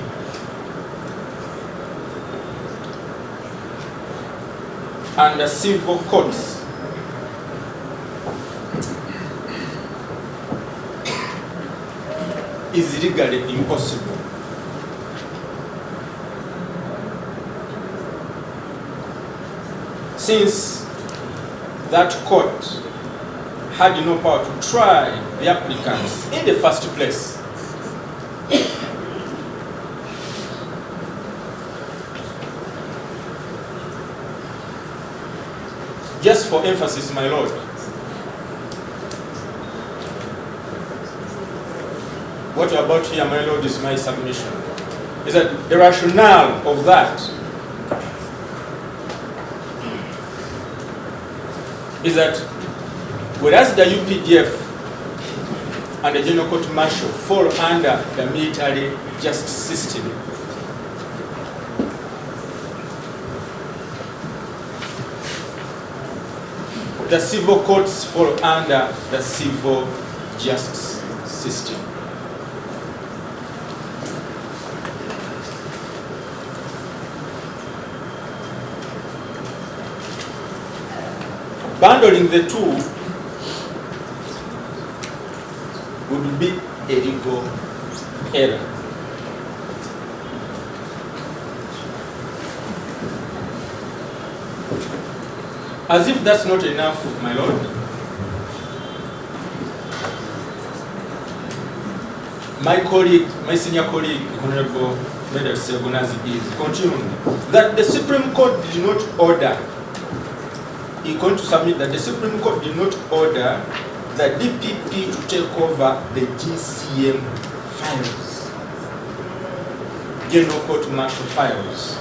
and the civil courts is legally impossible. Since that court had no power to try the applicants in the first place. Just for emphasis, my Lord, what you're about here, my Lord, is my submission. Is that the rationale of that is that whereas the UPDF and the General Court Martial fall under the military justice system, the civil courts fall under the civil justice system. Bundling the two would be a legal error. As if that's not enough, my Lord, my colleague, my senior colleague, Honorable Medal Segonazi, is continuing that the Supreme Court did not order, he going to submit that the Supreme Court did not order the DPP to take over the GCM files, General Court Martial files.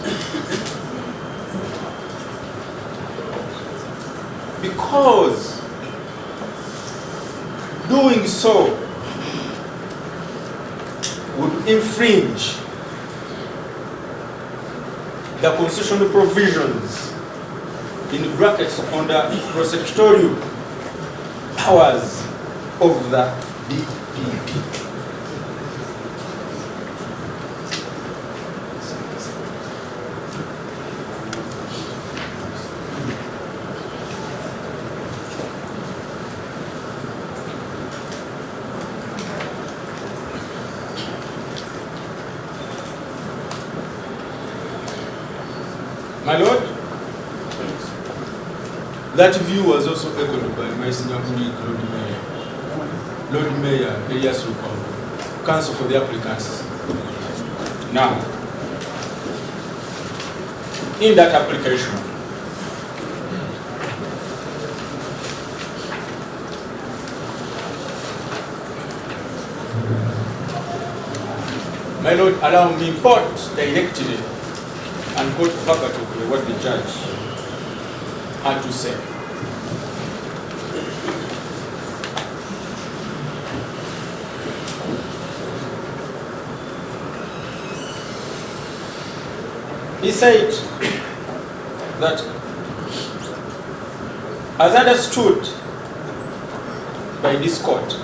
Because doing so would infringe the constitutional provisions in brackets under procedural powers of the DPP. My Lord, that view was also echoed by my senior colleague, Lord Mayor Elias Rukwago, counsel for the applicants. Now, in that application, my Lord, allow me quote directly and quote verbatimly what the judge had to say. He said that, as understood by this court,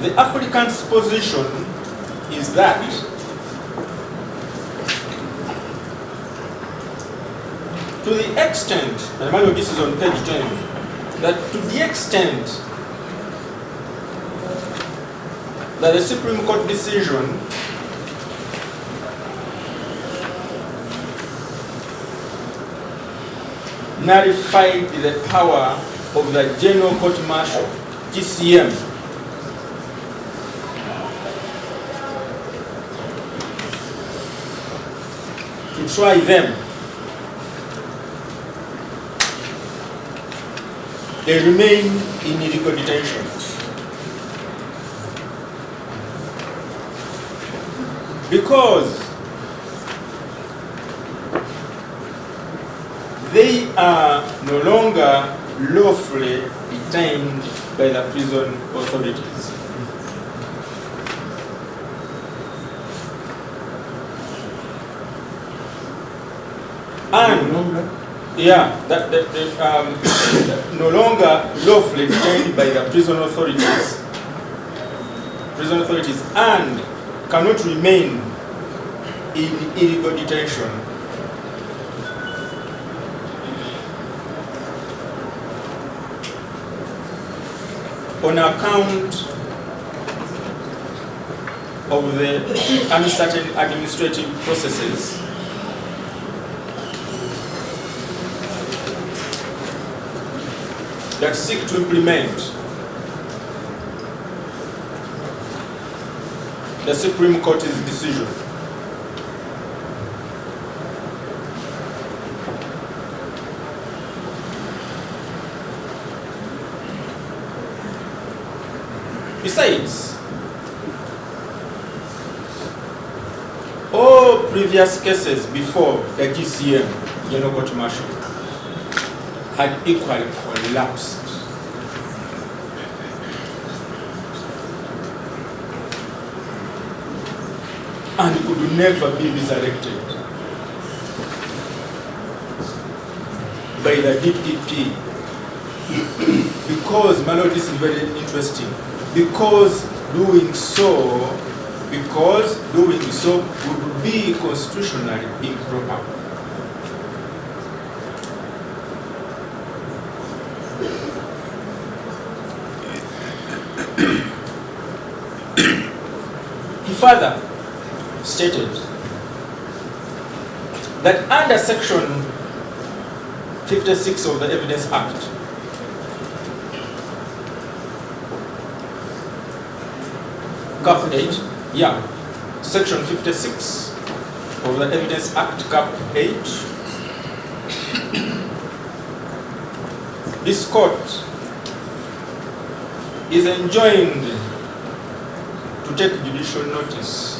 the applicant's position is that to the extent, and this is on page 10, that to the extent that the Supreme Court decision nullified the power of the General Court Martial, GCM, to try them, they remain in illegal detention. Because they are no longer lawfully detained by the prison authorities. And yeah, that no longer lawfully detained by the prison authorities, and cannot remain in illegal detention. On account of the uncertain administrative processes that seek to implement the Supreme Court's decision. Besides, all previous cases before the GCM, General Court Martial, had equally collapsed. And could never be resurrected by the DPP. Because, my Lord, this is very interesting. Because doing so would be constitutionally improper. He further stated that under Section 56 of the Evidence Act, Cap 8, yeah, Section 56 of the Evidence Act, Cap 8. This court is enjoined to take judicial notice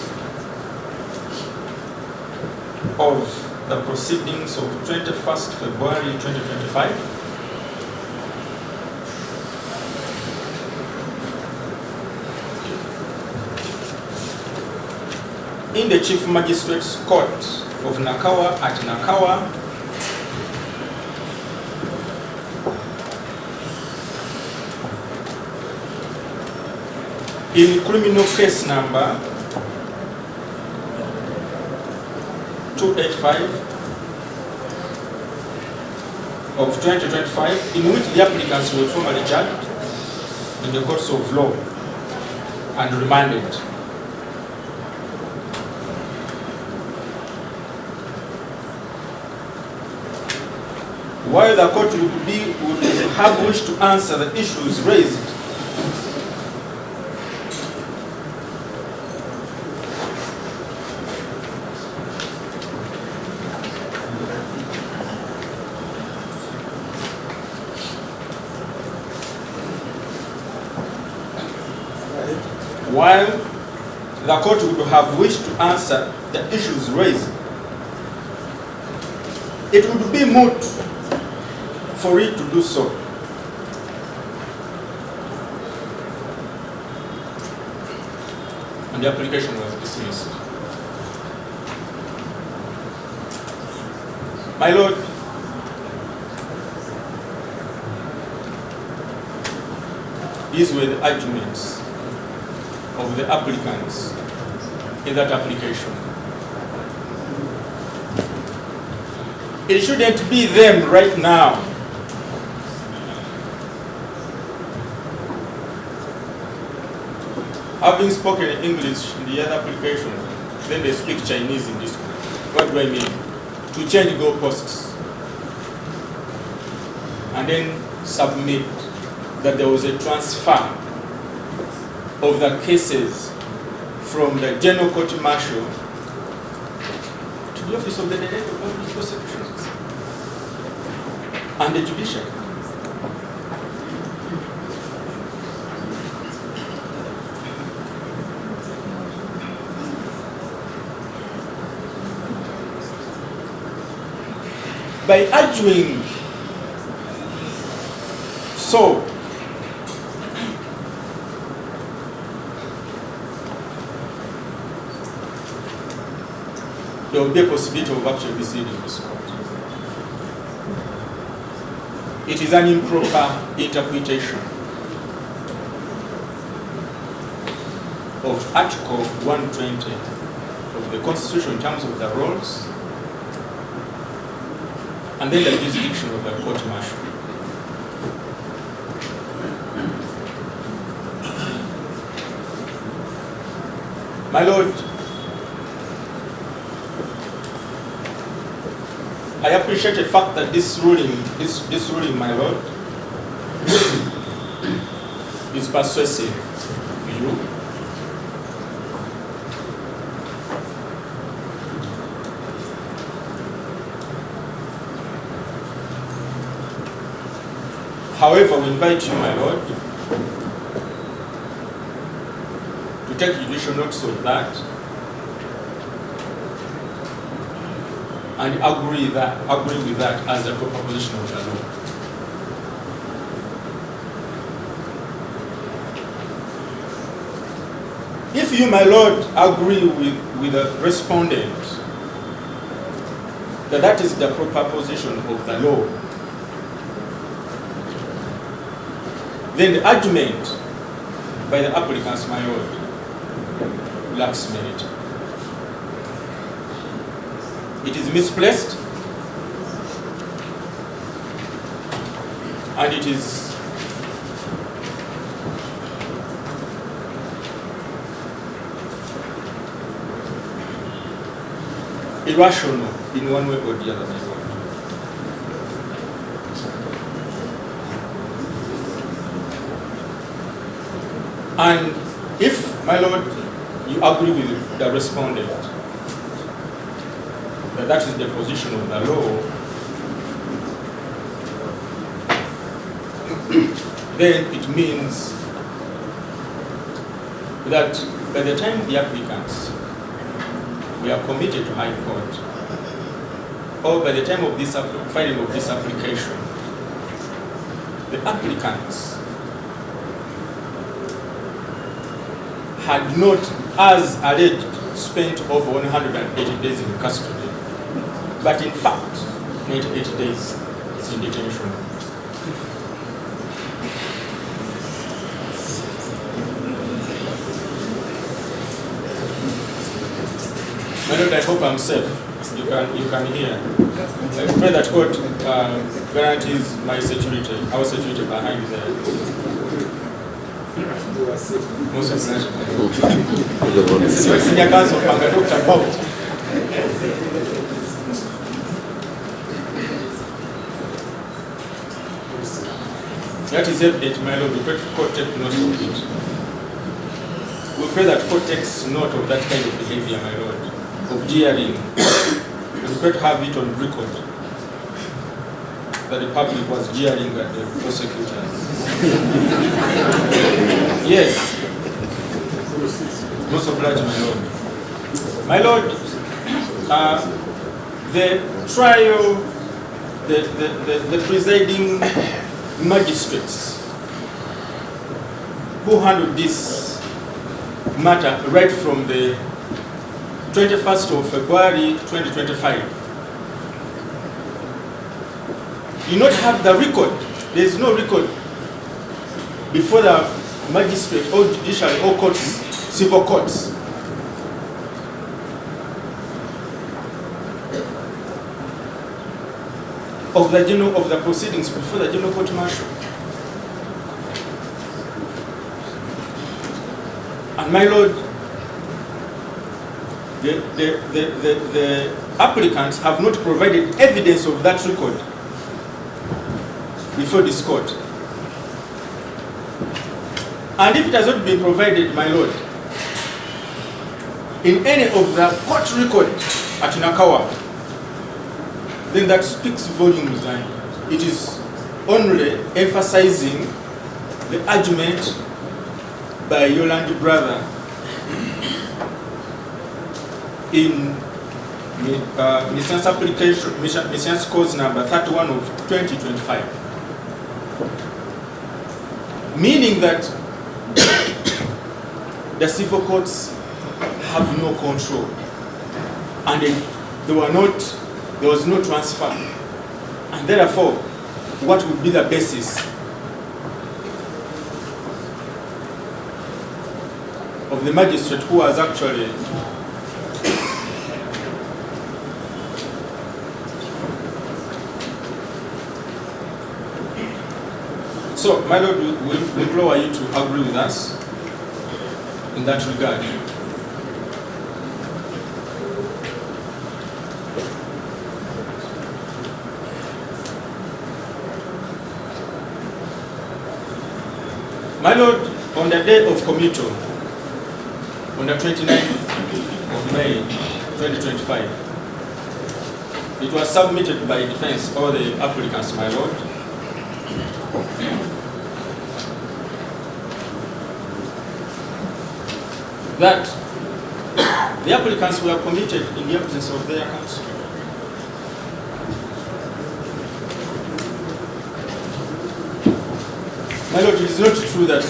of the proceedings of 21st February 2025. In the Chief Magistrate's Court of Nakawa at Nakawa, in criminal case number 285 of 2025, in which the applicants were formally charged in the courts of law and remanded. While the court would have wished to answer the issues raised the issues raised, it would be moot for it to do so. And the application was dismissed. My Lord, these were the arguments of the applicants in that application. It shouldn't be them right now. Having spoken English in the other application, then they speak Chinese in this one. What do I mean? To change goalposts and then submit that there was a transfer of the cases from the General Court Martial to the Office of the Director of Public Prosecutions and the Judiciary. By arguing so, there will be a possibility of actually receiving this court. It is an improper interpretation of Article 120 of the Constitution in terms of the roles and then the jurisdiction of the court martial. My Lord, I appreciate the fact that this ruling, my Lord, is persuasive to you. However, we invite you, my Lord, to take judicial notice of that and agree with that as a proposition of the law. If you, my Lord, agree with the respondent that that is the proper position of the law, then the argument by the applicants, my Lord, lacks merit. It is misplaced, and it is irrational in one way or the other. And If, my Lord, you agree with the respondent, that is the position of the law, then it means that by the time the applicants were committed to High Court, or by the time of this filing of this application, the applicants had not, as alleged, spent over 180 days in custody, but in fact, 98 days in detention. My Lord, I hope I'm safe. You can hear. I pray that court guarantees my security, our security behind there. Most of senior counsel, Dr. Govt. That is evident, my Lord. We pray that court take note of it. We pray that court takes note of that kind of behavior, my Lord, of jeering. And we pray to have it on record that the public was jeering at the prosecutors. Yes. Most obliged, my Lord. My Lord, the trial, the presiding magistrates who handled this matter right from the 21st of February 2025 do not have the record. There is no record before the magistrate or judiciary or courts, civil courts. Of the proceedings before the General Court Martial. And my Lord, the applicants have not provided evidence of that record before this court. And if it has not been provided, my Lord, in any of the court record at Nakawa, then that speaks volumes, and it is only emphasizing the argument by Yolandi brother in Ms. application, Ms. cause number 31 of 2025. Meaning that the civil courts have no control, and there was no transfer, and therefore, what would be the basis of the magistrate who was actually so, my Lord, we implore you to agree with us in that regard. My Lord, on the day of committal, on the 29th of May 2025, it was submitted by defense, all the applicants, my Lord, that the applicants were committed in the absence of their counsel. My Lord, it is not true that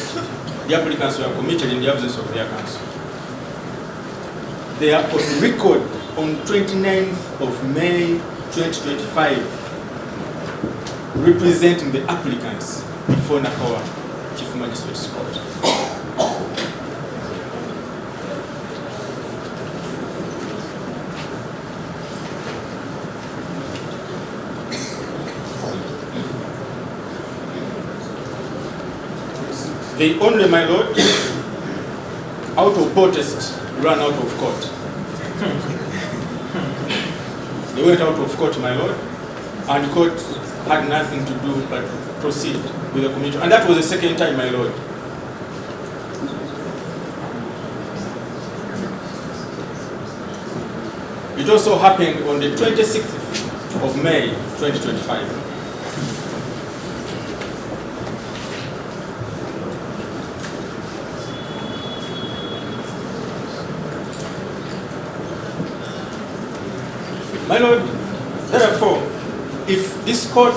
the applicants were committed in the absence of their counsel. They are on record on 29th of May 2025 representing the applicants before Nakawa Chief Magistrate's Court. They only, my Lord, out of protest, ran out of court. They went out of court, my Lord, and court had nothing to do but proceed with the committal. And that was the second time, my Lord. It also happened on the 26th of May, 2025. My Lord, therefore, if this court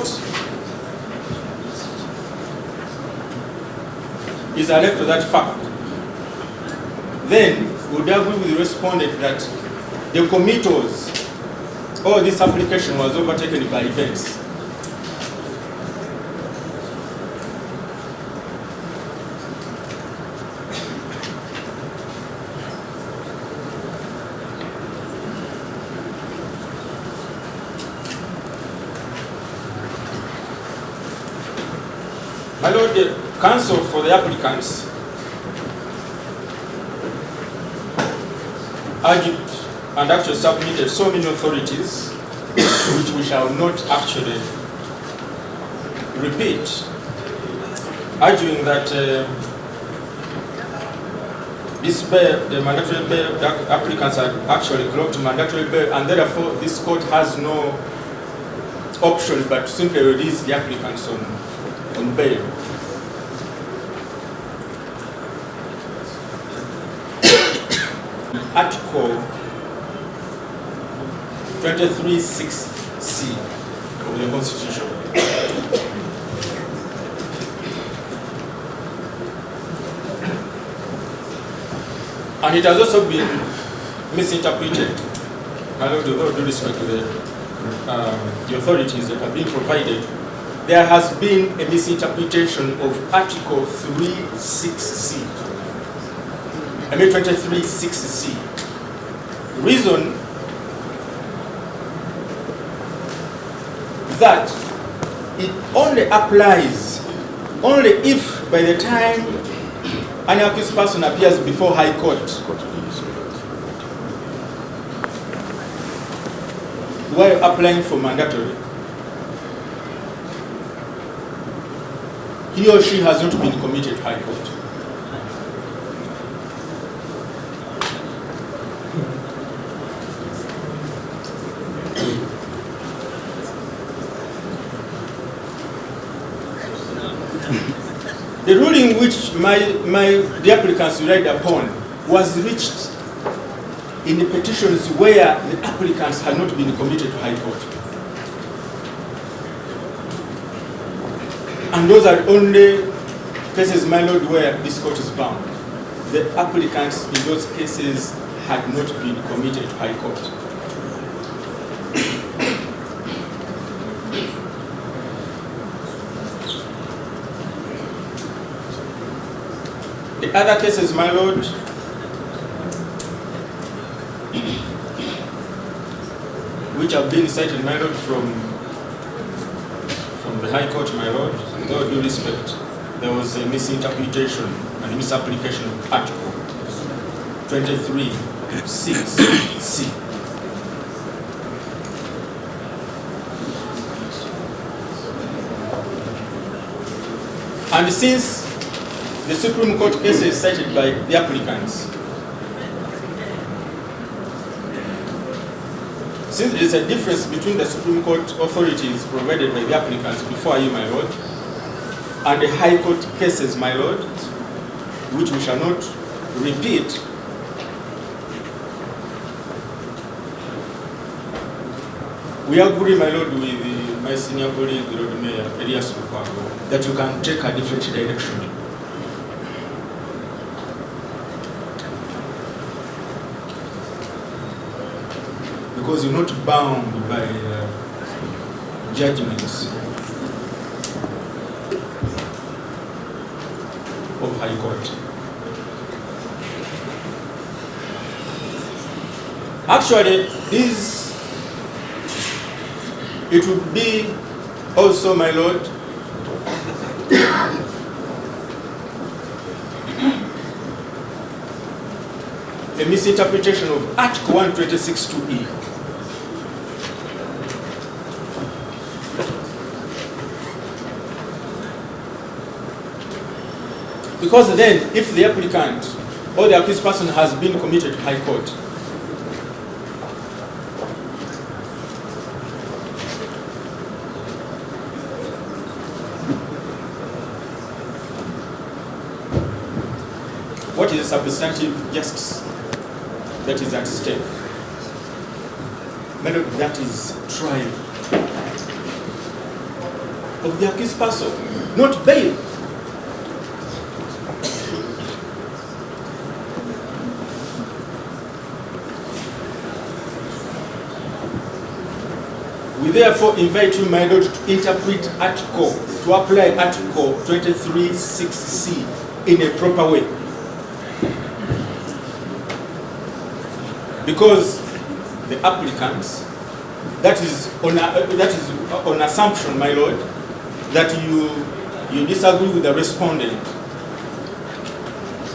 is alert to that fact, then we would agree with the respondent that the committers or this application was overtaken by events. My Lord, the counsel for the applicants argued and actually submitted so many authorities which we shall not actually repeat, arguing that this bail, the mandatory bail, the applicants had actually clocked mandatory bail, and therefore this court has no option but to simply release the applicants on bail. Article 23(6)(c) of the Constitution. And it has also been misinterpreted. My Lord, with all due respect to the authorities that have been provided, there has been a misinterpretation of Article 3(6)(c). I mean 23(6)(c). Reason that it only applies only if by the time an accused person appears before High Court while applying for mandatory, he or she has not been committed to High Court. The ruling which the applicants relied upon was reached in the petitions where the applicants had not been committed to High Court. And those are only cases, my Lord, where this court is bound. The applicants in those cases had not been committed to High Court. The other cases, my Lord, which have been cited, my Lord, from the High Court, my Lord, with all due respect, there was a misinterpretation and misapplication of Article 23(6)(c). And since the Supreme Court cases cited by the applicants, since there is a difference between the Supreme Court authorities provided by the applicants before you, my Lord, and the High Court cases, my Lord, which we shall not repeat, we agree, my Lord, with my senior colleague, the Lord Mayor, Elias Lukwago, that you can take a different direction. Because you're not bound by judgments of High Court. Actually, it would be also, my Lord, a misinterpretation of Article 126(2)(e). Because then, if the applicant or the accused person has been committed to High Court, what is the substantive justice that is at stake? My lord, that is trial of the accused person, not bail. We therefore invite you, my lord, to interpret to apply Article 23(6)(c) in a proper way. Because the applicants, that is on assumption, my lord, that you disagree with the respondent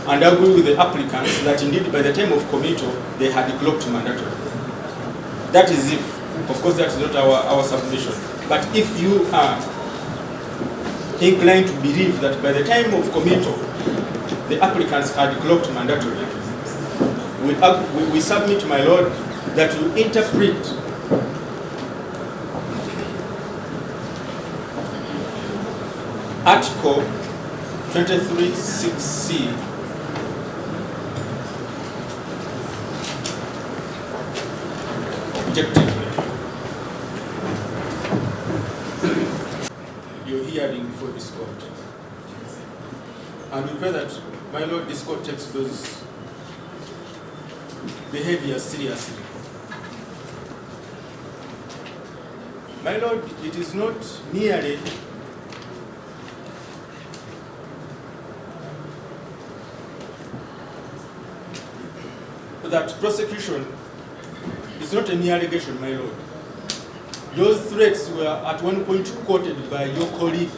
and agree with the applicants that indeed by the time of committal they had clocked mandatory. That is if, of course, that's not our submission. But if you are inclined to believe that by the time of committal the applicants had clocked mandatory, we submit, my lord, that you interpret Article 23(6)(c) objectively. Your hearing before this court. And we pray that, my lord, this court takes those behaviors seriously. My lord, it is not merely that prosecution is not a mere allegation, my lord. Those threats were at one point quoted by your colleague.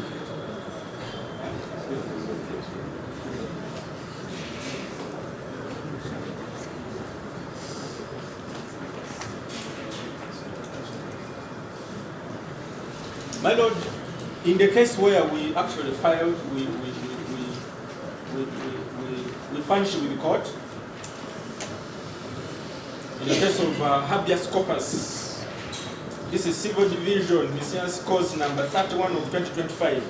My lord, in the case where we actually filed, we furnished with the court. In the case of habeas corpus, this is Civil Division, Miscellaneous Cause number 31 of 2025.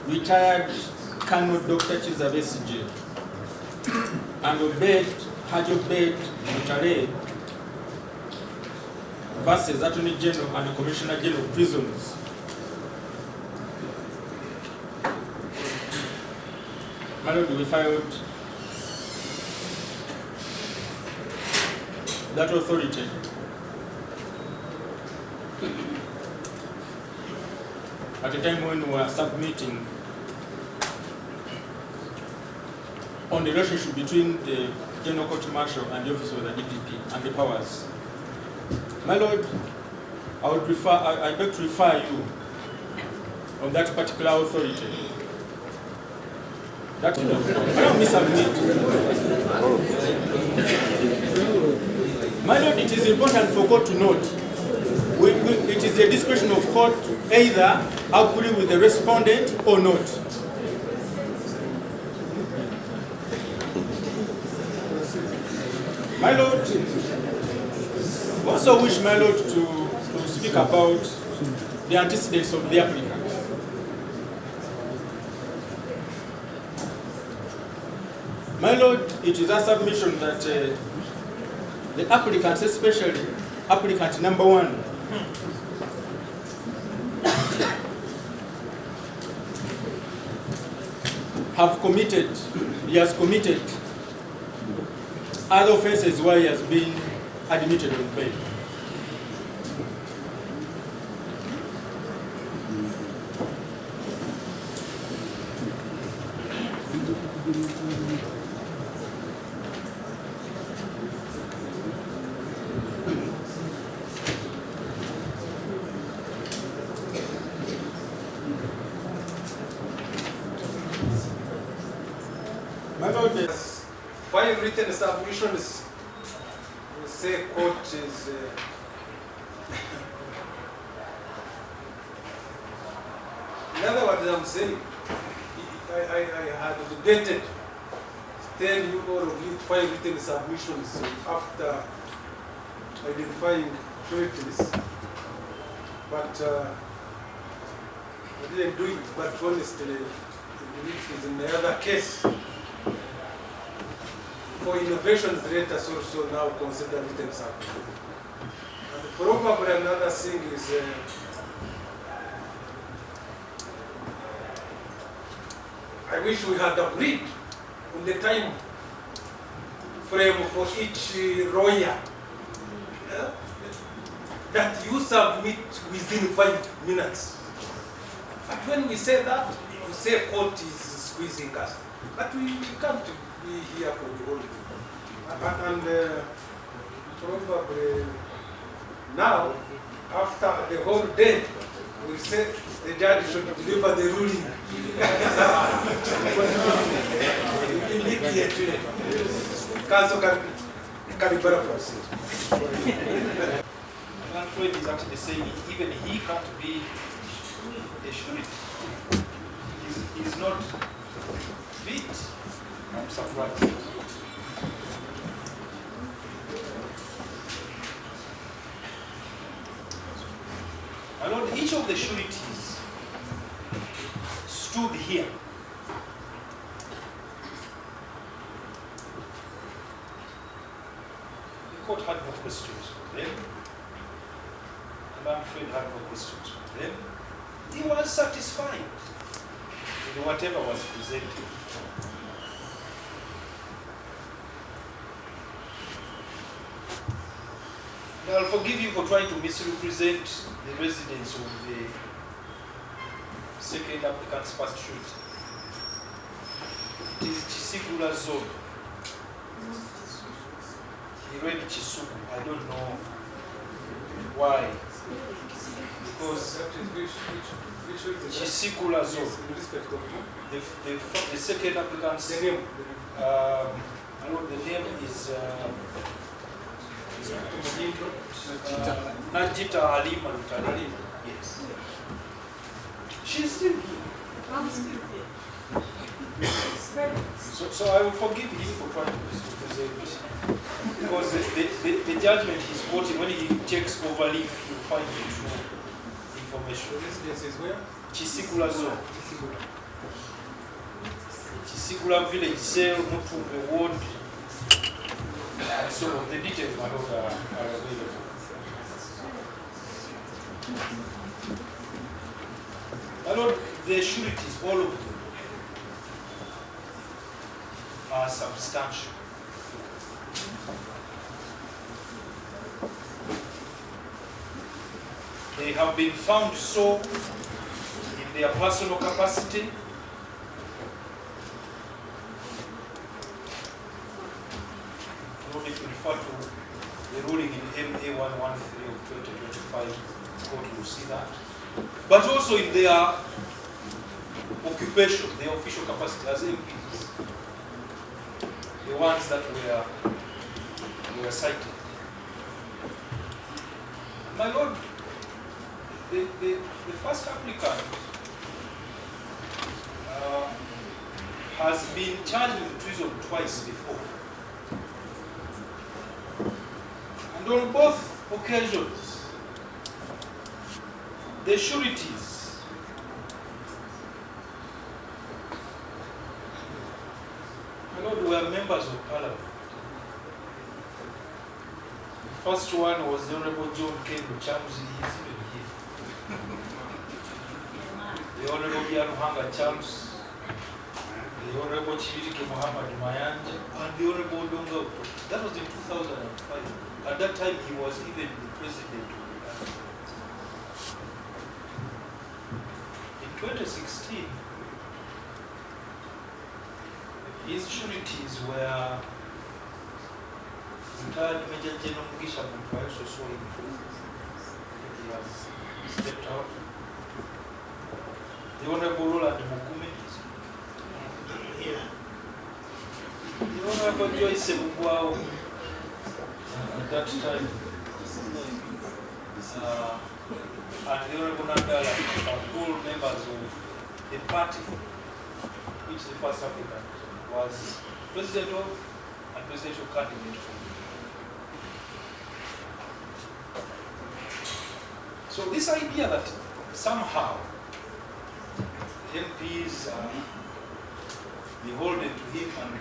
Retired Colonel Dr. Besigye and Hajji Obeid Lutale versus Attorney General and Commissioner General of Prisons. My lord, we filed that authority at a time when we were submitting on the relationship between the General Court Martial and the Office of the DPP and the powers. My lord, I beg to refer you on that particular authority. That allow me submit. My lord, it is important for court to note, it is the discretion of court to either agree with the respondent or not. My lord, I also wish, my lord, to speak about the antecedents of the applicant. My lord, it is a submission that the applicants, especially applicant number 1, he has committed other offenses where he has been admitted on bail. My lord, yes. 5 written submissions say court is in other words, I'm saying I had debated tell you all of you 5 written submissions after identifying sureties, but I didn't do it, but honestly, it is in the other case. for innovations, let us also now consider written sample. And probably another thing is I wish we had agreed on the time frame for each lawyer that you submit within 5 minutes. But when we say that, we say court is squeezing us. But we can't be here for the whole day. And probably now, after the whole day, we say the judge should deliver the ruling. Immediately. Counsel can proceed. Manfred is actually saying even he can't be a surety. He's not fit. I'm surprised. My Lord, each of the sureties stood here. The court had no questions for them. The Manfred had no questions for them. He was satisfied with whatever was presented. And I'll forgive you for trying to misrepresent the residents of the second applicant's first surety. It is Chisigula zone. He read Chisugu. I don't know why. Because Chisigula zone. The second applicant's name. The name is Najita Halima Lutale. Yes. She's still here. So I will forgive him for trying to misrepresent. Because the judgment he's quoting, when he checks over leaf, he'll find the true information. This is where? Chisigula zone. Chisigula village, cell, Mutumbe ward, and so on. The details, my Lord, are available. My Lord, the sureties, all of them, are substantial. They have been found so in their personal capacity, if you refer to the ruling in MA 113 of 2025, court will see that. But also in their occupation, their official capacity as MPs, the ones that were cited. My Lord, the first applicant has been charged with treason twice before. And on both occasions, the sureties were members of Parliament. The first one was the Honorable John K. Chamsi, he is even here. The Honorable Yaruhanga Chams, the Honorable Chirike Muhammad Mayanja, and the Honorable Donga. That was in 2005. At that time, he was even the president of the country. In 2016, his sureties were retired Major General Mugisha Muntu. I also saw him. He has stepped out. The Honorable Roland Mugume is here. The Honorable Joyce Mugwao at that time. And the Honorable Nandala are all members of the party which the first applicant was president of and presidential candidate for. So this idea that somehow MPs are beholden to him and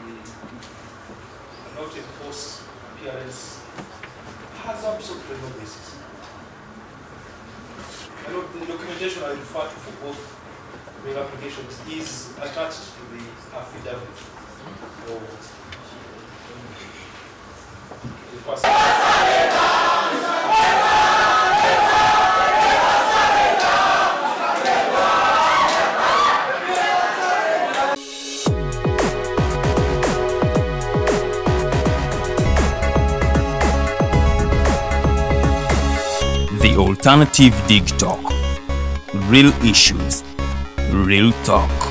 not enforce appearance has absolutely no basis. I know the documentation I refer to for both bail applications is attached to the affidavit. So, the first The Alternative Dig Talk. Real issues, real talk.